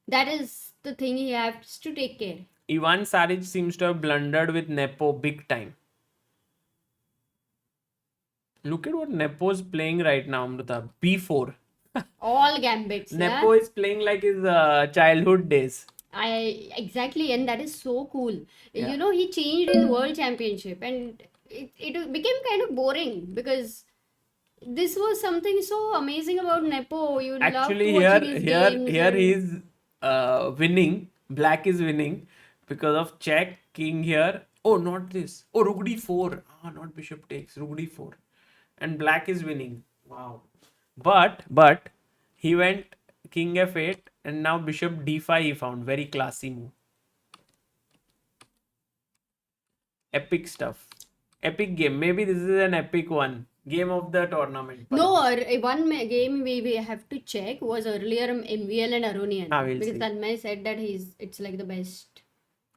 That is the thing he has to take care. Ivan Saric seems to have blundered with Nepo big time. Look at what Nepo's playing right now, Amruta. b4. All gambits. Nepo is playing like his childhood days. Exactly, and that is so cool. Yeah. You know, he changed in World Championship, and it became kind of boring because this was something so amazing about Nepo. You Actually, loved watching his games here and- he's winning. Black is winning because of check, king here. Oh, not this. Oh, rook d4. Not bishop takes. Rook d4. And black is winning. Wow. But he went king f8 and now bishop d5 he found. Very classy move. Epic stuff. Epic game. Maybe this is an epic one. Game of the tournament. No, one game we have to check was earlier MVL and Aronian. We'll because see. Tanmay said that it's like the best.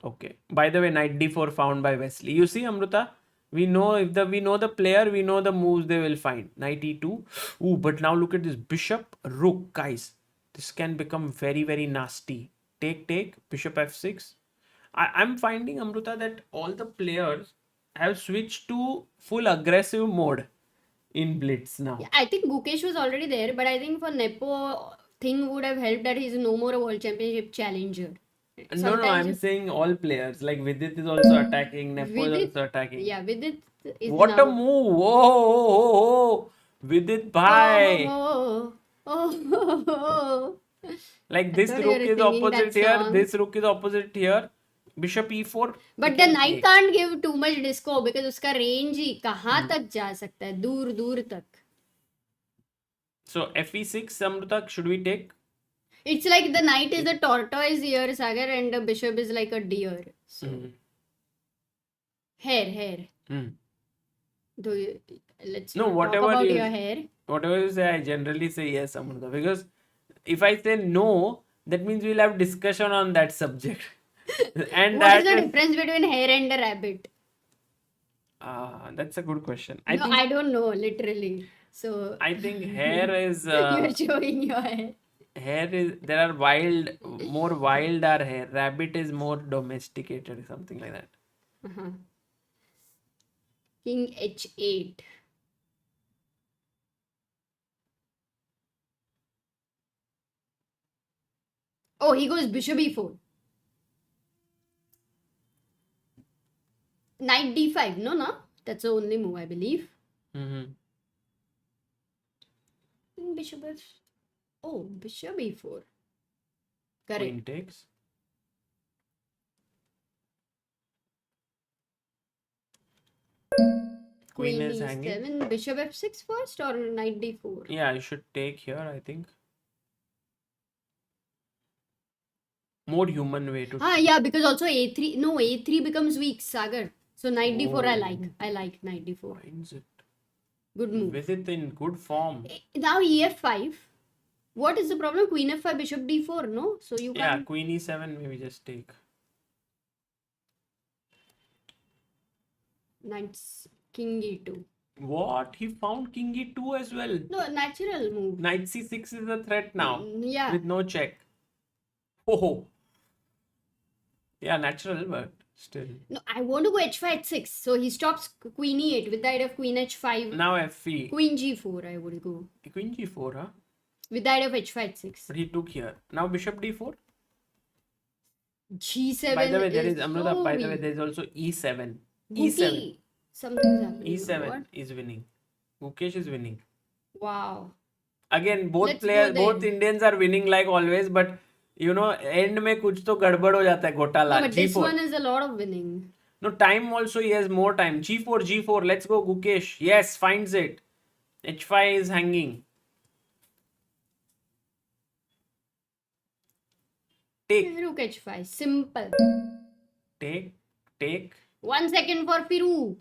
Okay. By the way, knight d4 found by Wesley. You see, Amruta, we know we know the player, we know the moves they will find. Knight e2. Ooh, but now look at this bishop rook, guys. This can become very, very nasty. Take, bishop f6. I'm finding, Amruta, that all the players have switched to full aggressive mode in Blitz now. Yeah, I think Gukesh was already there, but I think for Nepo, thing would have helped that he's no more a World Championship challenger. No, I'm saying all players. Like Vidit is also attacking, Nepo is also attacking. Yeah, Vidit is What now... a move! Oh, Vidit bhai! Oh. Like this thought you rook were is singing opposite that here, song. this rook is opposite here. Bishop e4. But the knight can't give too much disco because उसका range ही कहाँ तक जा सकता है, दूर दूर तक. So fe6, Amruta, should we take? It's like the knight is a tortoise here, Sagar, and the bishop is like a deer. So hair. Let's No, not talk whatever about you- your hair. Whatever you say, I generally say yes, Amruta. Because if I say no, that means we'll have discussion on that subject. And What is that the difference between hair and a rabbit? that's a good question. I don't know, literally. So I think hair is you're showing your hair. there are more wild are hair. Rabbit is more domesticated, something like that. King h8. Oh, he goes bishop e4. Knight d5. No. That's the only move, I believe. Bishop f. Oh, bishop e4. Correct. Queen takes. Queen is hanging. e7. Bishop f6 first or knight d4? Yeah, you should take here, I think. More human way to. Yeah, because also a3. No, a3 becomes weak, Sagar. So knight d4 I like. I like knight d4. Finds it. Good move. Visit in good form. Now ef5. What is the problem? Queen f5, bishop d4, no? So you Yeah, can't... queen e7, maybe just take. Knights, king e2. What? He found king e2 as well. No, natural move. Knight c6 is a threat now. Yeah. With no check. Oh. Yeah, natural, but still. No, I want to go h5 h6. So he stops queen e8 with the idea of queen h5. Now fe. Queen g4 I would go. Queen g4, huh? With the idea of h5 h6. But he took here. Now bishop d4. G7 By the way, there is so Amruta. By the way, weak. there is also e7. Guti, e7. something's happening. e7 What? is winning. Gukesh is winning. Wow. Again, both Let's players, go then. both Indians are winning like always, but you know, end में कुछ तो गड़बड़ हो जाता है घोटाला. No, but this G4. one is a lot of winning. No, time also he has more time. G4, G4. Let's go, Gukesh. Yes, finds it. H5 is hanging. Take. Rook h5. Simple. Take. Take. 1 second for Firu.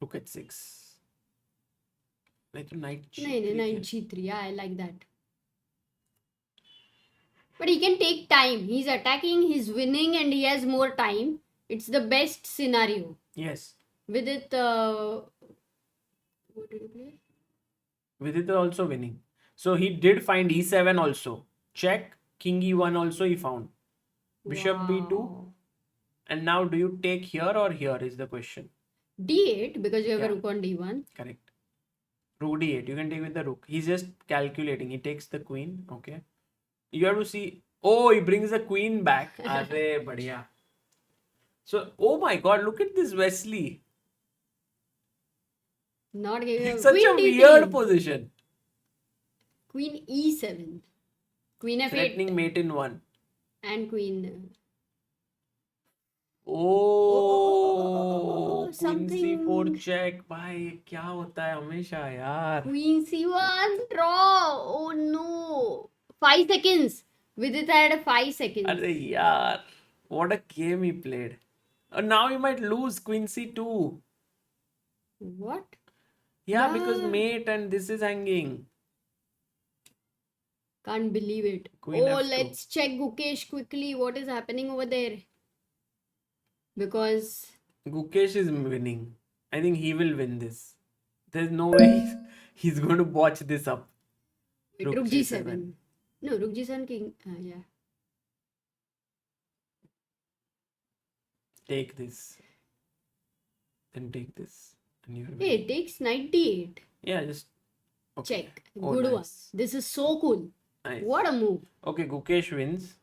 Rook h6. नहीं तो knight No, knight g3. g3. Yeah, I like that. But he can take time. He's attacking, he's winning, and he has more time. It's the best scenario. Yes. With it, what did he play? Vidit is also winning. So he did find e7 also. Check. King e1 also he found. Bishop b2. Wow. And now do you take here or here is the question. d8 because you have Yeah. a rook on d1. Correct. Rook d8. You can take with the rook. He's just calculating. He takes the queen. Okay. You have to see. Oh, he brings the queen back. Arre, badhiya. So, oh my god, look at this Wesley. Not giving Such queen a d3. weird position. Queen e7. Queen f8 Threatening mate in one. and queen. Oh, queen something. c4 check. भाई क्या होता है हमेशा यार. Queen c1 draw. Oh no. 5 seconds. Vidit had 5 seconds. अरे यार, what a game he played. And now he might lose queen c2. What? Yeah, because Yeah. mate and this is hanging. Can't believe it. Queen Oh, f2. let's check Gukesh quickly. What is happening over there? Because Gukesh is winning. I think he will win this. There's no way he's going to botch this up. rook g7. No, rook g7 king. Yeah. Take this. Then take this. And you're Hey, winning. it takes knight d8. Yeah, just okay. Check. Oh, Good one. nice. This is so cool. Nice. What a move. Okay, Gukesh wins.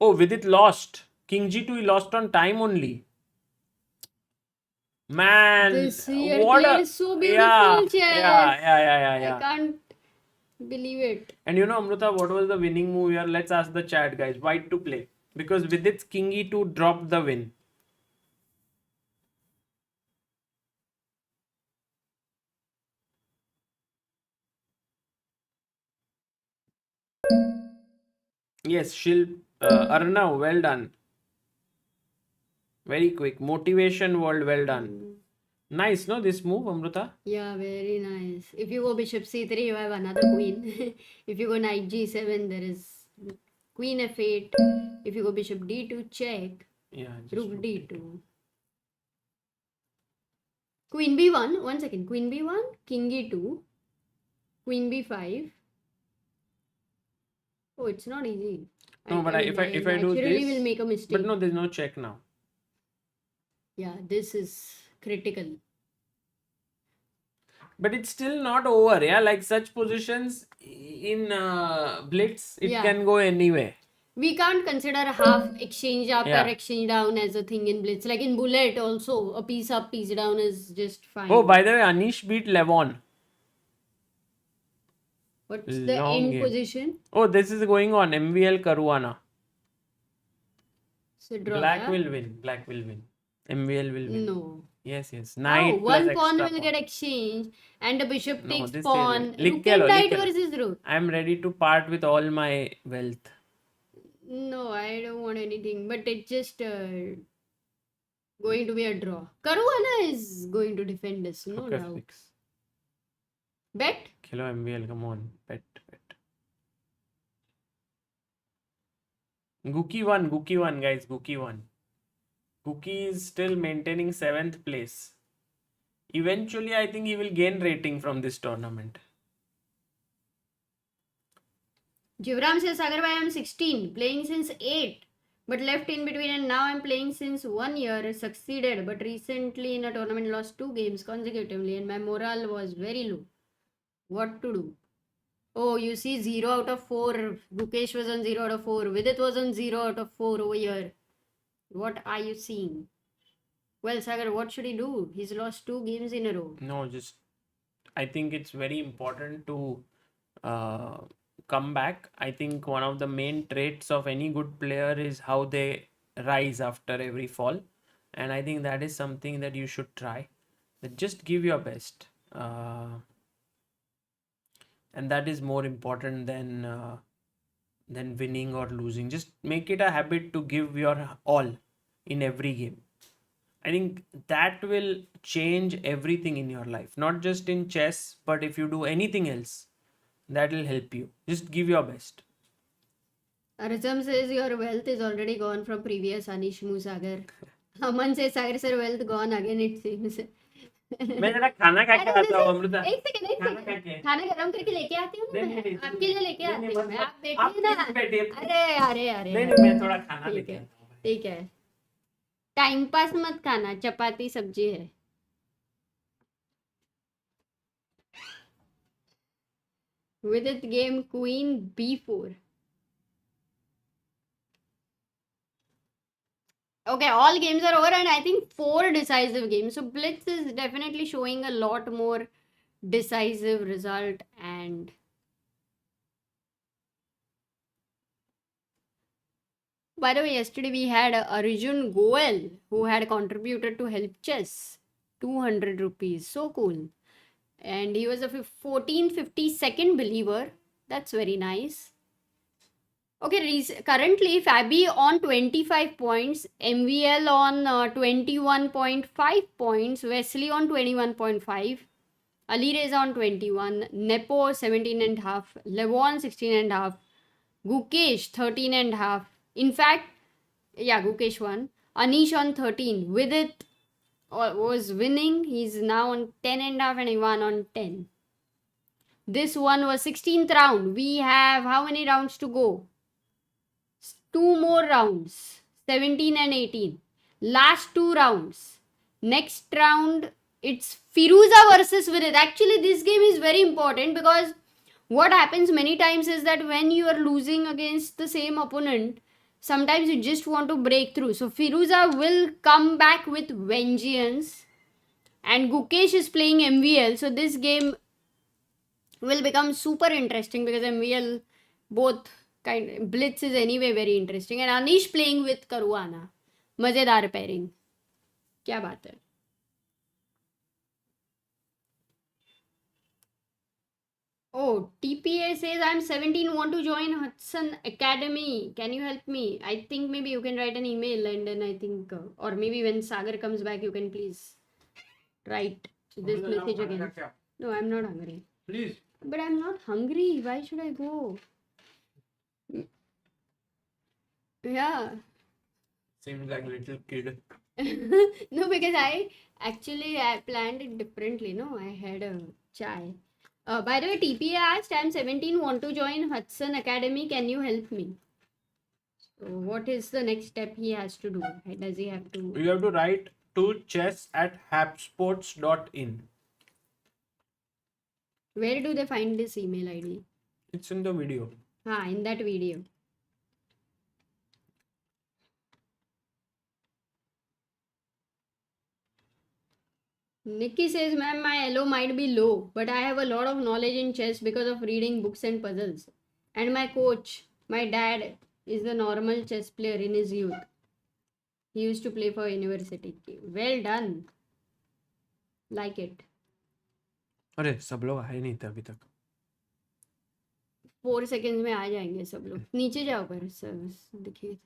Oh, Vidit lost. King g2 he lost on time only. Man, This year what played a so beautiful yeah, chess. yeah. I can't believe it. And you know, Amruta, what was the winning move here? Let's ask the chat, guys. White to play. Because Vidit's King e2 dropped the win. Yes, Arnav, well done. Very quick. Motivation world, well done. Nice, no? This move, Amruta? Yeah, very nice. If you go bishop c3, you have another queen. If you go knight g7, there is queen f8. If you go bishop d2, check. Yeah, just Rook d2. Queen b1. 1 second. Queen b1, king e2, queen b5. Oh, it's not easy. No, but if I do naturally this, will make a mistake. but no, there's no check now. Yeah, this is critical. But it's still not over, yeah. Like such positions in Blitz, it Yeah. can go anywhere. We can't consider half exchange up Yeah. or exchange down as a thing in Blitz. Like in Bullet also, a piece up, piece down is just fine. Oh, by the way, Anish beat Levon. What's the long end game. position? Oh, this is going on. MVL Caruana. So draw, Black yeah? will win. Black will win. MVL will win. No. Yes. Oh, Knight plus one pawn extra will get exchanged and the bishop No, takes this pawn. is- Lick Rook ke lo, and knight lick ke lo. versus rook. I'm ready to part with all my wealth. No, I don't want anything. But it's just going to be a draw. Caruana is going to defend us, no Okay, doubt. fix. Bet? Kilo MVL, come on. Bet. Guki won, guys. Guki won. Guki is still maintaining 7th place. Eventually, I think he will gain rating from this tournament. Jivram says, Sagar bhai, I'm 16, playing since 8, but left in between, and now I'm playing since 1 year, succeeded, but recently in a tournament lost 2 games consecutively, and my morale was very low. What to do? Oh, you see 0 out of 4. Gukesh was on 0 out of 4. Vidit was on 0 out of 4 over here. What are you seeing? Well, Sagar, what should he do? He's lost 2 games in a row. No, just I think it's very important to come back. I think one of the main traits of any good player is how they rise after every fall, and I think that is something that you should try. But just give your best, and that is more important than winning or losing. Just make it a habit to give your all in every game. I think that will change everything in your life, not just in chess, but if you do anything else, that will help you. Just give your best. Arzam says your wealth is already gone from previous Anish Sagar. Aman says Sagar sir wealth gone again it seems. मैं जरा खाना खा के आता हूँ अमृता. एक second खाना गरम करके लेके आती हूँ ना मैं आपके लिए लेके आती हूँ मैं आप बैठिए ना अरे नहीं मैं थोड़ा खाना ठीक लेके है आता हूँ. ठीक है टाइम पास मत खाना चपाती सब्जी है with it game queen b4 okay all games are over and I think 4 decisive games so Blitz is definitely showing a lot more decisive result and by the way yesterday we had Arjun Goel who had contributed to Help Chess 200 rupees so cool and he was a 1452nd believer that's very nice okay currently Fabi on 25 points MVL on 21.5 points Wesley on 21.5 Alireza on 21 Nepo 17.5 Levon 16.5 Gukesh 13.5 in fact yeah Gukesh won Anish on 13 Vidit was winning he's now on 10.5 and he won on 10 this one was 16th round we have how many rounds to go 2 more rounds 17 and 18 last 2 rounds next round it's Firouzja versus Vidit actually this game is very important because what happens many times is that when you are losing against the same opponent sometimes you just want to break through so Firouzja will come back with vengeance and Gukesh is playing MVL so this game will become super interesting because MVL both kind Blitz is anyway very interesting and Anish playing with Caruana मजेदार pairing क्या बात है Oh, TPA says I'm 17, want to join Hudson Academy. Can you help me? I think maybe you can write an email and then I think, or maybe when Sagar comes back, you can please write this message again. No, I'm not hungry. Please. But I'm not hungry. Why should I go? Yeah. Seems like a little kid. No, because I planned it differently. No, I had a chai. By the way, TPA asked, I'm 17, want to join Hudson Academy. Can you help me? So, what is the next step he has to do? Does he have to? You have to write to chess@hapsports.in. Where do they find this email ID? It's in the video. In that video. Nikki says, ma'am, my LO might be low, but I have a lot of knowledge in chess because of reading books and puzzles. And my coach, my dad, is a normal chess player in his youth. He used to play for university. Well done. Like it. अरे सब लोग आए नहीं थे अभी तक. 4 seconds में आ जाएंगे सब लोग. नीचे जाओ पर दिखिए.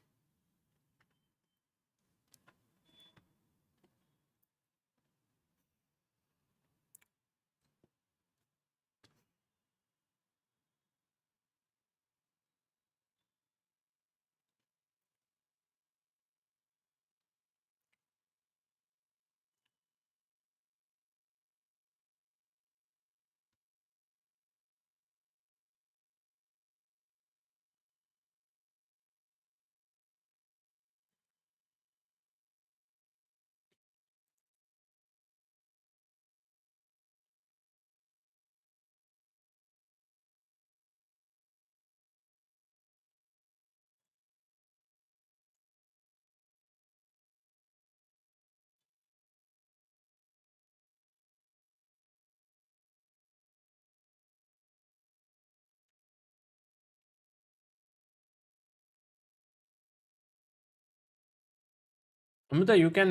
अमृता, you can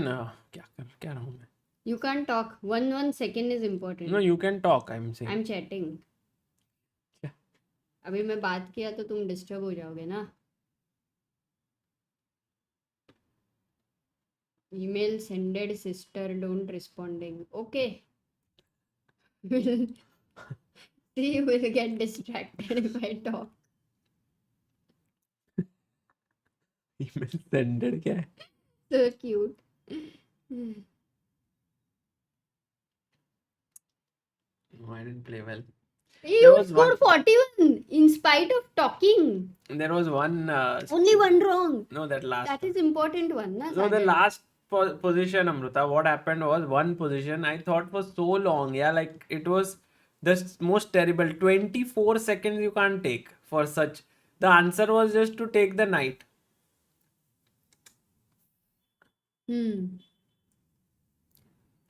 क्या रहा हूँ मैं? You can't talk. One second is important. No, you can talk. I'm saying. I'm chatting. क्या? अभी मैं बात किया तो तुम डिस्टर्ब हो जाओगे ना. Email sended sister don't responding. Okay. See, you will get distracted if I talk. Email sended क्या है? So cute. No, I didn't play well. You was scored 41 in spite of talking. There was one. Only one wrong. No, that last. That is important one. Na, No, the Sagar? last position, Amruta. What happened was one position I thought was so long. Yeah, like it was the most terrible. 24 seconds you can't take for such. The answer was just to take the knight.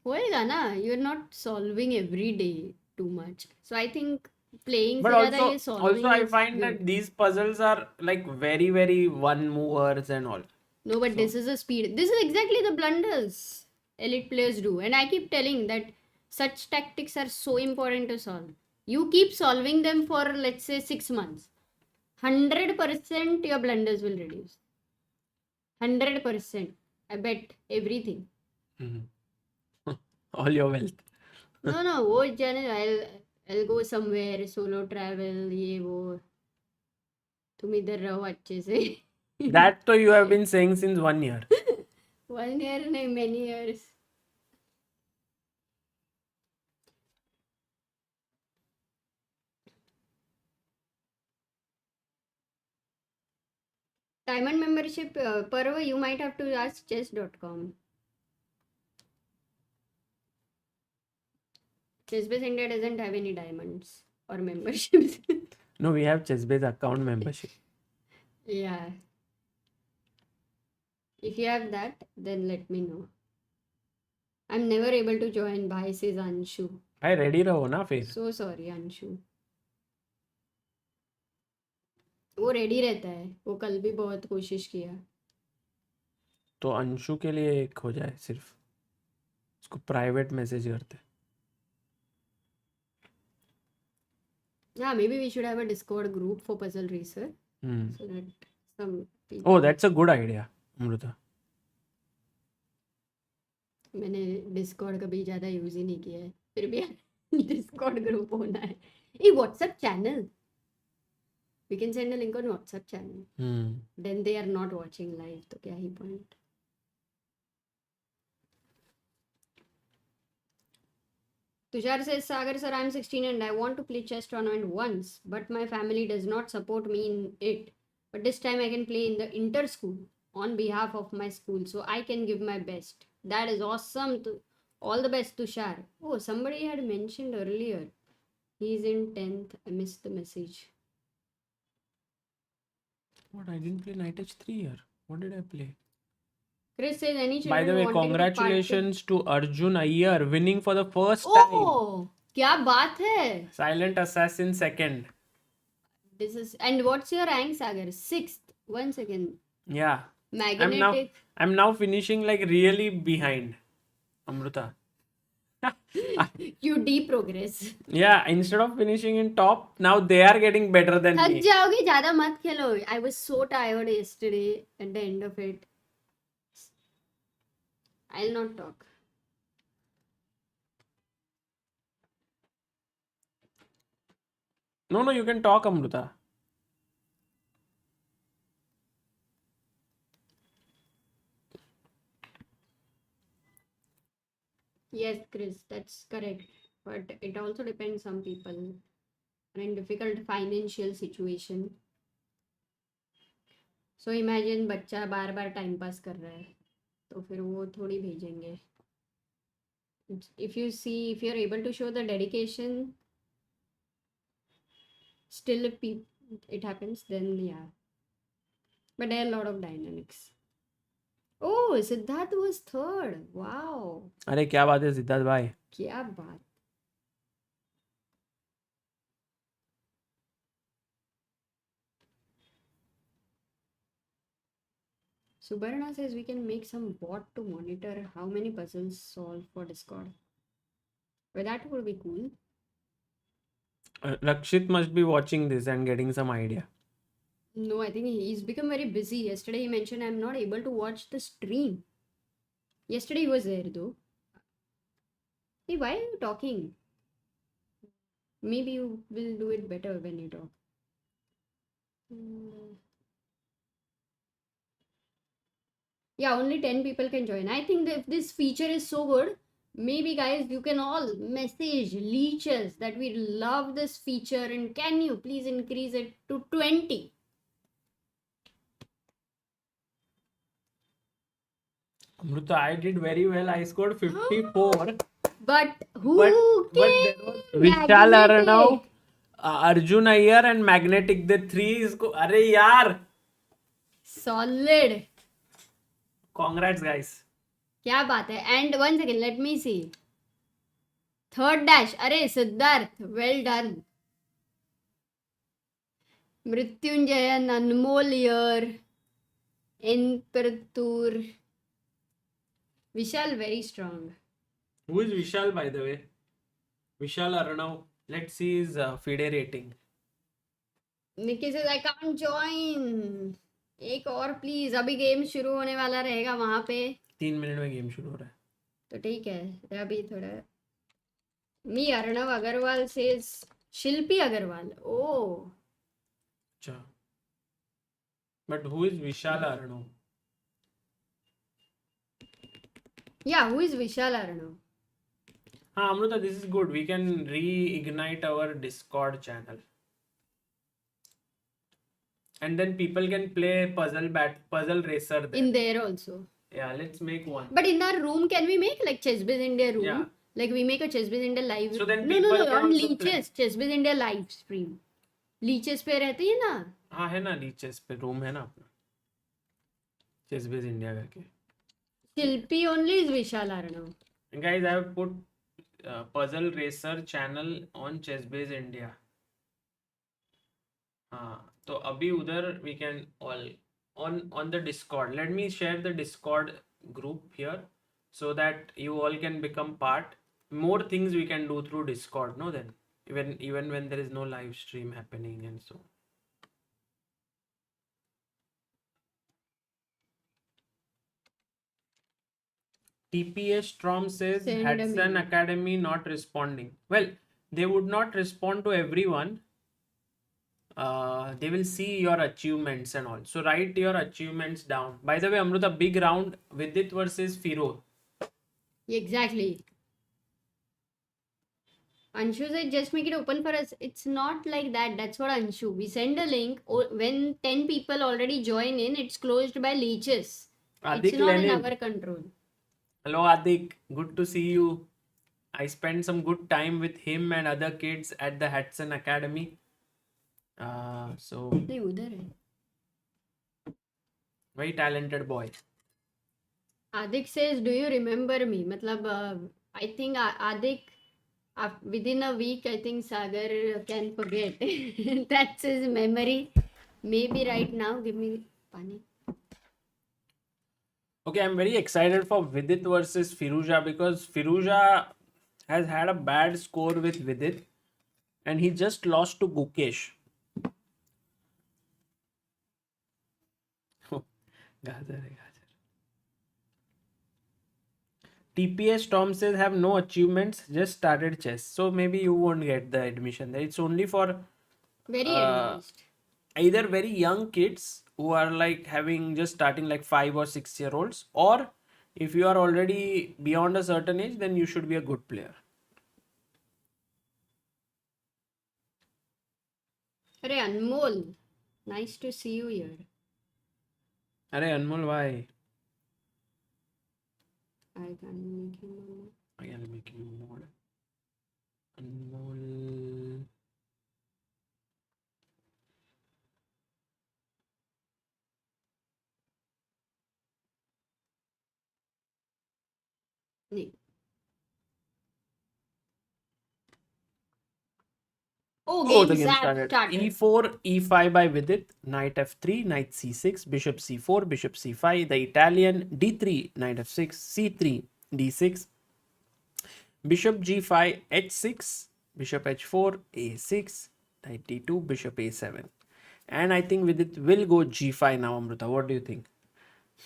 होएगा ना. You're not solving every day too much. So I think playing But से ज़्यादा ये also, solving I is find good. that these puzzles are like very, very one movers and all. No, but this is a speed. This is exactly the blunders elite players do. And I keep telling that such tactics are so important to solve. You keep solving them for, let's say, 6 months. 100% your blunders will reduce. 100%. I bet everything. All your wealth. No, वो जाने. I'll go somewhere, solo travel, ये वो. तुम इधर रहो अच्छे से. That तो you have been saying since 1 year. 1 year नहीं, many years. Diamond membership, Parva, you might have to ask chess.com. ChessBase India doesn't have any diamonds or memberships. No, we have ChessBase account membership. Yeah. If you have that, then let me know. I'm never able to join. Bhai says Anshu. भाई ready रहो ना फिर. So sorry, Anshu. वो ready रहता है. वो कल भी बहुत कोशिश किया. तो अंशु के लिए एक हो जाए सिर्फ. उसको प्राइवेट मैसेज करते. Yeah, maybe we should have a Discord group for puzzle research. So that some people... Oh, that's a good idea, Amruta. मैंने Discord कभी ज़्यादा यूज़ ही नहीं किया है. फिर भी Discord group होना है. ए WhatsApp channel. We can send a link on WhatsApp channel. Then they are not watching live. तो क्या ही point. Tushar says, Sagar sir, I'm 16 and I want to play chess tournament once, but my family does not support me in it. But this time I can play in the inter-school on behalf of my school, so I can give my best. That is awesome. All the best, Tushar. Oh, somebody had mentioned earlier. He's in 10th. I missed the message. What? I didn't play Knight H3 here. What did I play? Chris says any By the children way, wanting to congratulations to Arjun Iyer winning for the first time. Oh, क्या बात है? Silent Assassin second. This is, and what's your rank, Sagar? 6th. 1 second. Yeah. Magnetic. I'm now finishing like really behind Amruta. You deprogress. Yeah, instead of finishing in top, now they are getting better than थक me. जाओगे, ज़्यादा मत खेलो. I was so tired yesterday at the end of it. I'll not talk. No, you can talk, Amruta. Yes, Chris, that's correct. But it also depends. Some people are in difficult financial situation. So imagine बच्चा बार बार time pass कर रहा है, तो फिर वो थोड़ी भेजेंगे. If you see, if you're able to show the dedication, still if it happens, then yeah. But there are a lot of dynamics. Oh, Siddharth was 3rd. Wow. अरे क्या बात है सिद्धार्थ भाई. क्या बात. Subarna says we can make some bot to monitor how many puzzles solved for Discord. Well, that would be cool. Rakshit must be watching this and getting some idea. No, I think he's become very busy. Yesterday he mentioned I'm not able to watch the stream. Yesterday he was there though. Hey, why are you talking? Maybe you will do it better when you talk. Yeah, only 10 people can join. I think that if this feature is so good, maybe guys you can all message leeches that we love this feature and can you please increase it to 20. Amruta, I did very well. I scored 54. But who But there was Vishal Aranav, Arjun Iyer and Magnetic. The three is... Arey yaar! Solid. Congrats guys. क्या बात है. And 1 second, let me see. 3rd dash. अरे Siddharth, well done. मृत्युंजयन, Anmol year, Emperor. Vishal very strong. Who is Vishal by the way? Vishal Aranav. Let's see his FIDE rating. Nikki says I can't join. एक और please. अभी game शुरू होने वाला रहेगा वहां पे. 3 मिनट में गेम शुरू हो रहा है. तो ठीक है. अभी थोड़ा. मी अर्णव अग्रवाल says शिल्पी अग्रवाल. Oh. अच्छा. But who is Vishal Aranav? Yeah, who is Vishal Aranav? Amruta, this is good. We can reignite our Discord channel. And then people can play puzzle racer there. In there also. Yeah, let's make one. But in our room, can we make like ChessBase India room? Yeah. Like we make a ChessBase India live. So then no, people can on also play. Leeches. ChessBase India live stream. Leeches पे रहती है ना? हाँ है ना, leches पे room है ना अपना. ChessBase India करके. Shilpi only is Vishal Aranav. And guys, I have put puzzle racer channel on ChessBase India. हाँ, तो अभी उधर we can all on the Discord. Let me share the Discord group here so that you all can become part. More things we can do through Discord, no? Then even when there is no live stream happening and so. TPS Strom says Send Hudson me. Academy not responding. Well, they would not respond to everyone. They will see your achievements and all. So write your achievements down. By the way, Amruta, big round Vidit versus Firo. Exactly. Anshu said just make it open for us. It's not like that. That's what Anshu. We send a link. When 10 people already join in, it's closed by leeches. Adik It's not in Lenin. our control. Hello Adik, good to see you. I spent some good time with him and other kids at the Hudson Academy. So नहीं उधर है. very talented boy. Adik says, do you remember me? Matlab, I think Adik, within a week, I think Sagar can forget. That's his memory. Maybe right now, give me pani. Okay, I'm very excited for Vidit versus Firouzja because Firouzja has had a bad score with Vidit and he just lost to Gukesh. Gajar hai, gajar. TPS Tom says have no achievements, just started chess. So maybe you won't get the admission there. It's only for Very advanced. either very young kids who are like having just starting like 5 or 6 year olds, or if you are already beyond a certain age, then you should be a good player. Arey Anmol, nice to see you here. Arey Anmol, why? I can't make him on. I'll make him more. Anmol. Nee. Oh, The game game started. E4, E5 by Vidit, knight F3, knight C6, bishop C4, bishop C5, the Italian, D3, knight F6, C3, D6, bishop G5, H6, bishop H4, A6, knight D2, bishop A7. And I think Vidit will go G5 now, Amruta. What do you think?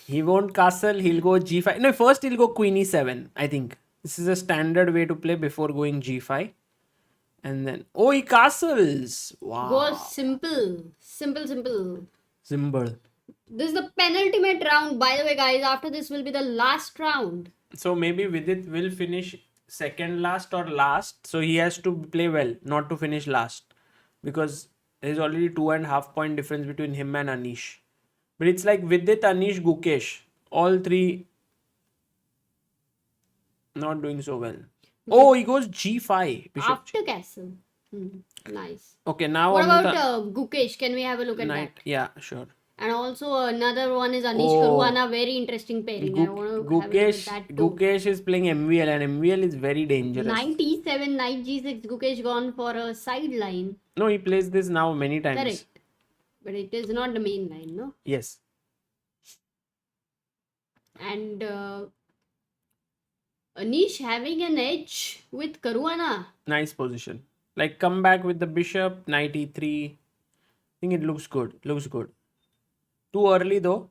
He won't castle, he'll go G5. No, first he'll go Queen E7, I think. This is a standard way to play before going G5. And then, oh, he castles. Wow. Go simple. Simple. Symbol. This is the penultimate round. By the way, guys, after this will be the last round. So maybe Vidit will finish second last or last. So he has to play well, not to finish last. Because there's already 2.5 point difference between him and Anish. But it's like Vidit, Anish, Gukesh. All three not doing so well. Oh, he goes G5. Bishop. After castle. Nice. Okay, now What Amruta, about Gukesh? Can we have a look at knight. that? Yeah, sure. And also another one is Anish Oh. Caruana. Very interesting pairing. I want to have a look Gukesh, at that too. Gukesh is playing MVL and MVL is very dangerous. Knight E7, Knight G6. Gukesh gone for a sideline. No, he plays this now many times. Correct. But it is not the main line, no? Yes. And Anish having an edge with Caruana. Nice position. Like come back with the bishop, knight e3. I think it looks good. Looks good. Too early though.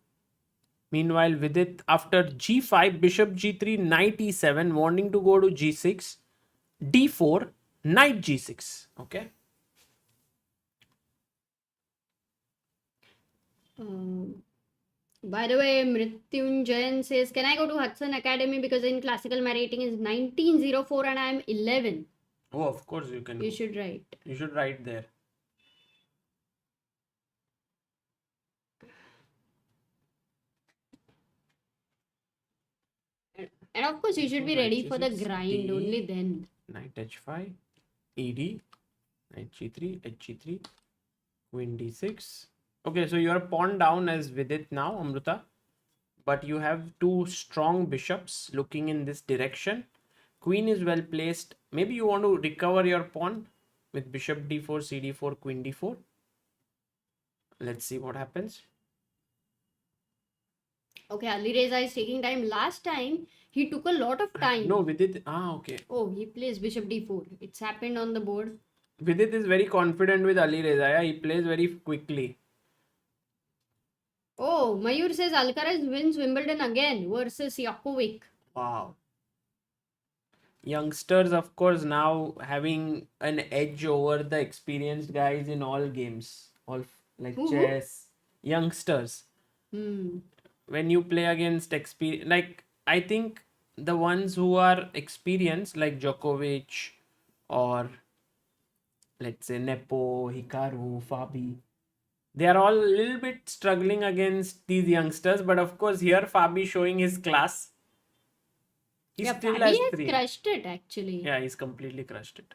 Meanwhile, Vidit after g5, bishop g3, knight e7, wanting to go to g6, d4, knight g6. Okay. By the way, Mrityunjayan says, can I go to Hudson Academy because in classical my rating is 1904 and I am 11. Oh, of course you can. You go. should write. You should write there. And of course, you should be ready for the H6, grind D, only then. Knight h5, ed, knight g3, hg3, queen d6. Okay, so you are pawn down as Vidit now, Amruta. But you have two strong bishops looking in this direction. Queen is well placed. Maybe you want to recover your pawn with bishop d4, cd4, queen d4. Let's see what happens. Okay, Alireza is taking time. Last time, he took a lot of time. No, Vidit. Okay. Oh, he plays bishop d4. It's happened on the board. Vidit is very confident with Alireza. Yeah? He plays very quickly. Oh, Mayur says Alcaraz wins Wimbledon again versus Djokovic. Wow. Youngsters, of course, now having an edge over the experienced guys in all games. All like Who? chess. Youngsters. When you play against like I think the ones who are experienced like Djokovic or let's say Nepo, Hikaru, Fabi, they are all a little bit struggling against these youngsters. But of course here Fabi showing his class. He Yeah, still Fabi has has 3. crushed it actually. Yeah, he's completely crushed it.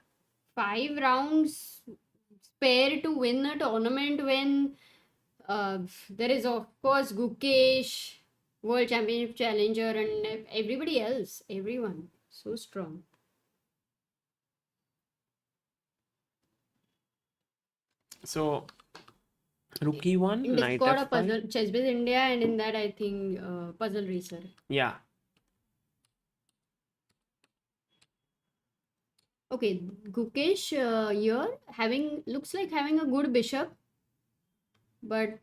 5 rounds spare to win a tournament when there is of course Gukesh, World Championship challenger, and everybody else. Everyone so strong. So, rook e1, In knight Discord, a f5. puzzle ChessBase India, and in that I think Puzzle Racer. Yeah. Okay, Gukesh here looks like having a good bishop, but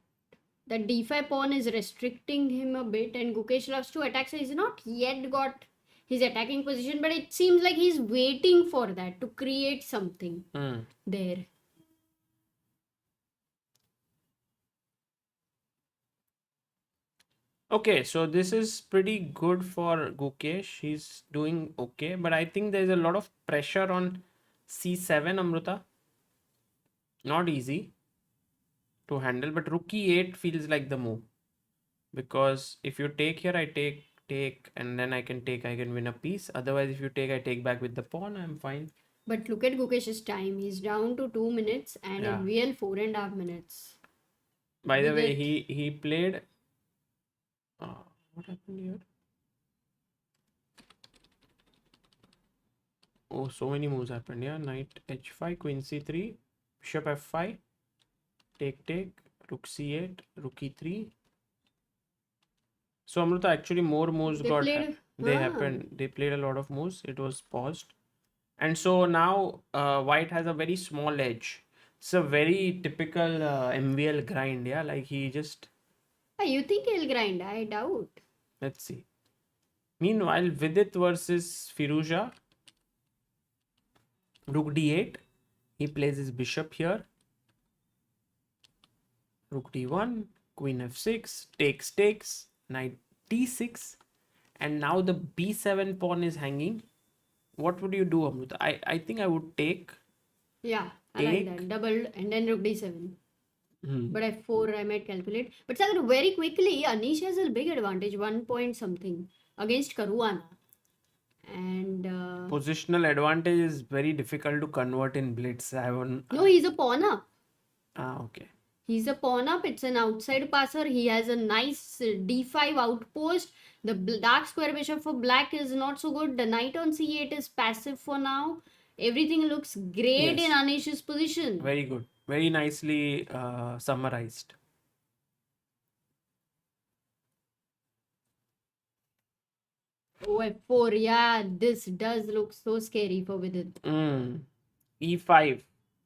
the d5 pawn is restricting him a bit, and Gukesh loves to attack, so he's not yet got his attacking position, but it seems like he's waiting for that to create something there. Okay, so this is pretty good for Gukesh. He's doing okay, but I think there's a lot of pressure on c7, Amruta. Not easy to handle, but rook e8 feels like the move. Because if you take here, I take, and then I can win a piece. Otherwise, if you take, I take back with the pawn, I'm fine. But look at Gukesh's time. He's down to 2 minutes and Yeah. in real 4.5 minutes. By the With way, it- he played. What happened here? Oh, so many moves happened. Yeah, knight h5, queen c3, bishop f5, take, rook c8, rook e3. So Amruta, actually more moves happened. They played a lot of moves. It was paused, and so now White has a very small edge. It's a very typical MVL grind. Yeah, like he just. You think he'll grind? I doubt. Let's see. Meanwhile, Vidit versus Firouzja. Rook d8. He plays his bishop here. Rook d1. Queen f6. Takes. Knight d6. And now the b7 pawn is hanging. What would you do, Amruta? I think I would take. Yeah, I like that. Double and then rook d7. But f4 I might calculate. But Sagar, very quickly, Anish has a big advantage, 1 point something against Caruana. And Positional advantage is very difficult to convert in Blitz. no, he's a pawn up. Okay. He's a pawn up. It's an outside passer. He has a nice d5 outpost. The dark square bishop for black is not so good. The knight on c8 is passive for now. Everything looks great in Anish's position. Very good. Very nicely summarized. Oh, f4. Yeah, this does look so scary for Vidit. e5.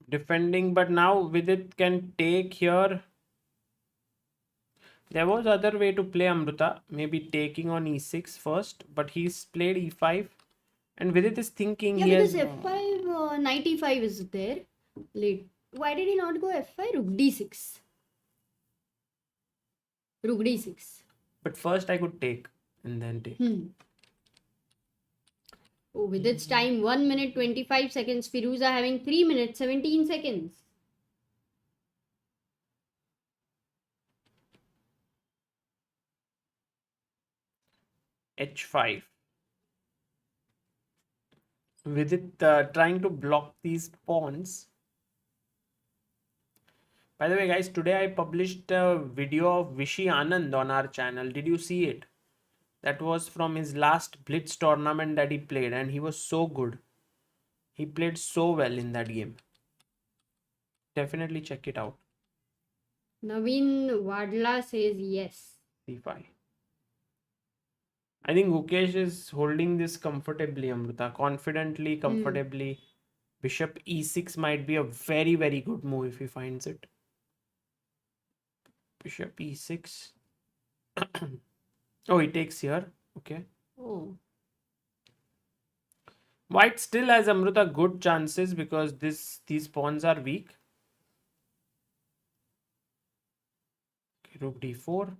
Defending, but now Vidit can take here. There was other way to play Amruta. Maybe taking on e6 first, but he's played e5. And Vidit is thinking Yeah, he because has... f5, knight e5 is there. Late. Why did he not go f5? Rook d6. Rook d6. But first I could take and then take. Oh, with its time 1 minute 25 seconds. Firouzja having 3 minutes 17 seconds. h5. With it trying to block these pawns. By the way, guys, today I published a video of Vishy Anand on our channel. Did you see it? That was from his last Blitz tournament that he played, and he was so good. He played so well in that game. Definitely check it out. Naveen Wadla says yes. c5. I think Gukesh is holding this comfortably, Amruta. Confidently, comfortably. Bishop e6 might be a very, very good move if he finds it. Bishop e6. Oh, he takes here. Okay. Oh. White still has, Amruta, good chances because these pawns are weak. Okay, rook d4.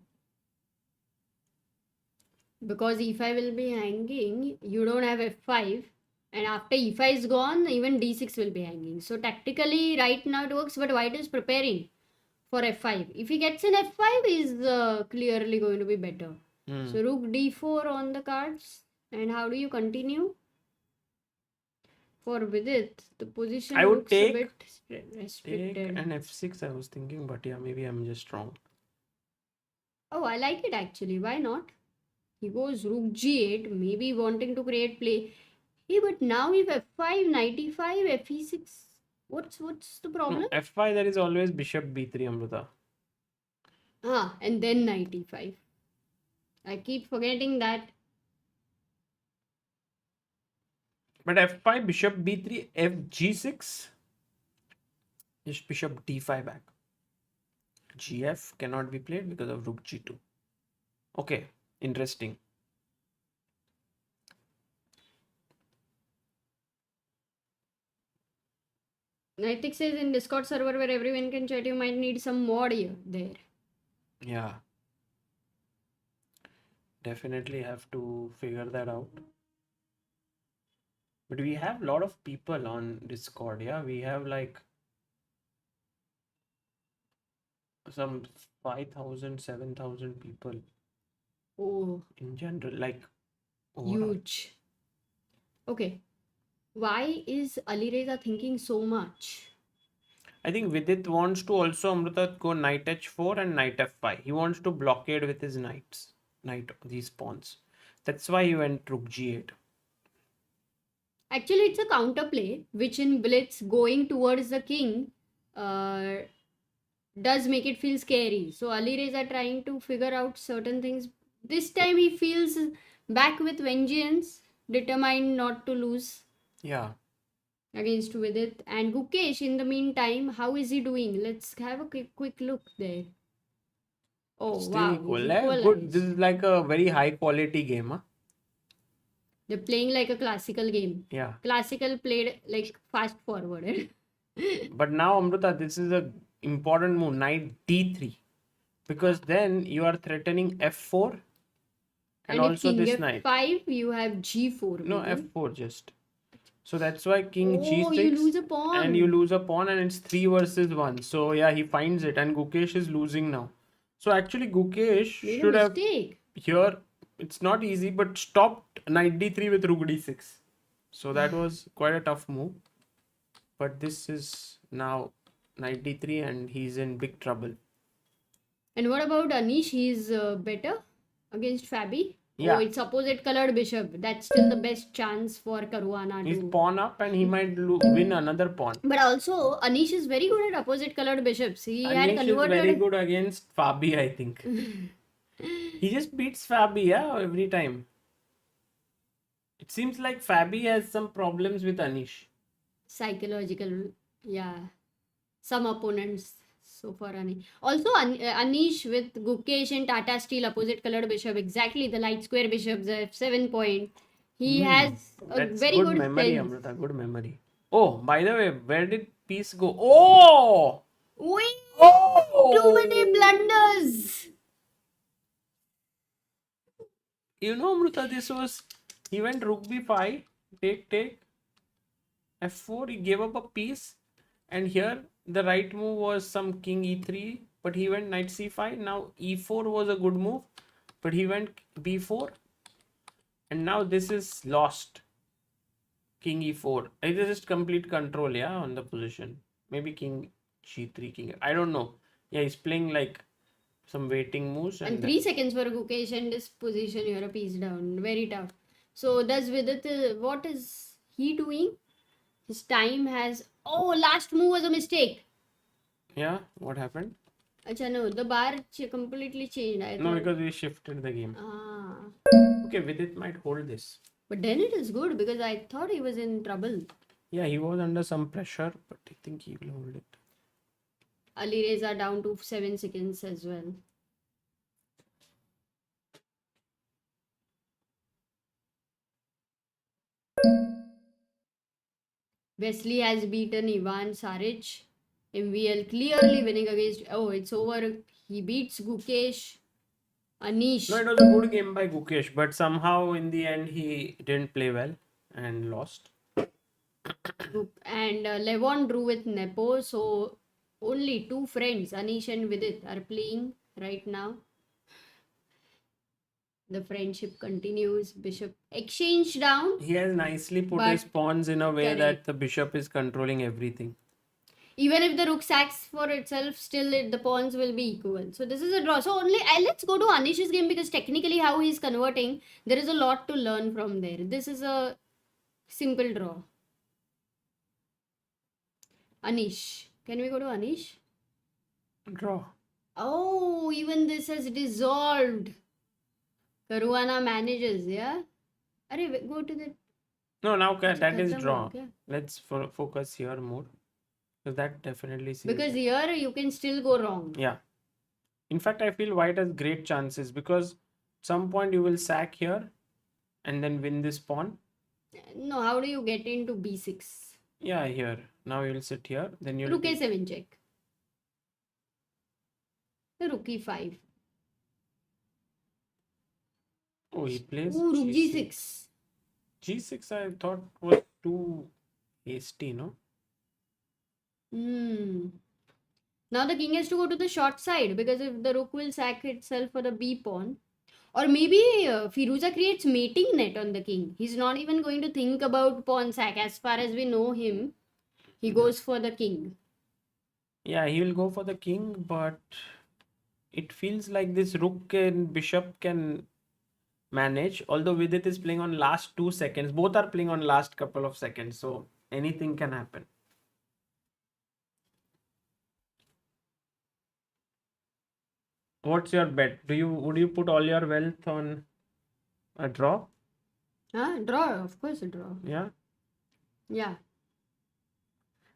Because e5 will be hanging, you don't have f5. And after e5 is gone, even d6 will be hanging. So tactically, right now it works, but White is preparing for f5. If he gets in f5, he's clearly going to be better. So rook d4 on the cards. And how do you continue? For Vidit, the position I would looks a bit take restricted. an f6, I was thinking, but yeah, maybe I'm just wrong. Oh, I like it actually. Why not? He goes rook g8, maybe wanting to create play. Hey, but now if f5, knight e5, fe6, what's the No, problem? f5, there is always bishop b3, Amruta. Ah, and then knight e5. I keep forgetting that. But f5, bishop b3, fg6, just bishop d5 back. gf cannot be played because of rook g2. Okay, interesting. Nitik says in Discord server where everyone can chat, you might need some mod here there. Yeah. Definitely have to figure that out. But we have a lot of people on Discord. Yeah, we have like some 5,000, 7,000 people Oh, in general, like overall. huge. Okay. Why is Alireza thinking so much? I think Vidit wants to also, Amruta, go knight h4 and knight f5. He wants to blockade with his these pawns. That's why he went rook g8. Actually, it's a counterplay, which in Blitz going towards the king does make it feel scary. So Alireza trying to figure out certain things. This time he feels back with vengeance, determined not to lose Yeah. against Vidit. And Gukesh, in the meantime, how is he doing? Let's have a quick look there. Oh, Still wow. equal. He's Good. equalized. This is like a very high quality game. Huh? They're playing like a classical game. Yeah. Classical played like fast forward. But now, Amruta, this is a important move, knight d3, because then you are threatening f4 and if also king this f5, knight. you have g4. No, maybe. f4 just. So that's why king Oh, g6 you lose a pawn. and you lose a pawn, and it's 3 versus 1. So yeah, he finds it, and Gukesh is losing now. So actually Gukesh Made should a have mistake. here, it's not easy, but stopped knight d3 with rook d6. So that was quite a tough move. But this is now knight d3 and he's in big trouble. And what about Anish? He's better against Fabi. Yeah. Oh, it's opposite colored bishop. That's still the best chance for Caruana He's to. pawn up and he might win another pawn. But also, Anish is very good at opposite colored bishops. He had Anish is converted. very good against Fabi, I think. He just beats Fabi, yeah, every time. It seems like Fabi has some problems with Anish. Psychological, yeah. Some opponents so far. Also, Anish with Gukesh and Tata Steel opposite colored bishop. Exactly, the light square bishops, the f7 point. He has a That's very good memory, sense. Amruta, good memory. Oh, by the way, where did piece go? Oh! Wait, Oh! too many blunders. You know, Amruta, this was, he went rook b5, take, f4, he gave up a piece, and here the right move was some king e3, but he went knight c5. Now e4 was a good move, but he went b4, and now this is lost. King e4. It is just complete control, yeah, on the position. Maybe king g3, king. I don't know. Yeah, he's playing like some waiting moves. And 3 seconds for Gukesh and this position, you're a piece down. Very tough. So does Vidit, what is he doing? His time has. Oh, last move was a mistake. Yeah, what happened? Acha, no, the bar completely changed. I No, thought. because we shifted the game. Ah. Okay, Vidit might hold this. But then it is good because I thought he was in trouble. Yeah, he was under some pressure, but I think he will hold it. Alireza down to 7 seconds as well. Wesley has beaten Ivan Saric. MVL clearly winning against. Oh, it's over. He beats Gukesh. Anish. No, it was a good game by Gukesh, but somehow in the end he didn't play well and lost. And Levon drew with Nepo. So only 2 friends, Anish and Vidit, are playing right now. The friendship continues. Bishop exchange down. He has nicely put But his pawns in a way that correct. the bishop is controlling everything. Even if the rook sacks for itself, still the pawns will be equal. So this is a draw. So only let's go to Anish's game, because technically how he's converting, there is a lot to learn from there. This is a simple draw. Anish. Can we go to Anish? Draw. Oh, even this has dissolved. Caruana manages, yeah? Arey, go to the... No, now that is Khatam draw. ho gaya. Let's focus here more. Because that definitely seems... Because here you can still go wrong. Yeah. In fact, I feel white has great chances because at some point you will sack here and then win this pawn. No, how do you get into b6? Yeah, here. Now you'll sit here. Then you'll... Rook a7 check. The rook e5. Oh, he plays Ooh, rook G6. g6. G6 I thought was too hasty, no? Now the king has to go to the short side, because if the rook will sack itself for the b pawn. Or maybe Firouzja creates mating net on the king. He's not even going to think about pawn sack. As far as we know him, he goes for the king. Yeah, he will go for the king, but it feels like this rook and bishop can manage. Although Vidit is playing on last 2 seconds. Both are playing on last couple of seconds. So anything can happen. What's your bet? Would you put all your wealth on a draw? Draw, of course a draw. Yeah. Yeah.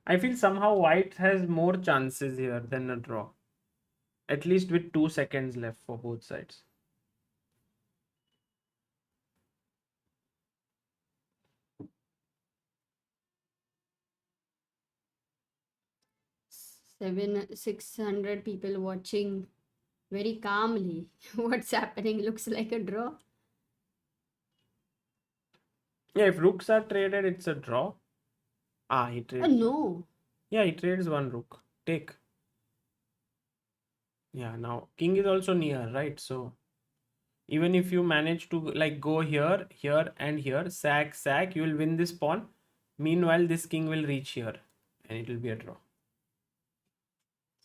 I feel somehow white has more chances here than a draw. At least with 2 seconds left for both sides. Seven, 600 people watching very calmly. What's happening? Looks like a draw. Yeah, if rooks are traded, it's a draw. He Oh trades. no. Yeah, he trades one rook. Take. Yeah, now king is also near, right? So even if you manage to like go here, here and here, sack, sack, you will win this pawn. Meanwhile, this king will reach here and it will be a draw.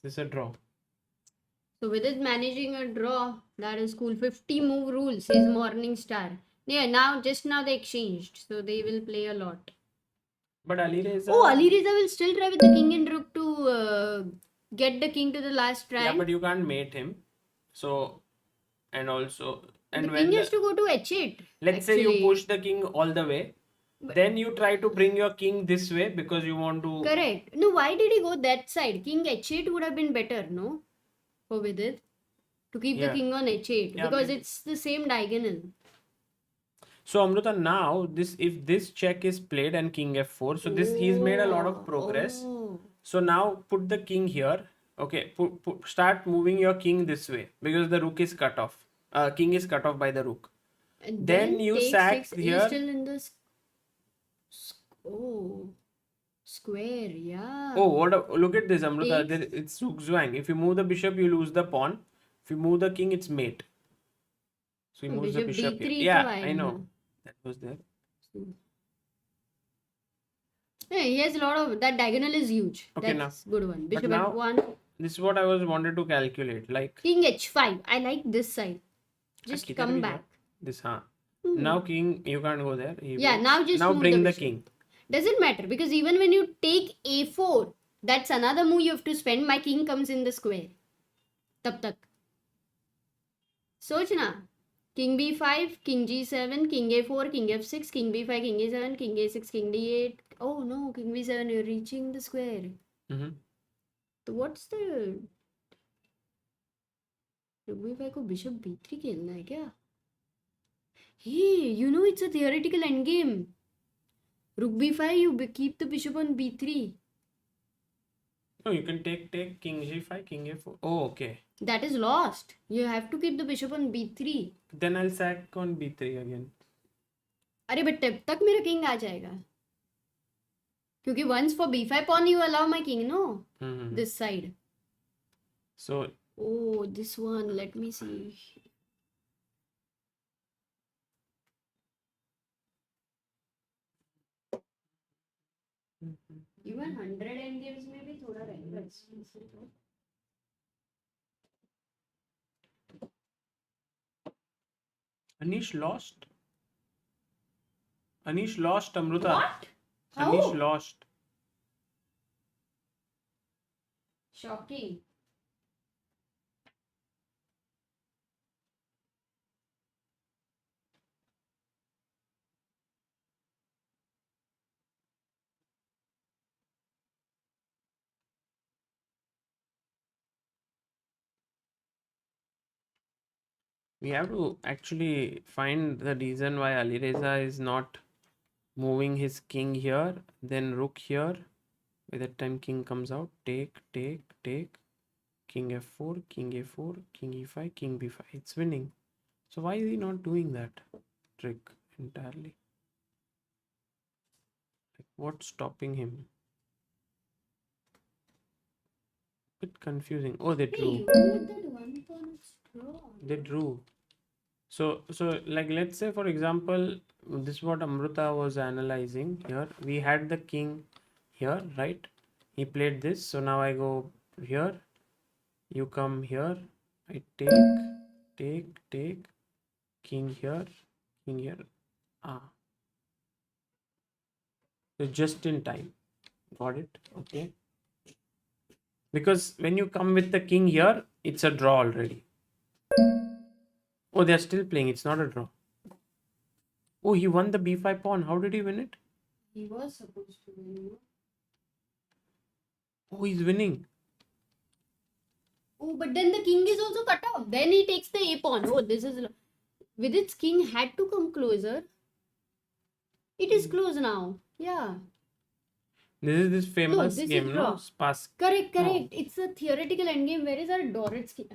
This is a draw. So with it managing a draw, that is cool. 50 move rule, says Morning Star. Yeah, just now they exchanged, so they will play a lot. But Alireza... Oh, Alireza will still try with the king and rook to get the king to the last try. Yeah, but you can't mate him. So, and also... And the when king has to go to h8. let's say you push the king all the way, then you try to bring your king this way because you want to... Correct. No, why did he go that side? King h8 would have been better, no? For Vidit. To keep the king on h8. Yeah, because maybe. it's the same diagonal. So Amruta, now if this check is played and king f4, so this he's made a lot of progress. Oh. So now put the king here. Okay, start moving your king this way because the rook is cut off. King is cut off by the rook. And Then you take sack 6. here. You're still in the square, yeah. Oh, look at this, Amruta. It's zugzwang. If you move the bishop, you lose the pawn. If you move the king, it's mate. So he moves the bishop here. D3 Yeah, to I know. That was there. Yeah, he has a lot of... That diagonal is huge. Okay, That's good one. Bishop now- f1. This is what I wanted to calculate. Like King h5. I like this side. Just किधर come भी back. जाओ. This, Now king, you can't go there. Yeah, now just now move bring the the bishop. king. Doesn't matter, because even when you take a4, that's another move you have to spend. My king comes in the square. Tab tak. Soch na. King b5, king g7, king a4, king f6, king b5, king a7, king a6, king d8. Oh no, king b7, you're reaching the square. So what's the... Rook b5 को bishop b3 खेलना है क्या? Hey, you know it's a theoretical endgame. Rook b5, you keep the bishop on b3. No, you can take king g5, king a4. Oh, okay. That is lost. You have to keep the bishop on b3. Then I'll sack on b3 again. अरे but तब तक मेरा king आ जाएगा. क्योंकि once for b5 pawn you allow my king, no? This side. So Oh, this one. Let me see. Even 100 endgames में भी थोड़ा रहेगा. Anish lost. Anish lost, Amruta. What? How? Anish lost. Shocking. We have to actually find the reason why Alireza is not moving his king here, then rook here. By that time king comes out. Take. King f4, king a4, king e5, king b5. It's winning. So why is he not doing that trick entirely? Like, what's stopping him? Bit confusing. Oh, they drew. Hey, even with that one pawn, it's drawn. They drew. So like, let's say for example, this is what Amruta was analyzing here. We had the king here, right? He played this. So now I go here. You come here. I take. King here. Ah. So just in time. Got it? Okay. Because when you come with the king here, it's a draw already. Oh, they're still playing. It's not a draw. Oh, he won the b5 pawn. How did he win it? He was supposed to win. Oh, he's winning. Oh, but then the king is also cut off. Then he takes the a pawn. Oh, this is... Vidit's king had to come closer. It is close now. Yeah. This is this famous this is game, no? draw. Spas. Correct. It's a theoretical endgame. Where is our Dorrit's king?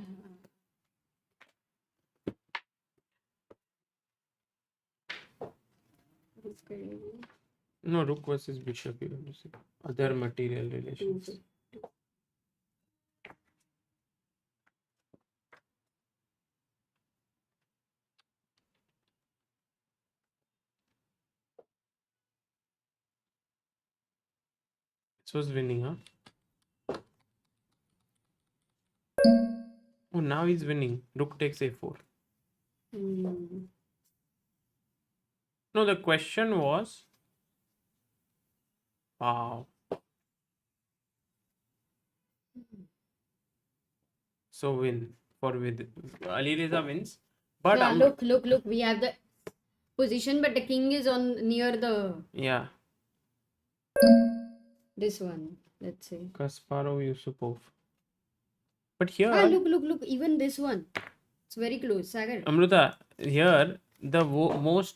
No, rook versus bishop. You have to see. Other material relations. This was winning, huh? Oh, now he's winning. Rook takes a4. No, the question was... Wow. So win for with Alireza wins. But Yeah, look. We have the position, but the king is on near the... yeah. This one, let's say. Kasparov Yusupov. But here... look. Even this one. It's very close. Sagar. Amruta, here the most...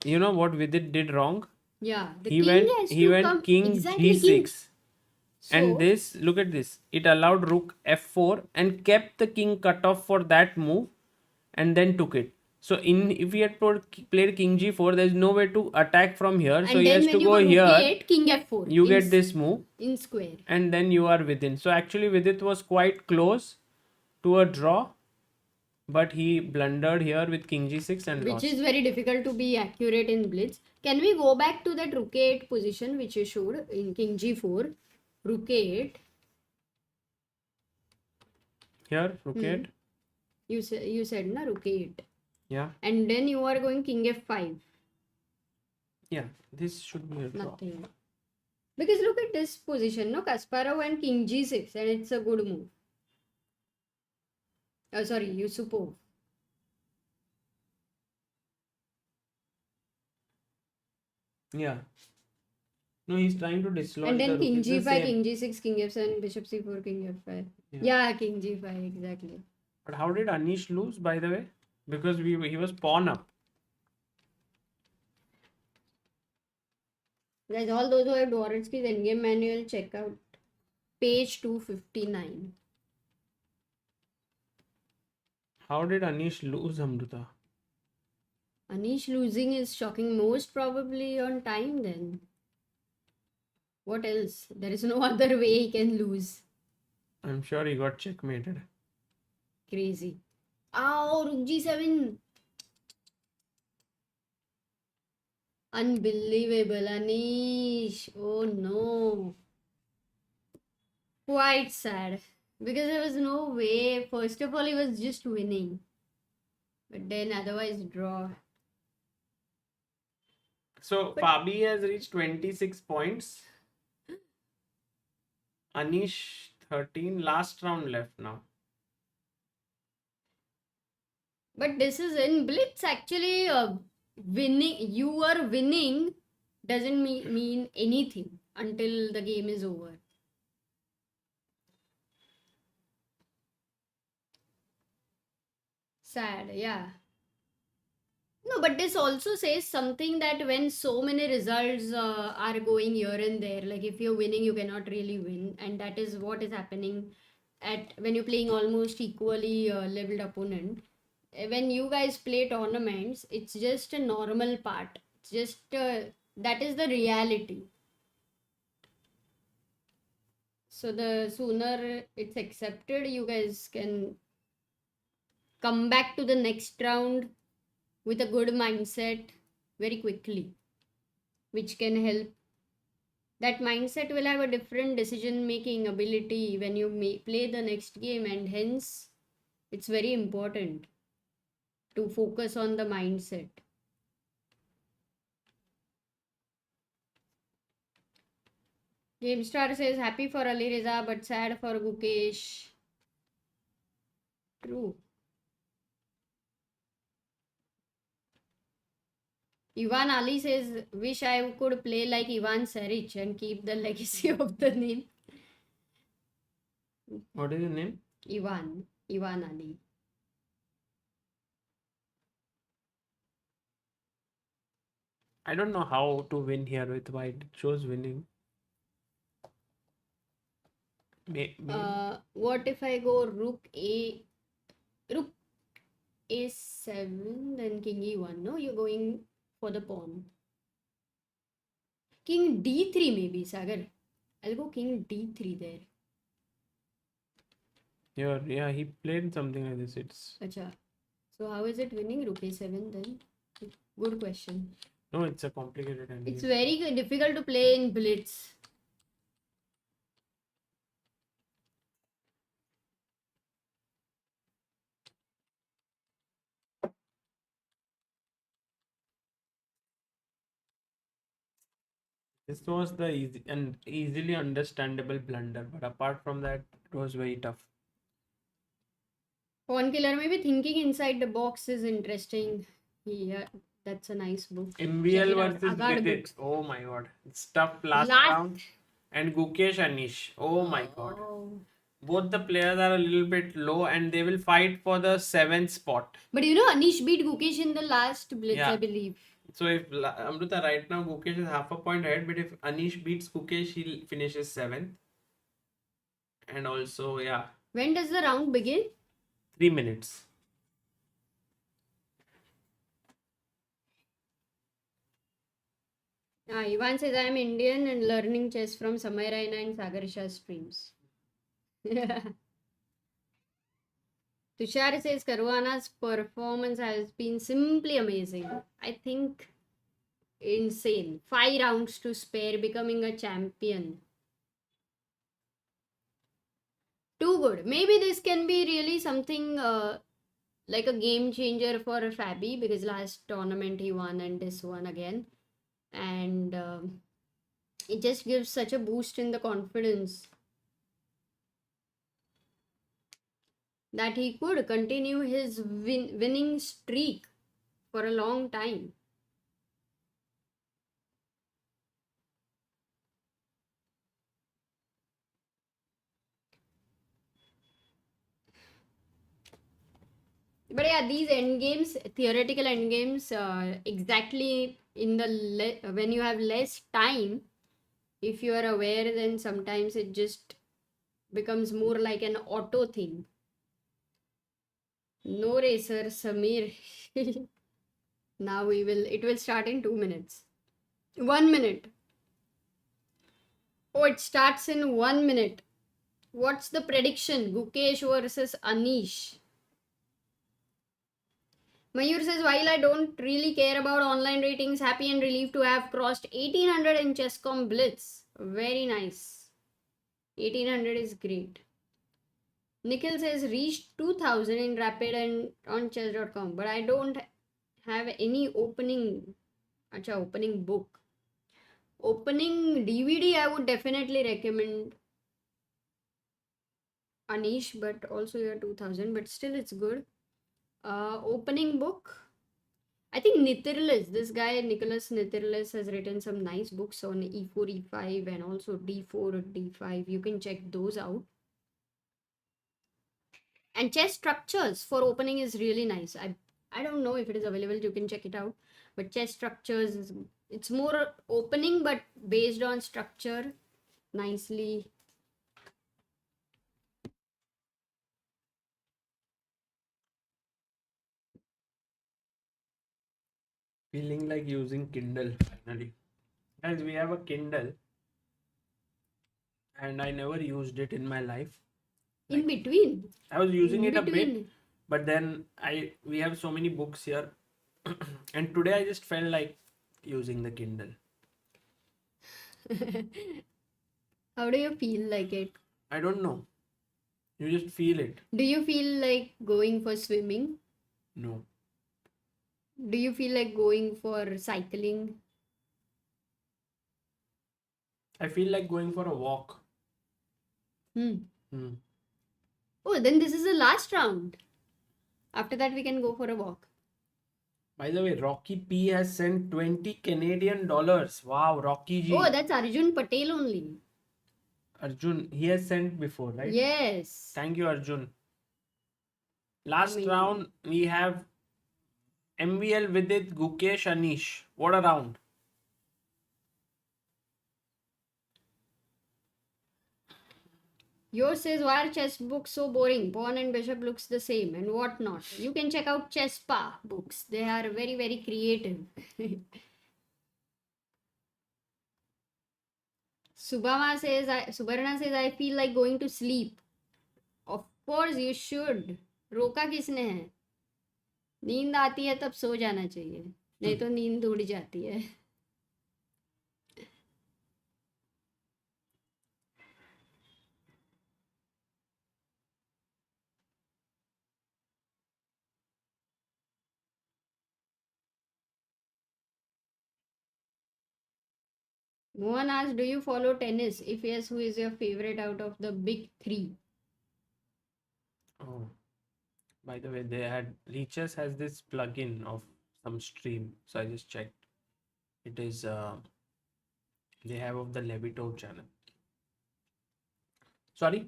you know what Vidit did wrong? Yeah. The He king went king exactly g6. So, And this, look at this. It allowed rook f4 and kept the king cut off for that move and then took it. So if he had played king g4, there is no way to attack from here. and So he then has when to you go rook here. A8, king f4. You get this move in square. and then you are within. So actually Vidit was quite close to a draw. But he blundered here with king g6 and lost. Which is very difficult to be accurate in blitz. Can we go back to that rook a8 position which you showed in king g4? Rook a8. Here, rook a8. You said na rook a8. Yeah. And then you are going king f5. Yeah, this should be a draw. Nothing. Because look at this position, no? Kasparov and king g6 and it's a good move. Oh, sorry, Yusupov. Yeah. No, he's trying to dislodge And then the king rook. It's the g5, same. king g6, king f7, bishop c4, king f5. Yeah. Yeah, king g5, exactly. But how did Anish lose, by the way? Because he was pawn up. Guys, all those who have Dvoretzky's endgame manual, check out page 259. How did Anish lose, Amruta? Anish losing is shocking, most probably on time then. What else? There is no other way he can lose. I'm sure he got checkmated. Crazy. Ow, rook g7. Unbelievable, Anish. Oh no. Quite sad. Because there was no way. First of all, he was just winning. But then otherwise draw. So But Fabi has reached 26 points. Anish 13. Last round left now. but this is in Blitz actually winning. You are winning doesn't mean anything until the game is over. Sad, yeah. No, but this also says something that when so many results are going here and there, like if you're winning, you cannot really win, and that is what is happening at when you're playing almost equally leveled opponent. When you guys play tournaments, it's just a normal part. It's just that is the reality. So the sooner it's accepted, you guys can come back to the next round with a good mindset very quickly, which can help. That mindset will have a different decision making ability when you play the next game, and hence it's very important to focus on the mindset. GameStar says happy for Alireza but sad for Gukesh. True. Ivan Ali says, wish I could play like Ivan Saric and keep the legacy of the name. What is your name? Ivan Ali. I don't know how to win here with white. It shows winning. What if I go rook a7, then king e1? No, you're going for the pawn. King d3 maybe, Sagar. I'll go king d3 there. Yeah, he played something like this. It's Acha. So how is it winning rook a7 then? Good question. no, it's a complicated ending. It's very difficult to play in Blitz. This was the easy and easily understandable blunder, but apart from that, it was very tough. Pawn Killer, maybe thinking inside the box is interesting. Yeah, that's a nice book. MVL Check it out. versus Agad Vidit. books. Oh my god. It's tough last round. And Gukesh Anish. Oh my god. Both the players are a little bit low and they will fight for the 7th spot. But you know, Anish beat Gukesh in the last Blitz, Yeah. I believe. So if Amruta right now Gukesh is half a point ahead, but if Anish beats Gukesh, he'll finishes 7th. And also, yeah. When does the round begin? 3 minutes. Ivan says I am Indian and learning chess from Samay Raina and Sagar Shah streams. Tushar says Caruana's performance has been simply amazing. I think insane. 5 rounds to spare, becoming a champion. Too good. Maybe this can be really something like a game changer for Fabi, because last tournament he won and this one again. And it just gives such a boost in the confidence that he could continue his winning streak for a long time. But yeah, these end games, theoretical end games, exactly in the when you have less time, if you are aware, then sometimes it just becomes more like an auto thing. No racer, Samir. Now it will start in 2 minutes. 1 minute. Oh, it starts in 1 minute. What's the prediction? Gukesh versus Anish. Mayur says, while I don't really care about online ratings, happy and relieved to have crossed 1800 in Chess.com Blitz. Very nice. 1800 is great. Nikhil says, reached 2000 in Rapid and on chess.com, but I don't have any opening book. Opening DVD, I would definitely recommend Anish, but also you're 2000, but still it's good. Opening book, I think Nithirlis, this guy Nicholas Nithirlis has written some nice books on e4, e5 and also d4, d5. You can check those out. And chess structures for opening is really nice. I don't know if it is available, you can check it out. But chess structures is, it's more opening but based on structure nicely. Feeling like using Kindle finally. Guys, we have a Kindle and I never used it in my life. In between. I was using In it a bit, between. but then we have so many books here and today I just felt like using the Kindle. How do you feel like it? I don't know. You just feel it. Do you feel like going for swimming? No. Do you feel like going for cycling? I feel like going for a walk. Oh, then this is the last round. After that, we can go for a walk. By the way, Rocky P has sent 20 Canadian dollars. Wow, Rocky G. Oh, that's Arjun Patel only. Arjun, he has sent before, right? Yes. Thank you, Arjun. Last Amazing. round, we have MVL Vidit Gukesh Anish. What a round. Yours says, why are chess books so boring? Pawn and bishop looks the same and whatnot. You can check out Chesspa books. They are very, very creative. Subarna says, I feel like going to sleep. Of course you should. रोका किसने है? नींद आती है तब सो जाना चाहिए, नहीं तो नींद उड़ जाती है. Mohan asks, do you follow tennis? If yes, who is your favorite out of the big three? Oh, by the way, Reachers has this plugin of some stream, so I just checked. It is they have of the Levito channel. Sorry.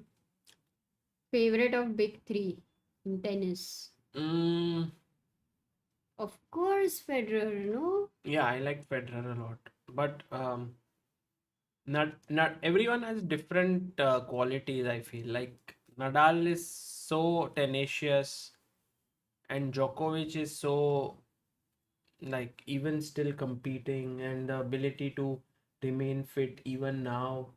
Favorite of big three in tennis? Of course, Federer. No. Yeah, I like Federer a lot, but not everyone has different qualities. I feel like Nadal is so tenacious and Djokovic is so like even still competing, and the ability to remain fit even now,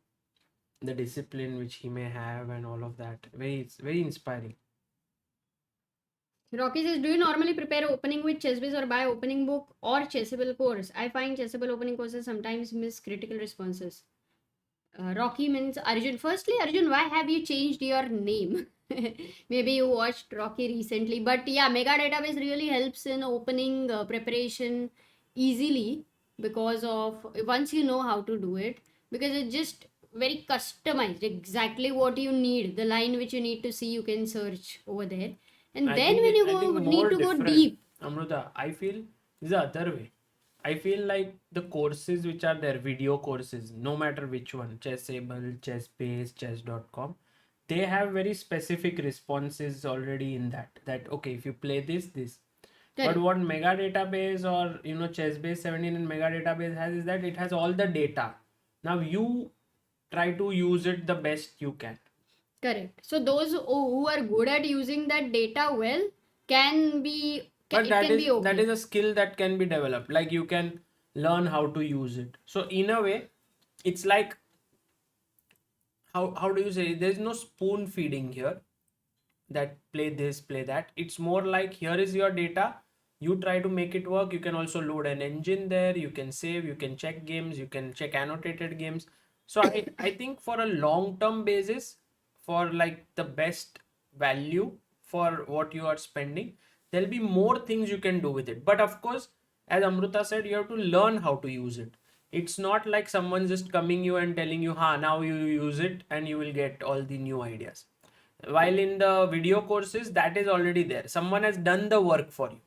the discipline which he may have and all of that, it's very inspiring. Rocky says, do you normally prepare opening with ChessBase or buy opening book or Chessable course? I find Chessable opening courses sometimes miss critical responses. Rocky means Arjun. Firstly, Arjun, why have you changed your name? Maybe you watched Rocky recently, but yeah, Mega Database really helps in opening preparation easily because of once you know how to do it, because it's just very customized, exactly what you need, the line which you need to see, you can search over there, and then when you need to go deep. Amruta, I feel this is the other way. I feel like the courses which are there, video courses, no matter which one, Chessable, ChessBase, chess.com, they have very specific responses already in that okay, if you play this. Correct. But what Mega Database or ChessBase 17 and Mega Database has is that it has all the data. Now you try to use it the best you can. Correct. So those who are good at using that data well can be. But that be okay. That is a skill that can be developed. Like you can learn how to use it. So in a way, it's like how do you say? There's no spoon feeding here. That play this, play that. It's more like here is your data. You try to make it work. You can also load an engine there. You can save, you can check games, you can check annotated games. So I think for a long-term basis, for like the best value for what you are spending, there'll be more things you can do with it. But of course, as Amruta said, you have to learn how to use it. It's not like someone just coming you and telling you, ha, now you use it and you will get all the new ideas. While in the video courses, that is already there. Someone has done the work for you.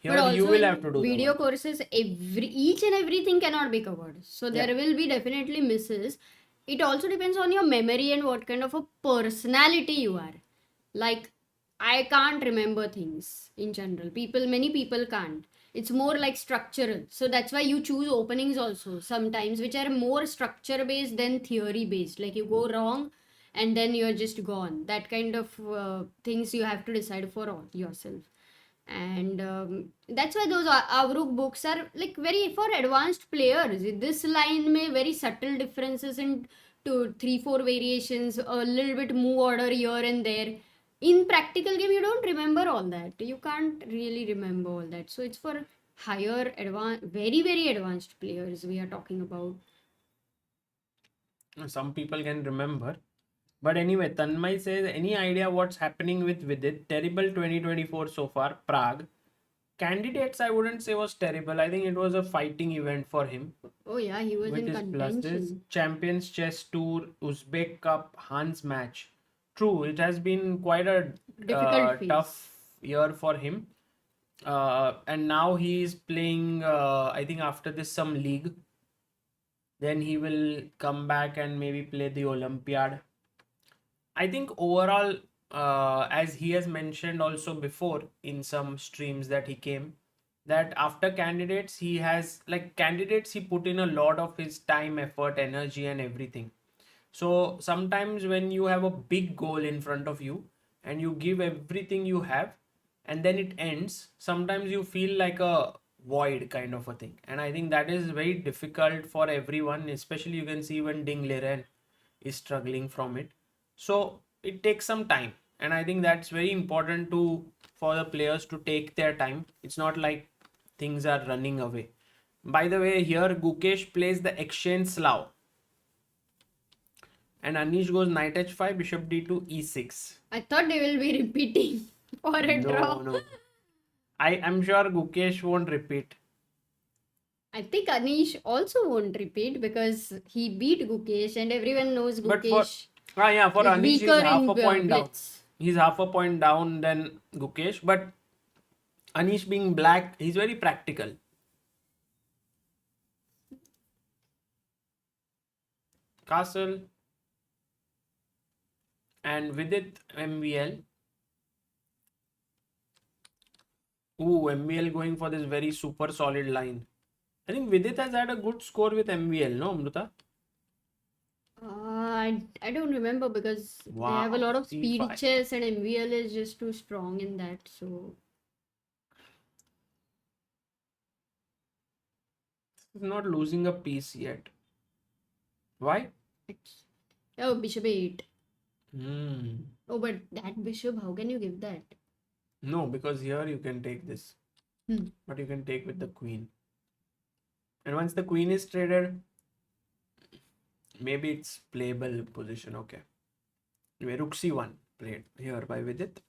But Here also you will in have to do the video work. courses, each and everything cannot be covered. So there will be definitely misses. It also depends on your memory and what kind of a personality you are. Like, I can't remember things in general. Many people can't. It's more like structural. So that's why you choose openings also sometimes, which are more structure based than theory based. Like you go wrong and then you're just gone. That kind of things you have to decide for all yourself. And that's why those Avruk books are like very for advanced players. This line may very subtle differences in 2 3 4 variations, a little bit move order here and there. In practical game you don't remember all that, you can't really remember all that, so it's for higher advanced, very advanced players we are talking about. Some people can remember. But anyway, Tanmay says, any idea what's happening with Vidit? Terrible 2024 so far. Prague. Candidates, I wouldn't say was terrible. I think it was a fighting event for him. Oh yeah, he was With in his pluses. contention. Champions Chess Tour, Uzbek Cup, Hans match. True, it has been quite a Difficult phase. tough year for him. And now he is playing, I think after this, some league. Then he will come back and maybe play the Olympiad. I think overall, as he has mentioned also before in some streams that he came, that after candidates, he put in a lot of his time, effort, energy, and everything. So sometimes when you have a big goal in front of you and you give everything you have and then it ends, sometimes you feel like a void kind of a thing. And I think that is very difficult for everyone, especially you can see when Ding Liren is struggling from it. So it takes some time, and I think that's very important for the players to take their time. It's not like things are running away. By the way, here Gukesh plays the exchange Slav, and Anish goes knight h5, bishop d2, e6. I thought they will be repeating for a draw. No. I'm sure Gukesh won't repeat. I think Anish also won't repeat because he beat Gukesh and everyone knows But Gukesh for Anish, he's weaker half in a point down. Blitz. He's half a point down than Gukesh, but Anish being black, he's very practical. Castle. And Vidit MVL. Ooh, MVL going for this very super solid line. I think Vidit has had a good score with MVL, no, Amruta? I don't remember because they have a lot of speed C5. chess and MVL is just too strong in that. So He's not losing a piece yet. Why? oh, bishop 8. Hmm. Oh, but that bishop, how can you give that? No, because here you can take this. But you can take with the queen. And once the queen is traded, maybe it's playable position. Okay. Anyway, rook c1 played here by Vidit.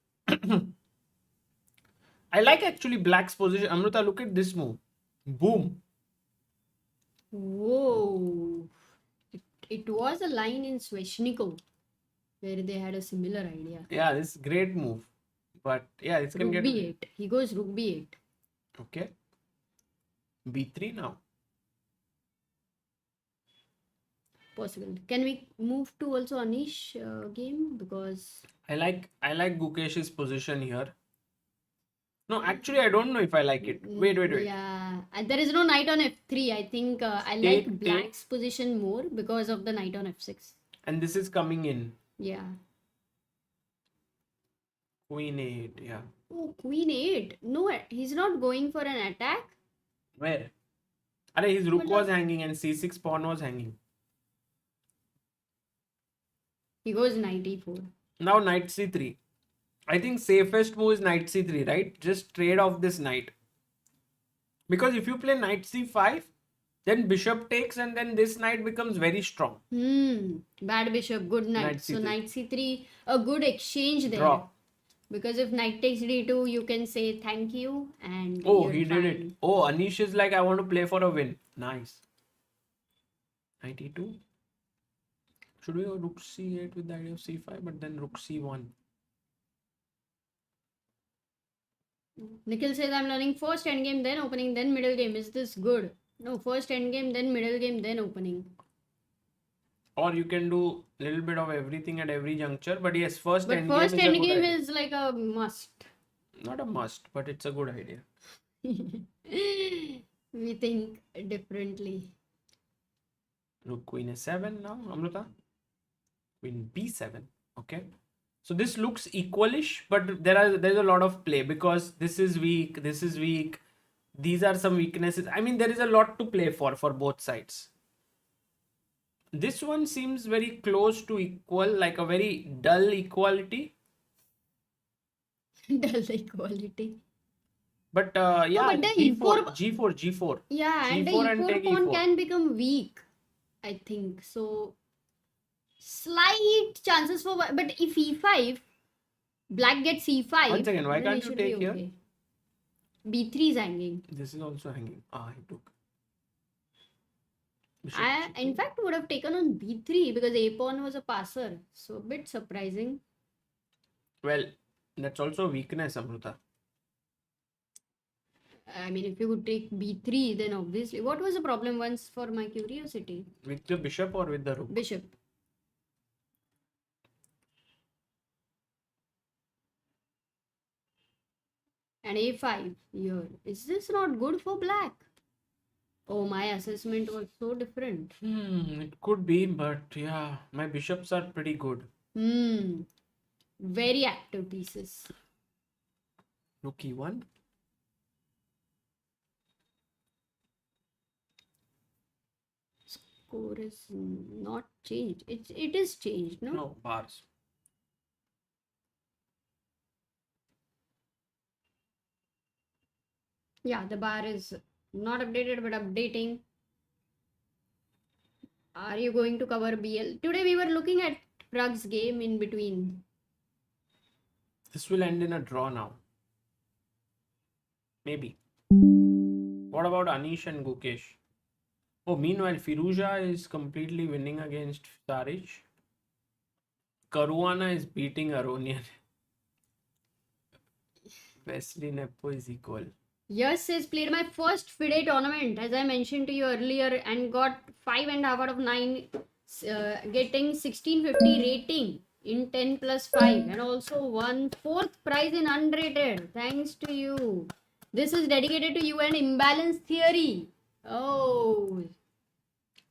I like actually black's position. Amruta, look at this move. Boom. Whoa. It was a line in Sveshnikov where they had a similar idea. Yeah, this is great move. But yeah, this can Rook get... b8. He goes rook b8. Okay. b3 now. Possible. Can we move to also Anish game? Because I like Gukesh's position here. No, actually, I don't know if I like it. Wait. yeah, and there is no knight on f3. I think I like black's position more because of the knight on f6. And this is coming in. Yeah. Queen 8, yeah. Oh, queen 8. No, he's not going for an attack. Where? His rook was hanging and c6 pawn was hanging. He goes knight e4. Now knight c3. I think safest move is knight c3, right? Just trade off this knight. Because if you play knight c5, then bishop takes and then this knight becomes very strong. Bad bishop, good knight. Knight So c3. knight c3, a good exchange there. Draw. Because if knight takes d2, you can say thank you and Oh, you're he did it. fine. Oh, Anish is like, I want to play for a win. Nice. Knight e2. Should we go rook c8 with the idea of c5, but then rook c1? Nikhil says I'm learning first endgame, then opening, then middle game. Is this good? No, first endgame, then middle game, then opening. Or you can do a little bit of everything at every juncture. But yes, first But endgame first is a good endgame idea. is like a must. Not a must, but it's a good idea. We think differently. Rook queen a7 now, Amruta. Queen b7. Okay. So this looks equalish, but there's a lot of play because this is weak, this is weak. These are some weaknesses. I mean, there is a lot to play for both sides. This one seems very close to equal, like a very dull equality. Dull equality. But yeah, but the G4. Yeah, and the G4 and e4 take pawn E4. can become weak, I think. So, slight chances for... But if e5, black gets e5... One second, why then can't it you should take be here? okay. b3 is hanging. This is also hanging. Ah, he took. Bishop I, G2. in fact, would have taken on b3 because a pawn was a passer. So, a bit surprising. Well, that's also a weakness, Amruta. I mean, if you could take b3, then obviously... What was the problem once for my curiosity? With the bishop or with the rook? Bishop. And a5 here. Is this not good for black? Oh, my assessment was so different. It could be, but yeah, my bishops are pretty good. Very active pieces. Rook e1. Score is not changed. It is changed, no? No, bars. Yeah, the bar is not updated but updating. Are you going to cover BL? Today we were looking at Prag's game in between. This will end in a draw now. Maybe. What about Anish and Gukesh? Oh, meanwhile, Firouzja is completely winning against Saric. Caruana is beating Aronian. Wesley Nepo is equal. Yash says, played my first FIDE tournament, as I mentioned to you earlier, and got 5.5 out of 9, getting 1650 rating in 10 plus 5, and also won 4th prize in unrated. Thanks to you. This is dedicated to you and imbalance theory. Oh,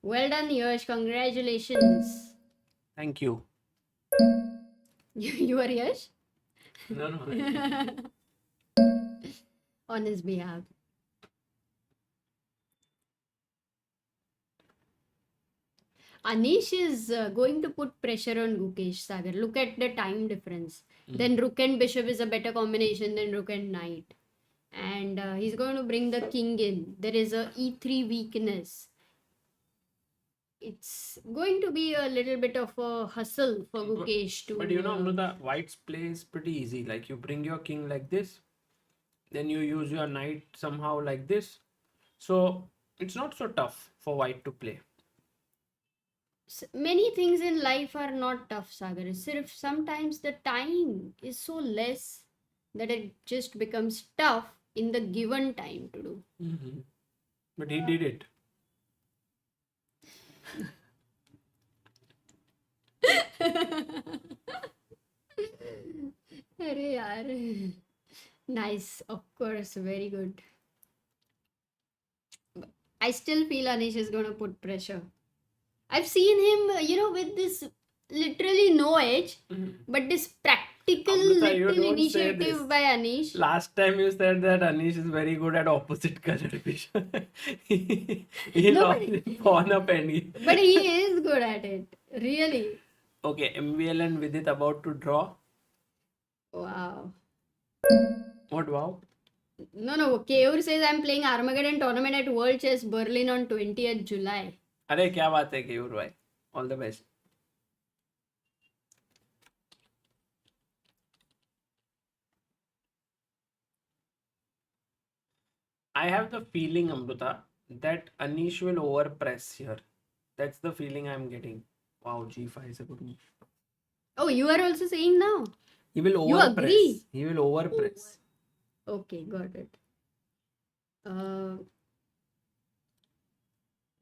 well done, Yash. Congratulations. Thank you. You are Yash? No. On his behalf. Anish is going to put pressure on Gukesh, Sagar. Look at the time difference. Then rook and bishop is a better combination than rook and knight. And he's going to bring the king in. There is a e3 weakness. It's going to be a little bit of a hustle for Gukesh to... But you know, Amruta, white's play is pretty easy. Like you bring your king like this. Then you use your knight somehow like this. So it's not so tough for white to play. Many things in life are not tough, Sagar. Sometimes the time is so less that it just becomes tough in the given time to do. But he did it. Arey yaar. Nice, of course, very good. I still feel Anish is going to put pressure. I've seen him, with this literally no edge, but this practical Amruta, you little don't say initiative this. by Anish. Last time you said that Anish is very good at opposite color vision. He No, lost his pawn up and But he is good at it, really. Okay, MVL and Vidit about to draw. Wow. What wow? No. Keur says I'm playing Armageddon tournament at World Chess Berlin on 20th July. अरे क्या बात है केयूर भाई, all the best. I have the feeling, Amruta, that Anish will overpress here. That's the feeling I'm getting. Wow, G5 is a good move. Oh, you are also saying now? He will You overpress. agree? He will overpress. Okay, got it.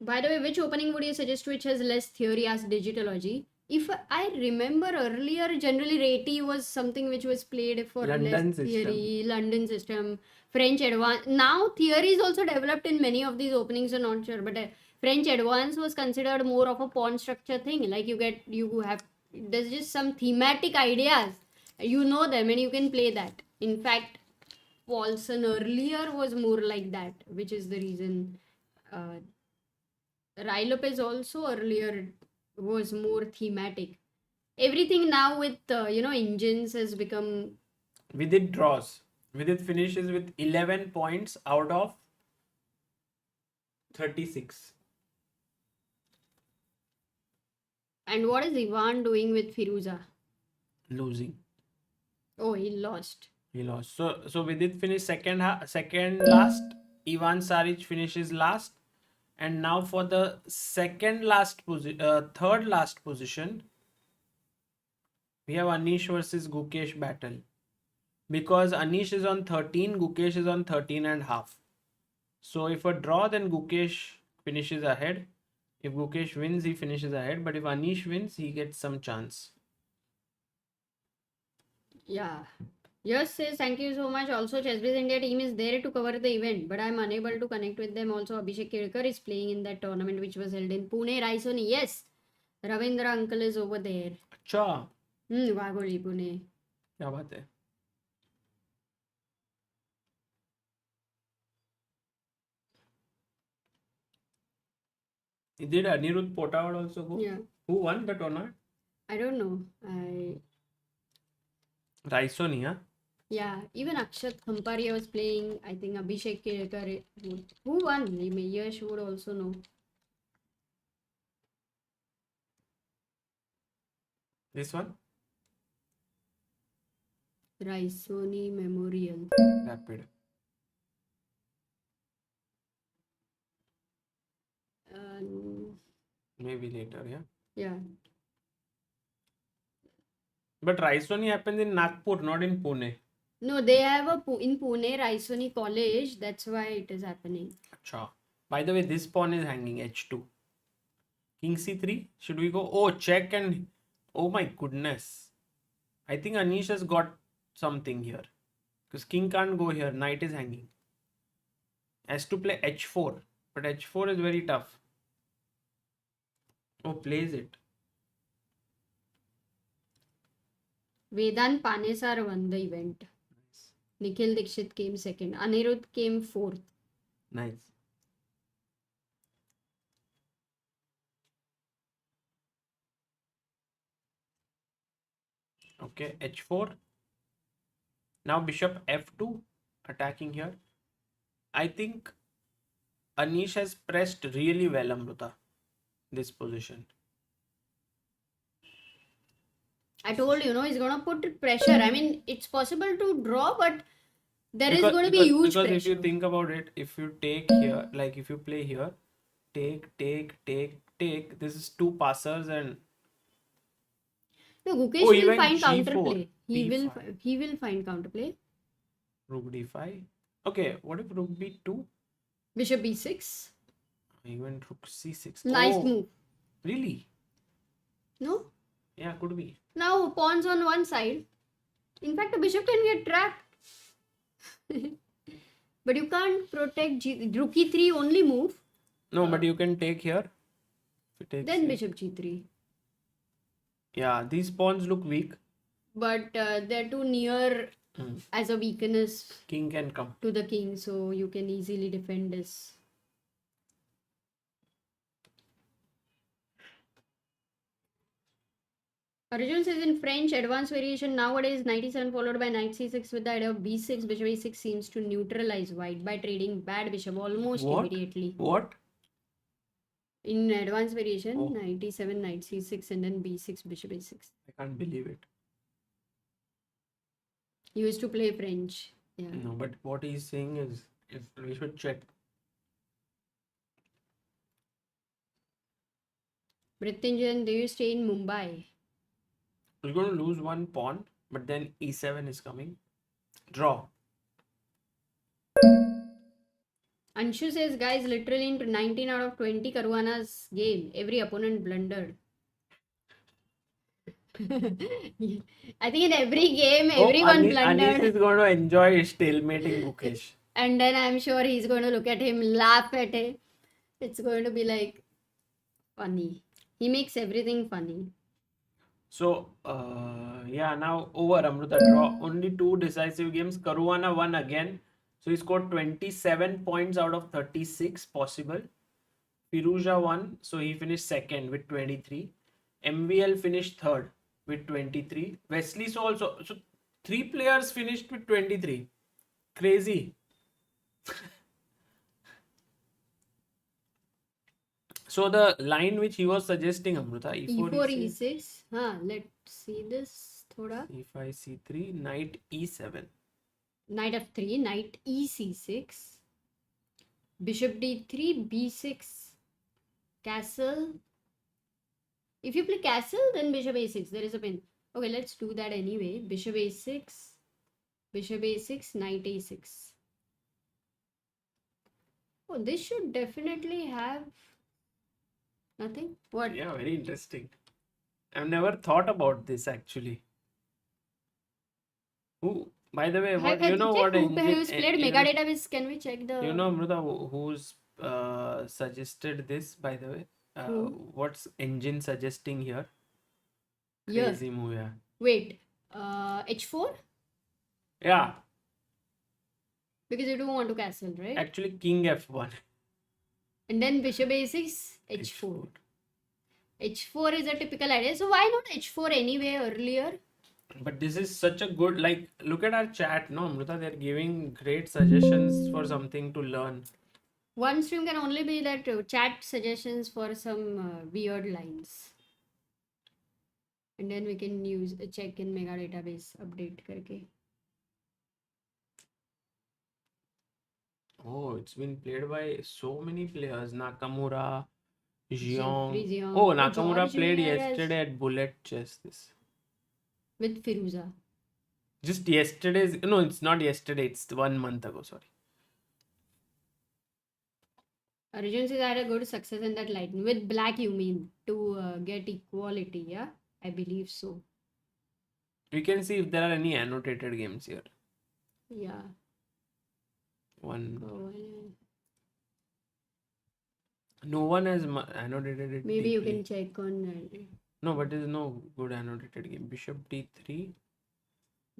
By the way, which opening would you suggest which has less theory as digitology? If I remember earlier, generally Reti was something which was played for London less system. theory, London system, French advance. Now theory is also developed in many of these openings, I'm not sure, but French advance was considered more of a pawn structure thing. Like there's just some thematic ideas. You know them and you can play that. In fact, Paulson earlier was more like that, which is the reason. Rai Lopez also earlier was more thematic. Everything now with engines has become. Vidit draws. Vidit finishes with 11 points out of 36. And what is Ivan doing with Firouzja? Losing. Oh, he lost. He lost. So Vidit finished second last. Ivan Saric finishes last. And now for the third last position, we have Anish versus Gukesh battle. Because Anish is on 13, Gukesh is on 13 and half. So if a draw, then Gukesh finishes ahead. If Gukesh wins, he finishes ahead. But if Anish wins, he gets some chance. Yeah. Yes, says thank you so much. Also, ChessBase India team is there to cover the event, but I'm unable to connect with them. Also, Abhishek Kirkar is playing in that tournament which was held in Pune, Raisoni. Yes, Ravindra uncle is over there. अच्छा, Wagoli, Pune. क्या बात है? Did Anirudh Potawad also go? Yeah. Who won the tournament? I don't know. Raisoni, huh? Yeah, even Akshat Khamparia was playing. I think Abhishek Kirkar. Who won? Yash would also know. This one? Raisoni Memorial. Rapid. Maybe later, yeah. Yeah. But Raisoni happens in Nagpur, not in Pune. No, they have in Pune Raisoni College. That's why it is happening. Achha. By the way, this pawn is hanging h2. King c3. Should we go? Oh, check and... Oh my goodness. I think Anish has got something here. Because king can't go here. Knight is hanging. Has to play h4. But h4 is very tough. Oh, plays it. Vedant Panesar won the event. Nikhil Dixit came second. Anirudh came fourth. Nice. Okay, h4. Now bishop f2. Attacking here. I think Anish has pressed really well, Amruta. This position. I told you, he's gonna put pressure. I mean, it's possible to draw, but there is going to be huge because pressure. if you think about it, if you take here, like if you play here, take, this is two passers and... No, Gukesh Oh, will even find G4, counterplay. He B5. will find counterplay. Rook d5. Okay, what if rook b2? Bishop b6. Even rook c6. Nice Oh, move. really? No? Yeah, could be. Now pawns on one side. In fact, the bishop can get trapped. But you can't protect rook e3 only move. No, but you can take here. If it takes Then here. bishop g3. Yeah, these pawns look weak. But they're too near as a weakness King can come. to the king, so you can easily defend this. Arjun says in French, advanced variation nowadays 97 followed by knight c6 with the idea of b6. Bishop a6 seems to neutralize white by trading bad bishop almost immediately. What? In advanced variation, Oh. 97 knight c6 and then b6 bishop a6. I can't believe it. He used to play French. Yeah. No, but what he's saying is, if we should check. Mrityunjan, do you stay in Mumbai? We're going to lose one pawn, but then e7 is coming. Draw. Anshu says, guys, literally into 19 out of 20 Caruana's game, every opponent blundered. I think in every game, everyone blundered. Anish is going to enjoy stalemating Gukesh. And then I'm sure he's going to look at him, laugh at it. It's going to be like funny. He makes everything funny. So, yeah, now over Amruta draw. Only 2 decisive games. Caruana won again. So he scored 27 points out of 36 possible. Firouzja won. So he finished second with 23. MVL finished third with 23. Wesley So also. So 3 players finished with 23. Crazy. So the line which he was suggesting, Amruta, E4, E6. Let's see this. Thoda. E5, C3, knight E7. Knight f3, knight e6, bishop d3, b6, castle. If you play castle, then bishop a6. There is a pin. Okay, let's do that anyway. Bishop a6, knight a6. Oh, this should definitely have nothing. What? Yeah, very interesting. I've never thought about this actually. Who, by the way, what you know what who's played Mega Database? Can we check the? You know, Amruta, who's suggested this? By the way, what's engine suggesting here? Crazy move, yeah. Wait, h4. Yeah. Because you don't want to castle, right? Actually, king f1. And then bishop a6, h4. H4 is a typical idea. So why not h4 anyway earlier? But this is such a good, like, look at our chat, no, Amruta, they're giving great suggestions for something to learn. One stream can only be that chat suggestions for some weird lines. And then we can use a check in Mega Database update karke. Oh, it's been played by so many players. Nakamura, Jeffrey Xiong. Xiong. Oh, Oh, Nakamura George played Ramirez. yesterday at Bullet Chess. This. With Firouzja. Just yesterday's, no, it's not yesterday, it's 1 month ago, sorry. Arjun says I had a good success in that light. With black you mean to get equality, yeah? I believe so. We can see if there are any annotated games here. Yeah. One. Oh, No one has annotated it. maybe you deeply. can check on No, but there is no good annotated game. Bishop d3.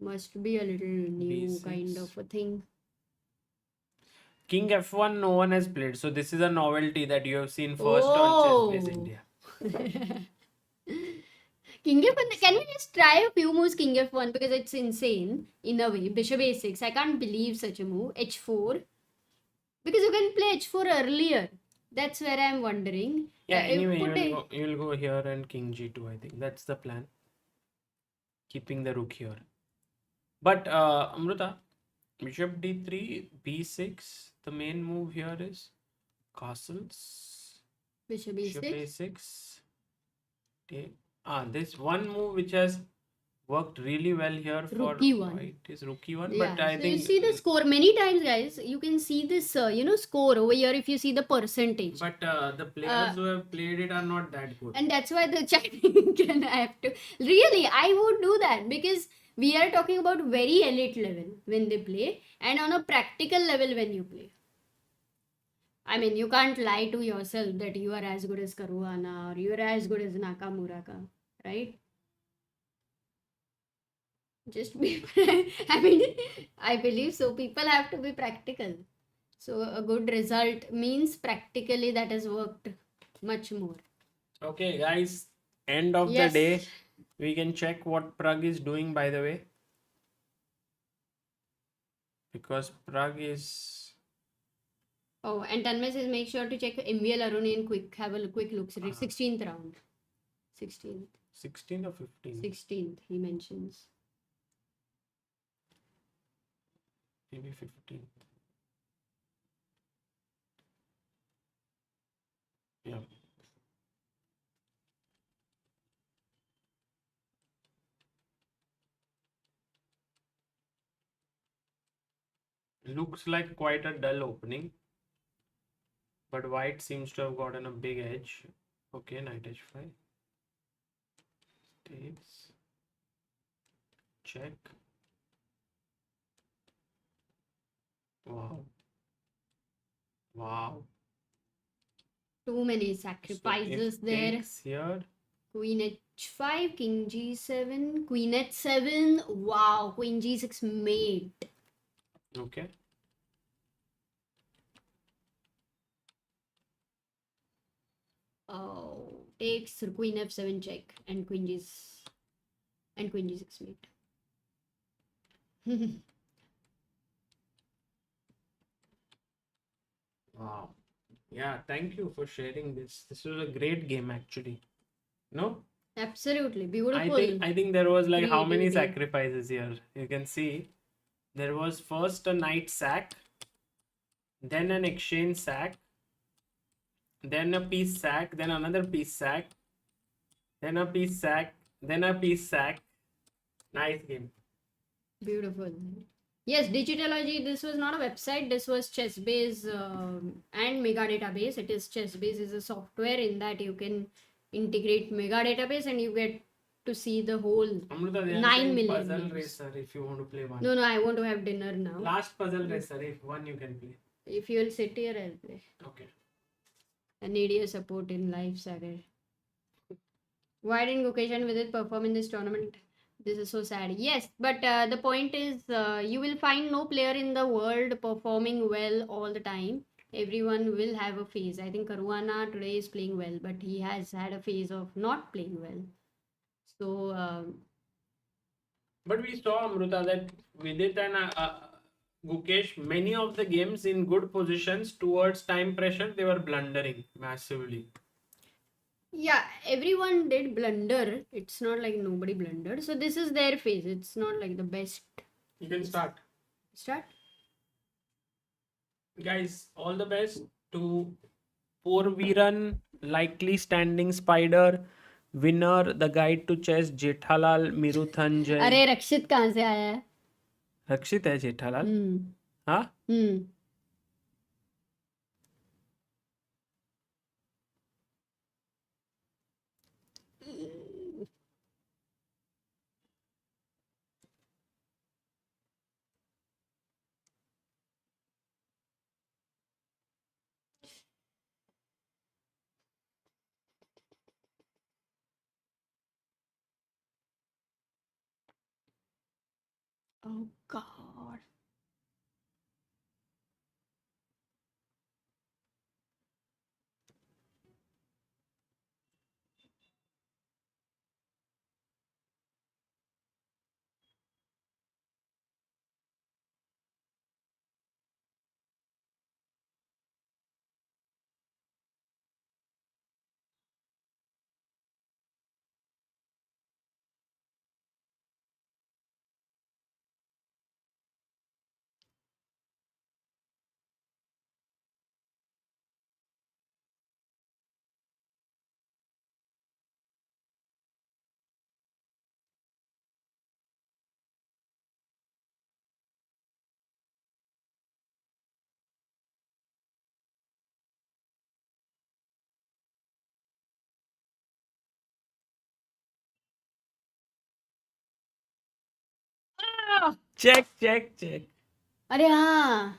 must be a little new B6. kind of a thing. King f1 no one has played. So this is a novelty that you have seen first on ChessBase India. King f1, can we just try a few moves King f1 because it's insane in a way. Bishop a6, I can't believe such a move. h4, because you can play h4 earlier. That's where I'm wondering. Yeah, anyway, put you'll go here and king g2, I think. That's the plan. Keeping the rook here. But, Amruta, bishop d3, b6. The main move here is castles. Bishop Bishop e6. a6. Take. This one move which has worked really well here for Rookie one. white is rookie one. Yeah, But I so think you see the score many times, guys. You can see this, score over here if you see the percentage. But the players who have played it are not that good. And that's why the chatting can have to. Really, I would do that because we are talking about very elite level when they play and on a practical level when you play. I mean, you can't lie to yourself that you are as good as Caruana or you are as good as Nakamura, right? Just be. I mean, I believe so. People have to be practical. So a good result means practically that has worked much more. Okay, guys, end of Yes. the day. We can check what Prag is doing, by the way. Because Prag is... Oh, and Tanmay says make sure to check MVL Aronian quick. Have a quick look. 16th round. 16th. 16th or 15th? 16th, he mentions. Maybe 15th. Yeah. Looks like quite a dull opening. But white seems to have gotten a big edge. Okay, knight h5. Takes. Check. Wow. Wow. Too many sacrifices so there. Takes here. Queen h5, king g7, queen h7. Wow, queen g6 mate. Okay. Oh, takes queen f7 check and queen g6 mate. Wow. Yeah, thank you for sharing this. This was a great game actually. No? Absolutely beautiful. I think there was like how many Creativity. sacrifices here? You can see there was first a knight sack, then an exchange sack, then a piece sack, then another piece sack, then a piece sack, then a piece sack. Nice game. Beautiful. Yes, Digitalogy, this was not a website, this was ChessBase and Mega Database. It is ChessBase is a software in that you can integrate Mega Database and you get to see the whole Amruta, they are 9 saying million puzzle games. racer if you want to play one. No, I want to have dinner now. Last puzzle racer, if one you can play. If you will sit here, I'll play. Okay. I need your support in life, Sagar. Why didn't Gukesh and Vidit perform in this tournament? This is so sad. Yes, but the point is you will find no player in the world performing well all the time. Everyone will have a phase. I think Caruana today is playing well, but he has had a phase of not playing well. So, but we saw, Amruta, that Vidit and Gukesh, many of the games in good positions towards time pressure, they were blundering massively. yeah, everyone did blunder. It's not like nobody blundered. So this is their phase. It's not like the best. You can start. Start. Guys, all the best to Poor Viran, Likely Standing Spider, winner, the guide to chess, Jethalal Miruthanjay. अरे रक्षित कहाँ से आया है? रक्षित है जेठालाल? हाँ? Oh God. Check. अरे हाँ.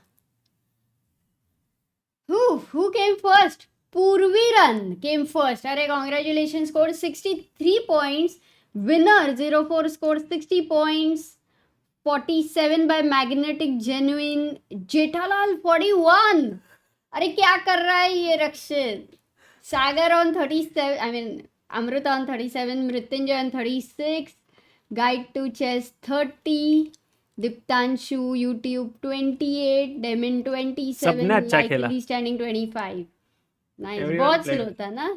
Who came first? Purviran came first. Arey, congratulations. Scored 63 points. Winner 04 scored 60 points. 47 by Magnetic Genuine. Jethalal 41. अरे क्या कर रहा है ये रक्षित? Sagar on 37. I mean, Amruta on 37, Mrityunjay on 36, Guide to Chess 30, Diptanshu YouTube 28, Demin 27, सबने अच्छा खेला. Likely Standing 25. Nice. Everyone बहुत played. स्लो था ना.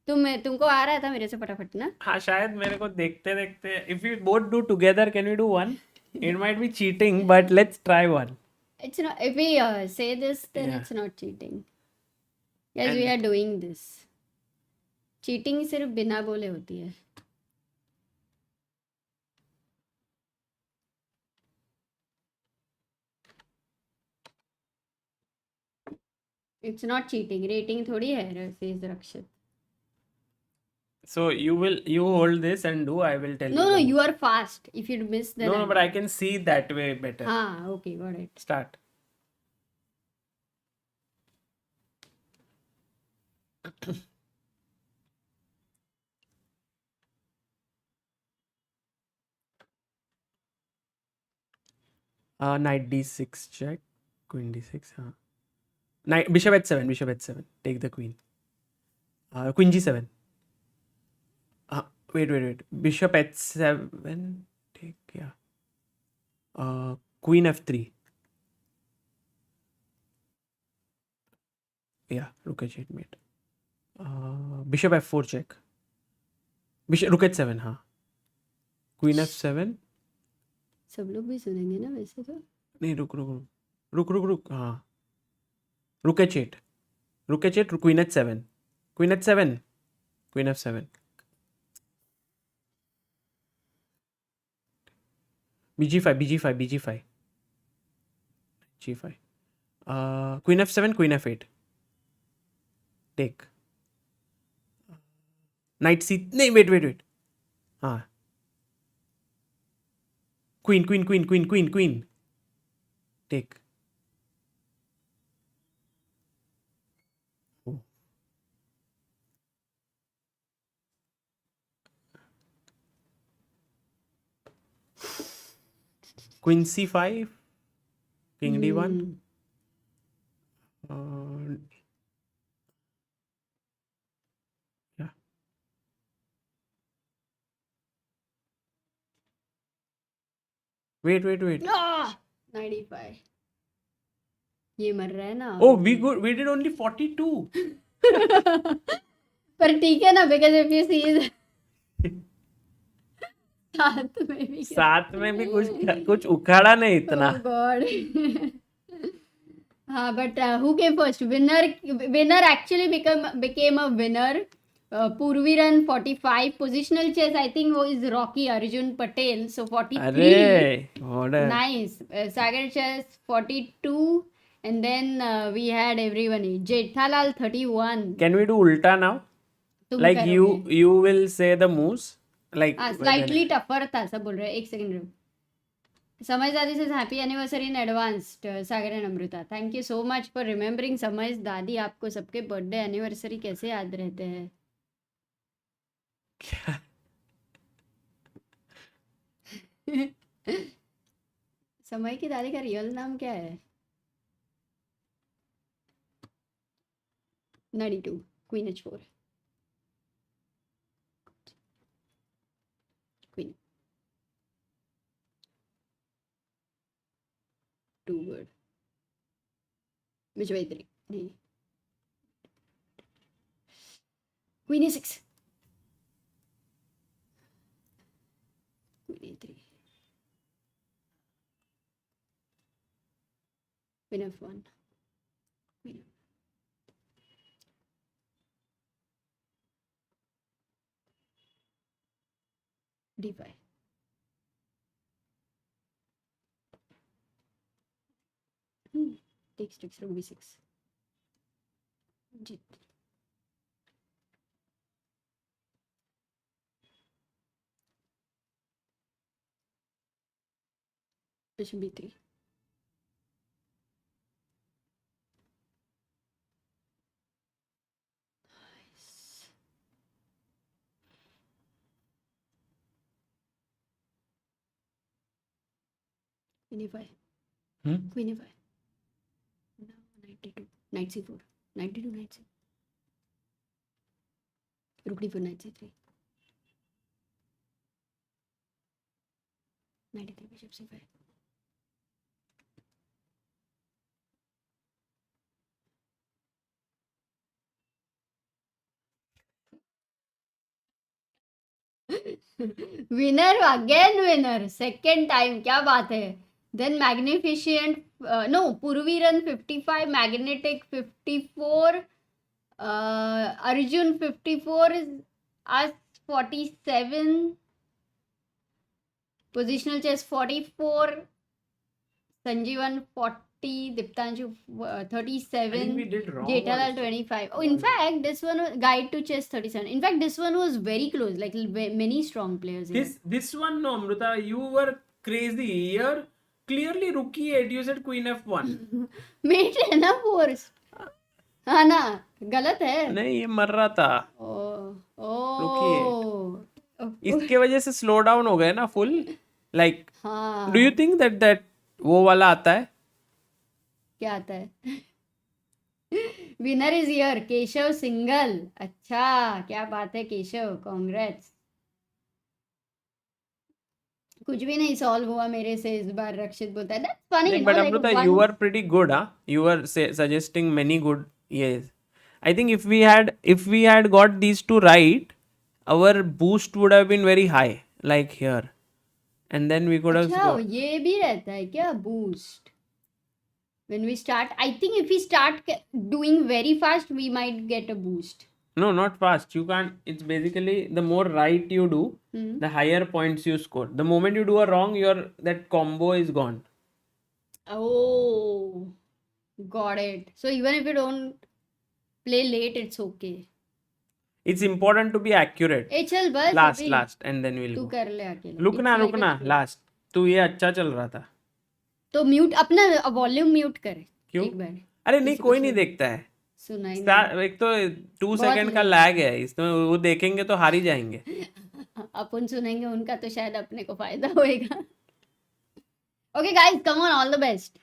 तुमको आ रहा था मेरे से फटाफट ना. हाँ शायद मेरे को देखते देखते. If we both do together, can we do one? It might be cheating, but let's try one. It's not. If we say this, then Yeah. it's not cheating. Yes, And- we are doing this. Cheating सिर्फ बिना बोले होती है. It's not cheating. Rating थोड़ी है, says Rakshit. So you hold this and do. I will tell you. No, the you move. are fast. If you miss, then No, but I can see that way better. हाँ, okay, got it. Start. Knight d6 check. Queen d6. Knight bishop h7. Bishop h7. Take the queen. Queen g7. Wait. Bishop h7. Take, yeah. Queen f3. Yeah, rook h8 mate. Bishop f4 check. Rook h7, हाँ. Queen f7. सब लोग भी सुनेंगे ना वैसे तो. नहीं रुक हाँ. Rook h8. Rook h8, Queen h7. Queen h7. Queen f7. bg5. g5. Queen f7, Queen f8. Take. Knight c. नहीं, wait. हाँ. Queen. Take. Oh. Queen c5. King d1. Yeah. Wait. 95. ये मर रहा है ना. Oh, we did only 42. पर ठीक है ना, because if you see साथ में भी कुछ उखाड़ा नहीं इतना. Oh God. हाँ, but who came first? Winner actually became a winner. Purviran 45. Positional chess, I think, is Rocky Arjun Patel. So 43. अरे order. Nice. Sagar chess 42. And then we had everyone. Jethalal 31. Can we do ulta now? तुम Like करोगे. you will say the moves. Like Slightly tougher था, सब बोल रहे हैं. एक second रुक. समझदादी says happy anniversary in advance, Sagar and Amruta. Thank you so much for remembering. समझदादी, आपको सबके बर्थडे एनिवर्सरी कैसे याद रहते हैं? समय की दादी का रियल नाम क्या है? 92. Queen h4. Queen. Too good. Which way 3? नहीं. Queen a6. Queen a3. Queen f1. Queen f1. d5. Takes rook b6. G3. Bishop b3. Nice. Queen a5. Queen a5. No, 92. Knight c4. 92, knight c4. Rook d4, knight c3. Knight d3, bishop c5. Winner again, winner. Second time. क्या बात है? Then magnificent. No, Purviran 55, magnetic 54. Arjun 54 is us 47. Positional chess 44. Sanjeevan 40. Diptanshu I 37. think we did wrong. Jetalal also. 25. Oh, in fact, this one was Guide to Chess 37. In fact, this one was very close. Like many strong players here. This one, no, Amruta, you were crazy. Here, clearly rook e8. You said queen f1. Mate है ना force हाँ ना गलत है नहीं, ये मर रहा था. ओ इसके वजह से स्लो डाउन हो गए ना फुल. लाइक, हाँ डू यू थिंक दैट वो वाला आता है? क्या आता है winner is here Keshav single अच्छा क्या बात है केशव कांग्रेट्स कुछ भी नहीं सॉल्व हुआ मेरे से इस बार रक्षित बोलता है that's funny But Amruta, you were pretty good, huh? You were suggesting many good. Yes, I think if we had got these two right, our boost would have been very high, like here, and then we could have. अच्छा ये भी रहता है क्या boost when we start I think if we start doing very fast we might get a boost No, not fast. You can't. It's basically the more right you do, the higher points you score. The moment you do a wrong, that combo is gone. oh got it so even if you don't play late it's okay It's important to be accurate. ए चल बस Last, अभी and then we'll तू go. कर ले अकेले रुकना. Last. तो ये अच्छा चल रहा था. तो म्यूट अपना वॉल्यूम म्यूट कर क्यों? एक बार अरे नहीं, कोई नहीं देखता है. सुनाई नहीं एक तो 2 सेकंड का लैग है इसमें. वो देखेंगे तो हार ही जाएंगे. अपन सुनेंगे उनका तो शायद अपने को फायदा होएगा okay guys come on all the best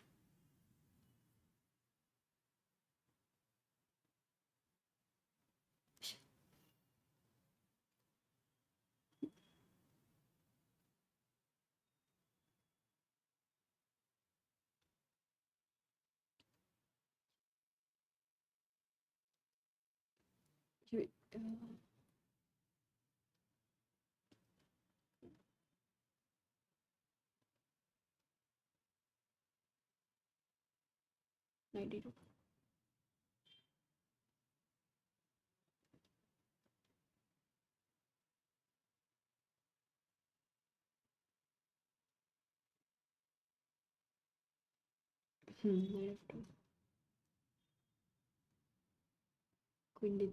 Queen D3.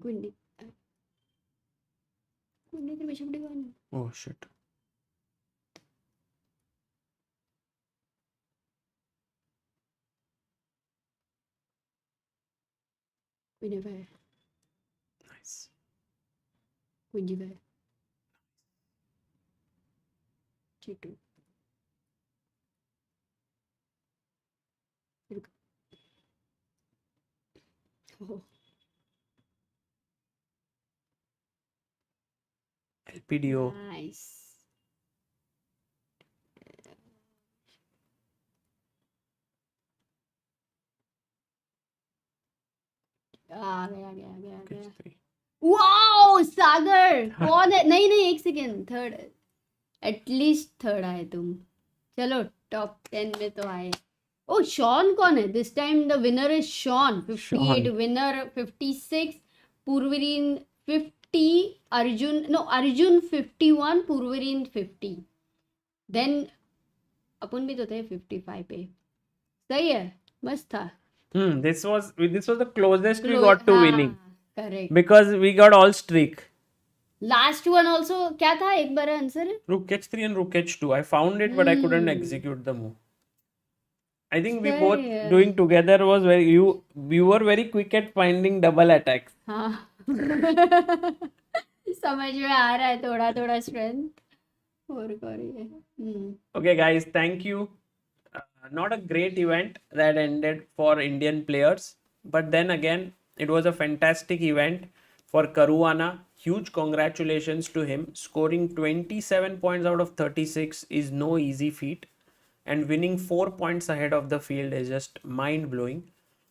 Queen D. Queen D3 bishop D1. Oh shit. Queen F5. Nice. Queen G5. G2. Oh. LPDO. Nice. आ गया वाओ सागर कौन है नहीं एक सेकेंड थर्ड एटलीस्ट थर्ड आए तुम चलो top 10 में तो आए ओ शॉन कौन है this time the winner is Shaun 58 winner 56 Purvarin 50 Arjun 51 Purvarin 50 then अपन भी तो थे 55 पे सही है मस्त था This was the closest we got to winning. Correct. Because we got all streak. Last one also क्या था एक बार answer Rook h3 and rook h2. I found it but I couldn't execute the move. I think we both doing together was very you were very quick at finding double attacks. हाँ समझ में आ रहा है थोड़ा strength और करिए Okay guys, thank you. Not a great event that ended for Indian players, but then again it was a fantastic event for Caruana. Huge congratulations to him. Scoring 27 points out of 36 is no easy feat, and winning 4 points ahead of the field is just mind blowing.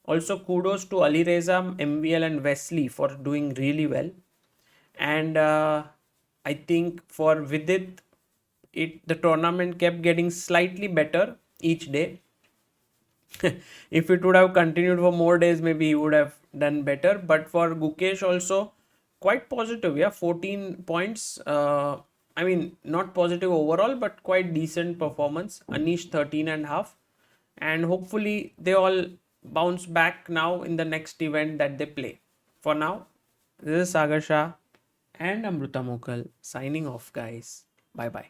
Also, kudos to Alireza, MVL, and Wesley for doing really well. And I think for Vidit, the tournament kept getting slightly better each day. If it would have continued for more days, maybe he would have done better. But for Gukesh also, quite positive. Yeah, 14 points. I mean, not positive overall, but quite decent performance. Anish 13.5. And hopefully they all bounce back now in the next event that they play. For now, this is Sagar Shah and Amruta Mokal signing off, guys. Bye bye.